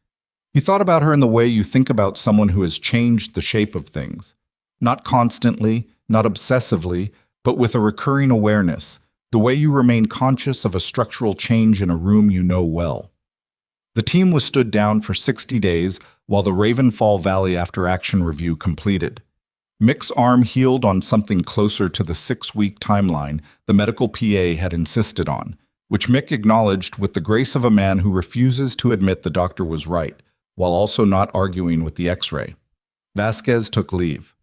He thought about her in the way you think about someone who has changed the shape of things. Not constantly, not obsessively, but with a recurring awareness, the way you remain conscious of a structural change in a room you know well. The team was stood down for 60 days while the Ravenfall Valley After Action Review completed. Mick's arm healed on something closer to the 6-week timeline the medical PA had insisted on, which Mick acknowledged with the grace of a man who refuses to admit the doctor was right, while also not arguing with the X-ray. Vasquez took leave.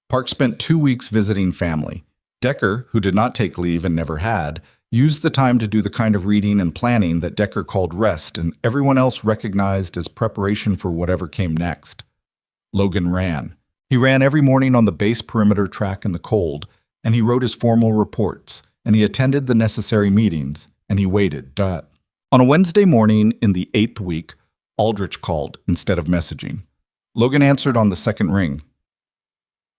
Park spent 2 weeks visiting family. Decker, who did not take leave and never had, used the time to do the kind of reading and planning that Decker called rest and everyone else recognized as preparation for whatever came next. Logan ran. He ran every morning on the base perimeter track in the cold, and he wrote his formal reports, and he attended the necessary meetings, and he waited. On a Wednesday morning in the 8th week, Aldrich called instead of messaging. Logan answered on the second ring.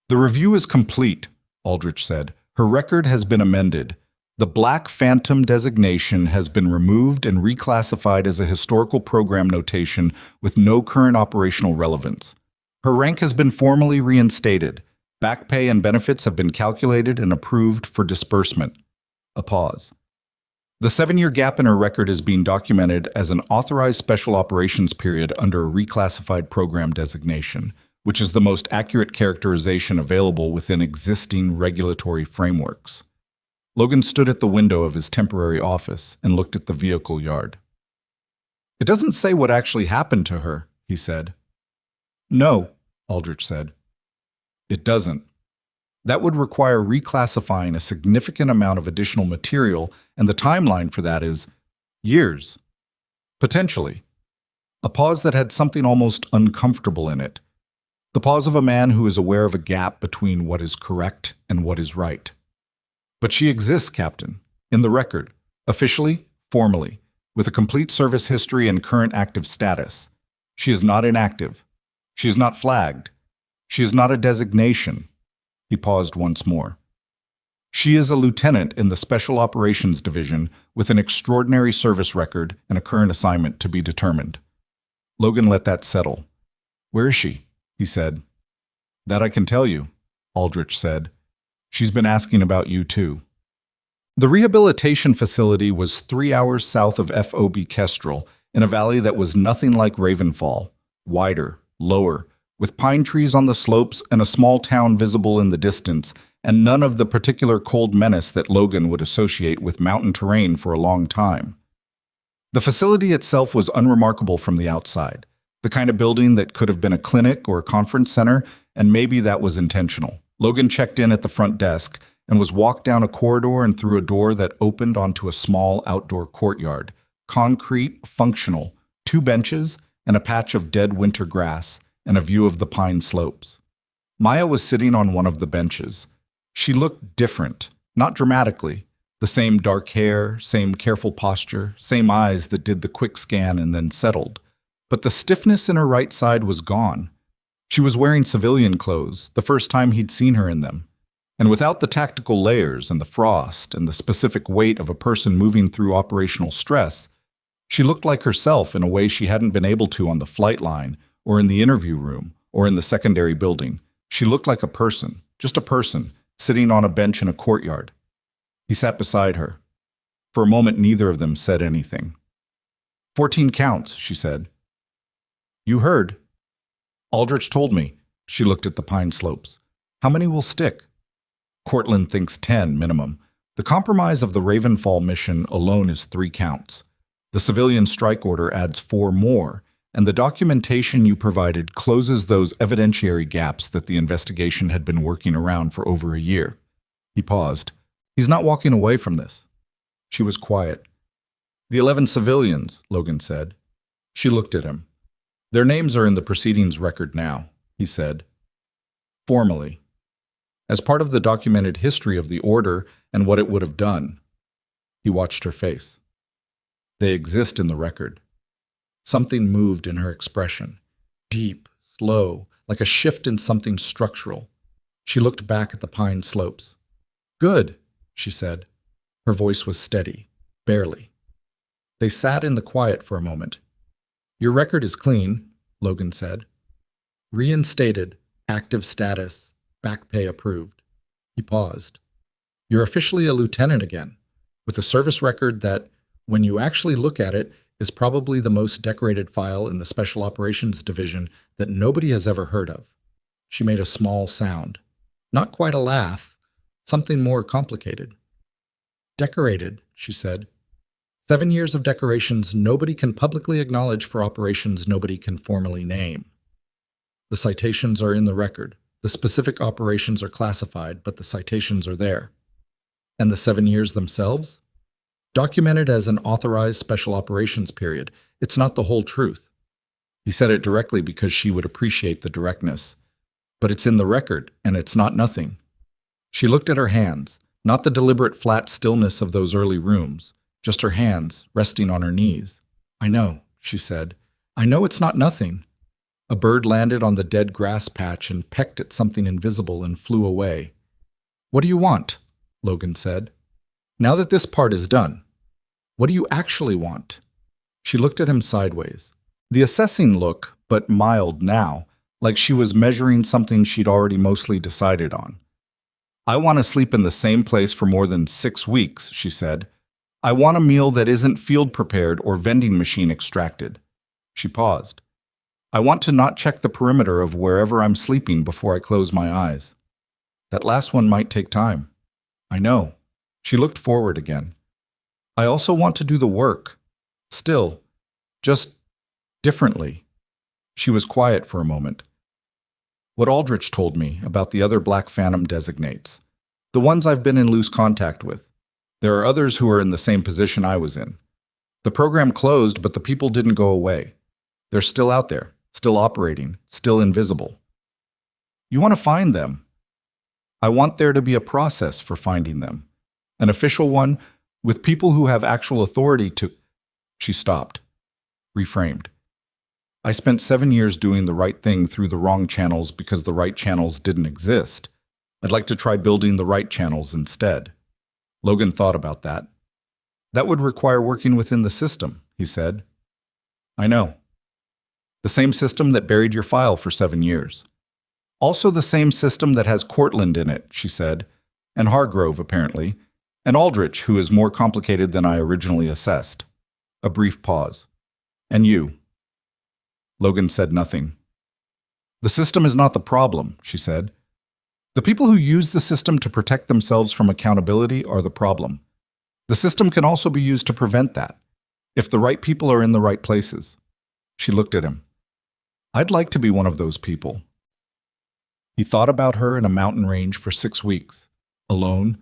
"The review is complete," Aldrich said. "Her record has been amended. The Black Phantom designation has been removed and reclassified as a historical program notation with no current operational relevance. Her rank has been formally reinstated. Back pay and benefits have been calculated and approved for disbursement." A pause. "The 7-year gap in her record is being documented as an authorized special operations period under a reclassified program designation, which is the most accurate characterization available within existing regulatory frameworks." Logan stood at the window of his temporary office and looked at the vehicle yard. "It doesn't say what actually happened to her," he said. "No," Aldrich said. "It doesn't. That would require reclassifying a significant amount of additional material, and the timeline for that is years. Potentially." A pause that had something almost uncomfortable in it. The pause of a man who is aware of a gap between what is correct and what is right. "But she exists, Captain, in the record, officially, formally, with a complete service history and current active status. She is not inactive. She is not flagged. She is not a designation." He paused once more. "She is a lieutenant in the Special Operations Division with an extraordinary service record and a current assignment to be determined." Logan let that settle. "Where is she?" he said. "That I can tell you," Aldrich said. "She's been asking about you too." The rehabilitation facility was 3 hours south of FOB Kestrel, in a valley that was nothing like Ravenfall, wider, lower, with pine trees on the slopes and a small town visible in the distance, and none of the particular cold menace that Logan would associate with mountain terrain for a long time. The facility itself was unremarkable from the outside, the kind of building that could have been a clinic or a conference center, and maybe that was intentional. Logan checked in at the front desk and was walked down a corridor and through a door that opened onto a small outdoor courtyard, concrete, functional, 2 benches, and a patch of dead winter grass, and a view of the pine slopes. Maya was sitting on one of the benches. She looked different, not dramatically. The same dark hair, same careful posture, same eyes that did the quick scan and then settled. But the stiffness in her right side was gone. She was wearing civilian clothes, the first time he'd seen her in them. And without the tactical layers and the frost and the specific weight of a person moving through operational stress, she looked like herself in a way she hadn't been able to on the flight line, or in the interview room, or in the secondary building. She looked like a person, just a person, sitting on a bench in a courtyard. He sat beside her. For a moment, neither of them said anything. 14 counts, she said. You heard. Aldrich told me. She looked at the pine slopes. How many will stick? Cortland thinks 10 minimum. The compromise of the Ravenfall mission alone is 3 counts. The civilian strike order adds 4 more, and the documentation you provided closes those evidentiary gaps that the investigation had been working around for over a year. He paused. He's not walking away from this. She was quiet. The 11 civilians, Logan said. She looked at him. Their names are in the proceedings record now, he said. Formally. As part of the documented history of the order and what it would have done. He watched her face. They exist in the record. Something moved in her expression. Deep, slow, like a shift in something structural. She looked back at the pine slopes. "Good," she said. Her voice was steady, barely. They sat in the quiet for a moment. "Your record is clean," Logan said. "Reinstated, active status, back pay approved." He paused. "You're officially a lieutenant again, with a service record that, when you actually look at it, is probably the most decorated file in the Special Operations Division that nobody has ever heard of." She made a small sound. Not quite a laugh, something more complicated. "Decorated," she said. 7 years of decorations nobody can publicly acknowledge for operations nobody can formally name. The citations are in the record. The specific operations are classified, but the citations are there. And the 7 years themselves? Documented as an authorized special operations period. It's not the whole truth. He said it directly because she would appreciate the directness. But it's in the record, and it's not nothing. She looked at her hands, not the deliberate flat stillness of those early rooms, just her hands resting on her knees. "I know," she said. "I know it's not nothing." A bird landed on the dead grass patch and pecked at something invisible and flew away. "What do you want?" Logan said. "Now that this part is done, what do you actually want?" She looked at him sideways. The assessing look, but mild now, like she was measuring something she'd already mostly decided on. "I want to sleep in the same place for more than 6 weeks," she said. "I want a meal that isn't field prepared or vending machine extracted." She paused. "I want to not check the perimeter of wherever I'm sleeping before I close my eyes." "That last one might take time." "I know." She looked forward again. "I also want to do the work. Still, just differently." She was quiet for a moment. "What Aldrich told me about the other Black Phantom designates. The ones I've been in loose contact with. There are others who are in the same position I was in. The program closed, but the people didn't go away. They're still out there, still operating, still invisible. You want to find them. I want there to be a process for finding them. An official one, with people who have actual authority to—" She stopped, reframed. "I spent 7 years doing the right thing through the wrong channels because the right channels didn't exist. I'd like to try building the right channels instead." Logan thought about that. "That would require working within the system," he said. "I know. The same system that buried your file for 7 years. Also the same system that has Cortland in it," she said, "and Hargrove, apparently, and Aldrich, who is more complicated than I originally assessed." A brief pause. "And you." Logan said nothing. "The system is not the problem," she said. "The people who use the system to protect themselves from accountability are the problem. The system can also be used to prevent that, if the right people are in the right places." She looked at him. "I'd like to be one of those people." He thought about her in a mountain range for 6 weeks, alone,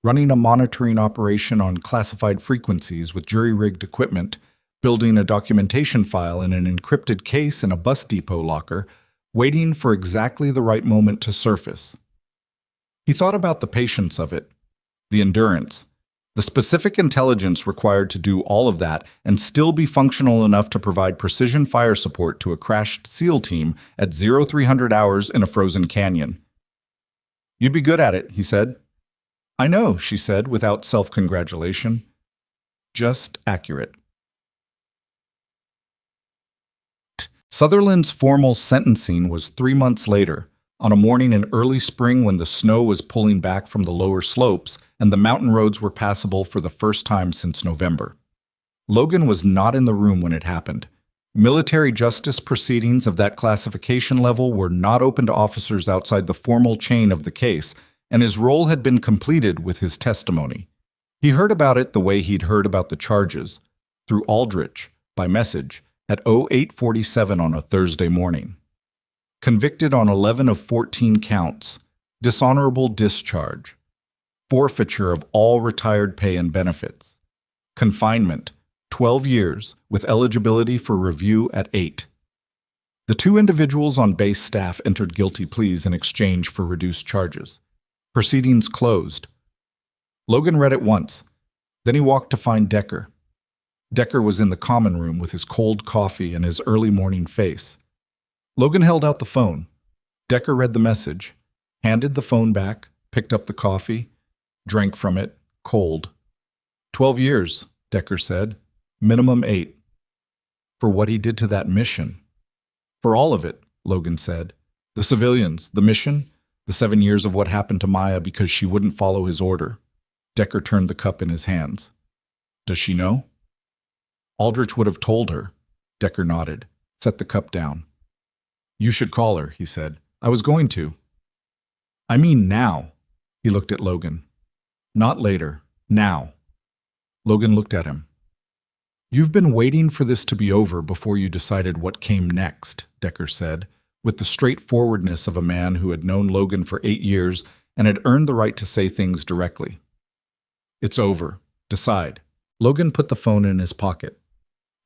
running a monitoring operation on classified frequencies with jury-rigged equipment, building a documentation file in an encrypted case in a bus depot locker, waiting for exactly the right moment to surface. He thought about the patience of it, the endurance, the specific intelligence required to do all of that and still be functional enough to provide precision fire support to a crashed SEAL team at 0300 hours in a frozen canyon. "You'd be good at it," he said. "I know," she said without self-congratulation. "Just accurate." Sutherland's formal sentencing was 3 months later, on a morning in early spring when the snow was pulling back from the lower slopes and the mountain roads were passable for the first time since November. Logan was not in the room when it happened. Military justice proceedings of that classification level were not open to officers outside the formal chain of the case, and his role had been completed with his testimony. He heard about it the way he'd heard about the charges, through Aldrich, by message, at 08:47 on a Thursday morning. Convicted on 11 of 14 counts, dishonorable discharge, forfeiture of all retired pay and benefits, confinement, 12 years, with eligibility for review at 8. The 2 individuals on base staff entered guilty pleas in exchange for reduced charges. Proceedings closed. Logan read it once. Then he walked to find Decker. Decker was in the common room with his cold coffee and his early morning face. Logan held out the phone. Decker read the message, handed the phone back, picked up the coffee, drank from it, cold. 12 years, Decker said. Minimum 8. For what he did to that mission. For all of it, Logan said. The civilians, the mission, the 7 years of what happened to Maya because she wouldn't follow his order. Decker turned the cup in his hands. Does she know? Aldrich would have told her. Decker nodded, set the cup down. You should call her, he said. I was going to. I mean now. He looked at Logan. Not later. Now. Logan looked at him. You've been waiting for this to be over before you decided what came next, Decker said, with the straightforwardness of a man who had known Logan for 8 years and had earned the right to say things directly. It's over. Decide. Logan put the phone in his pocket.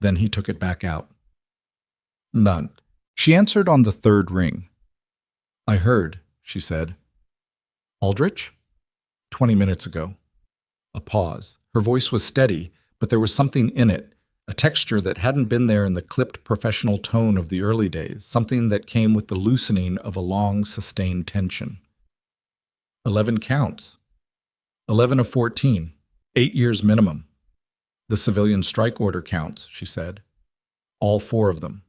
Then he took it back out. None. She answered on the 3rd ring. I heard, she said. Aldrich? 20 minutes ago. A pause. Her voice was steady, but there was something in it, a texture that hadn't been there in the clipped professional tone of the early days, something that came with the loosening of a long, sustained tension. 11 counts. 11 of 14. 8 years minimum. The civilian strike order counts, she said. All 4 of them.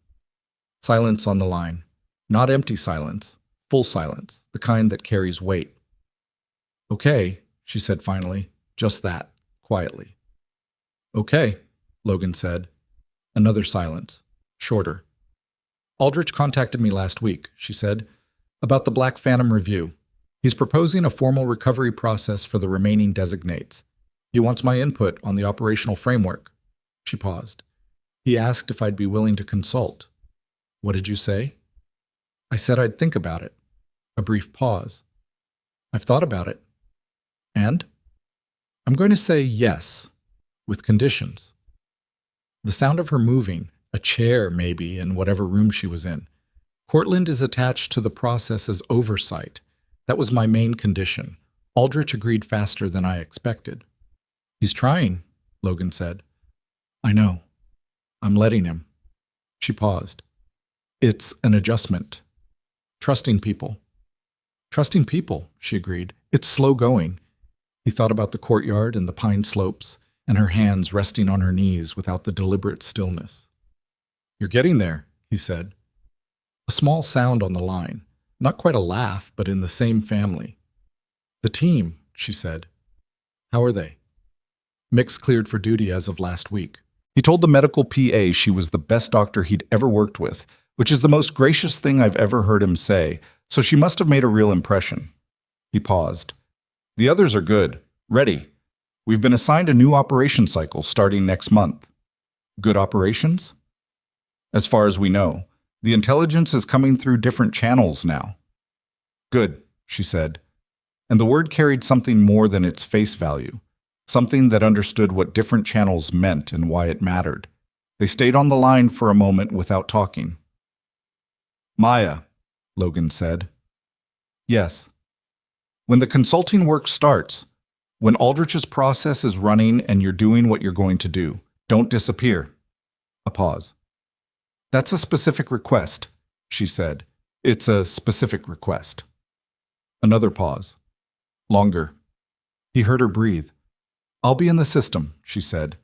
Silence on the line. Not empty silence, full silence, the kind that carries weight. Okay, she said finally, just that, quietly. Okay, Logan said. Another silence, shorter. Aldrich contacted me last week, she said, about the Black Phantom review. He's proposing a formal recovery process for the remaining designates. He wants my input on the operational framework. She paused. He asked if I'd be willing to consult. What did you say? I said I'd think about it. A brief pause. I've thought about it. And? I'm going to say yes, with conditions. The sound of her moving, a chair maybe in whatever room she was in. Cortland is attached to the process as oversight. That was my main condition. Aldrich agreed faster than I expected. He's trying, Logan said. I know. I'm letting him. She paused. It's an adjustment. Trusting people. Trusting people, she agreed. It's slow going. He thought about the courtyard and the pine slopes, and her hands resting on her knees without the deliberate stillness. You're getting there, he said. A small sound on the line. Not quite a laugh, but in the same family. The team, she said. How are they? Mick's cleared for duty as of last week. He told the medical PA she was the best doctor he'd ever worked with, which is the most gracious thing I've ever heard him say, so she must have made a real impression. He paused. The others are good. Ready. We've been assigned a new operation cycle starting next month. Good operations? As far as we know, the intelligence is coming through different channels now. Good, she said. And the word carried something more than its face value. Something that understood what different channels meant and why it mattered. They stayed on the line for a moment without talking. Maya, Logan said. Yes. When the consulting work starts, when Aldrich's process is running and you're doing what you're going to do, don't disappear. A pause. That's a specific request, she said. It's a specific request. Another pause. Longer. He heard her breathe. I'll be in the system, she said.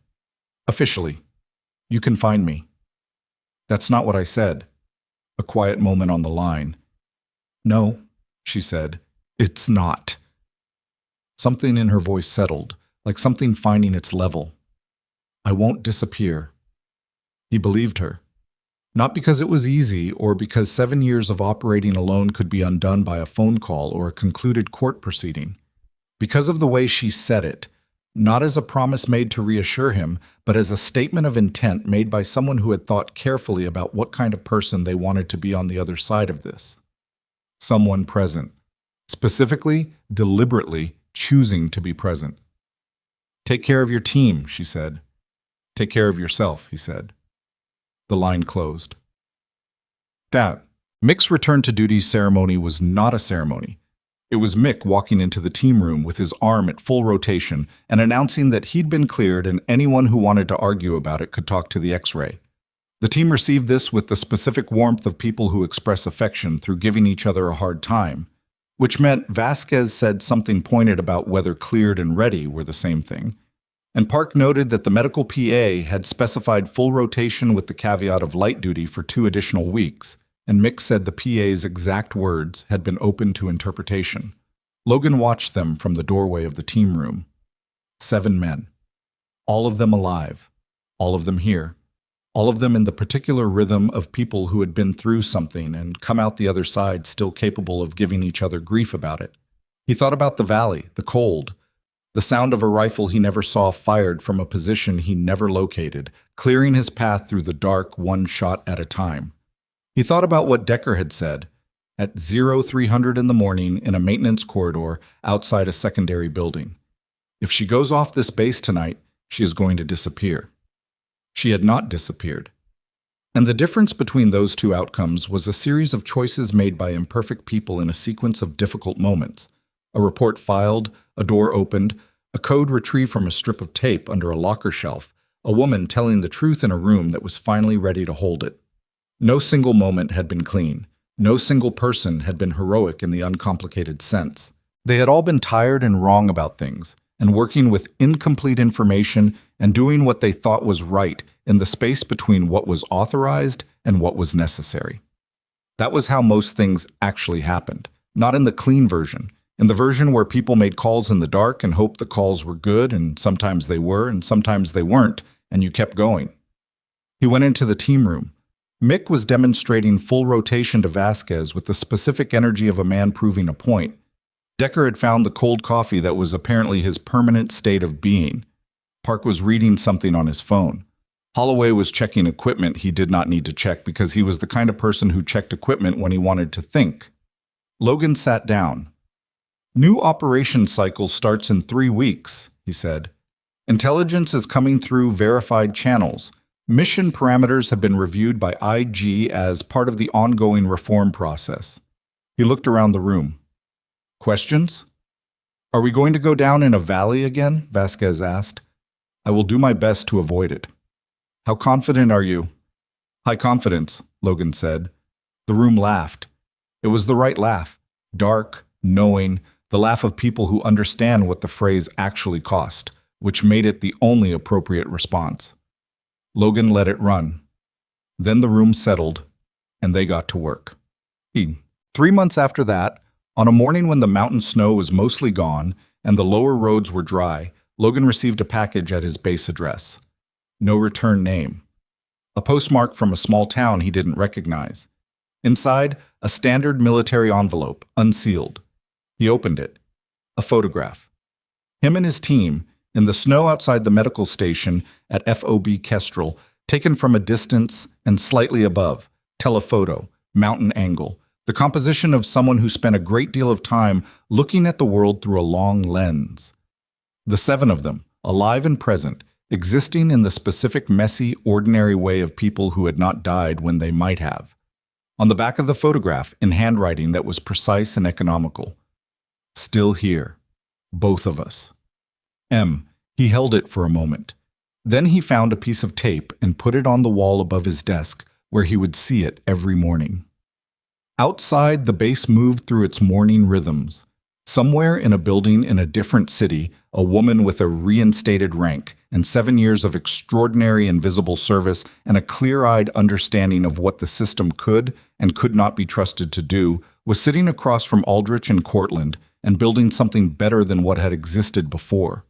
Officially. You can find me. That's not what I said. A quiet moment on the line. No, she said. It's not. Something in her voice settled, like something finding its level. I won't disappear. He believed her. Not because it was easy or because 7 years of operating alone could be undone by a phone call or a concluded court proceeding. Because of the way she said it, not as a promise made to reassure him, but as a statement of intent made by someone who had thought carefully about what kind of person they wanted to be on the other side of this. Someone present. Specifically, deliberately choosing to be present. Take care of your team, she said. Take care of yourself, he said. The line closed. That Mick's return to duty ceremony was not a ceremony. It was Mick walking into the team room with his arm at full rotation and announcing that he'd been cleared and anyone who wanted to argue about it could talk to the X-ray. The team received this with the specific warmth of people who express affection through giving each other a hard time. which meant Vasquez said something pointed about whether cleared and ready were the same thing. And Park noted that the medical PA had specified full rotation with the caveat of light duty for 2 additional weeks, and Mick said the PA's exact words had been open to interpretation. Logan watched them from the doorway of the team room. 7 men. All of them alive. All of them here. All of them in the particular rhythm of people who had been through something and come out the other side still capable of giving each other grief about it. He thought about the valley, the cold, the sound of a rifle he never saw fired from a position he never located, clearing his path through the dark 1 shot at a time. He thought about what Decker had said, at 0300 in the morning in a maintenance corridor outside a secondary building. If she goes off this base tonight, she is going to disappear. She had not disappeared. And the difference between those 2 outcomes was a series of choices made by imperfect people in a sequence of difficult moments. A report filed, a door opened, a code retrieved from a strip of tape under a locker shelf, a woman telling the truth in a room that was finally ready to hold it. No single moment had been clean. No single person had been heroic in the uncomplicated sense. They had all been tired and wrong about things, and working with incomplete information and doing what they thought was right in the space between what was authorized and what was necessary. That was how most things actually happened, not in the clean version, in the version where people made calls in the dark and hoped the calls were good, and sometimes they were and sometimes they weren't, and you kept going. He went into the team room. Mick was demonstrating full rotation to Vasquez with the specific energy of a man proving a point. Decker had found the cold coffee that was apparently his permanent state of being. Park was reading something on his phone. Holloway was checking equipment he did not need to check because he was the kind of person who checked equipment when he wanted to think. Logan sat down. New operation cycle starts in 3 weeks, he said. Intelligence is coming through verified channels. Mission parameters have been reviewed by IG as part of the ongoing reform process. He looked around the room. Questions? Are we going to go down in a valley again? Vasquez asked. I will do my best to avoid it. How confident are you? High confidence, Logan said. The room laughed. It was the right laugh. Dark, knowing, the laugh of people who understand what the phrase actually cost, which made it the only appropriate response. Logan let it run. Then the room settled, and they got to work. 3 months after that, on a morning when the mountain snow was mostly gone and the lower roads were dry, Logan received a package at his base address. No return name. A postmark from a small town he didn't recognize. Inside, a standard military envelope, unsealed. He opened it. A photograph. Him and his team, in the snow outside the medical station at FOB Kestrel, taken from a distance and slightly above, telephoto, mountain angle, the composition of someone who spent a great deal of time looking at the world through a long lens. The 7 of them, alive and present, existing in the specific messy, ordinary way of people who had not died when they might have. On the back of the photograph, in handwriting that was precise and economical. Still here. Both of us. He held it for a moment. Then he found a piece of tape and put it on the wall above his desk, where he would see it every morning. Outside, the base moved through its morning rhythms. Somewhere in a building in a different city, a woman with a reinstated rank and 7 years of extraordinary invisible service and a clear-eyed understanding of what the system could and could not be trusted to do was sitting across from Aldrich and Cortland and building something better than what had existed before.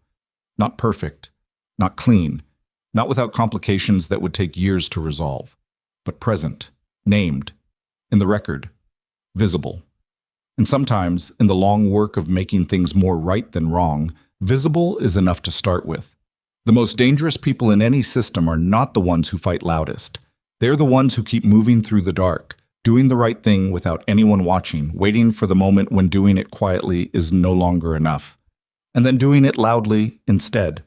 Not perfect, not clean, not without complications that would take years to resolve, but present, named, in the record, visible. And sometimes, in the long work of making things more right than wrong, visible is enough to start with. The most dangerous people in any system are not the ones who fight loudest. They're the ones who keep moving through the dark, doing the right thing without anyone watching, waiting for the moment when doing it quietly is no longer enough, and then doing it loudly instead.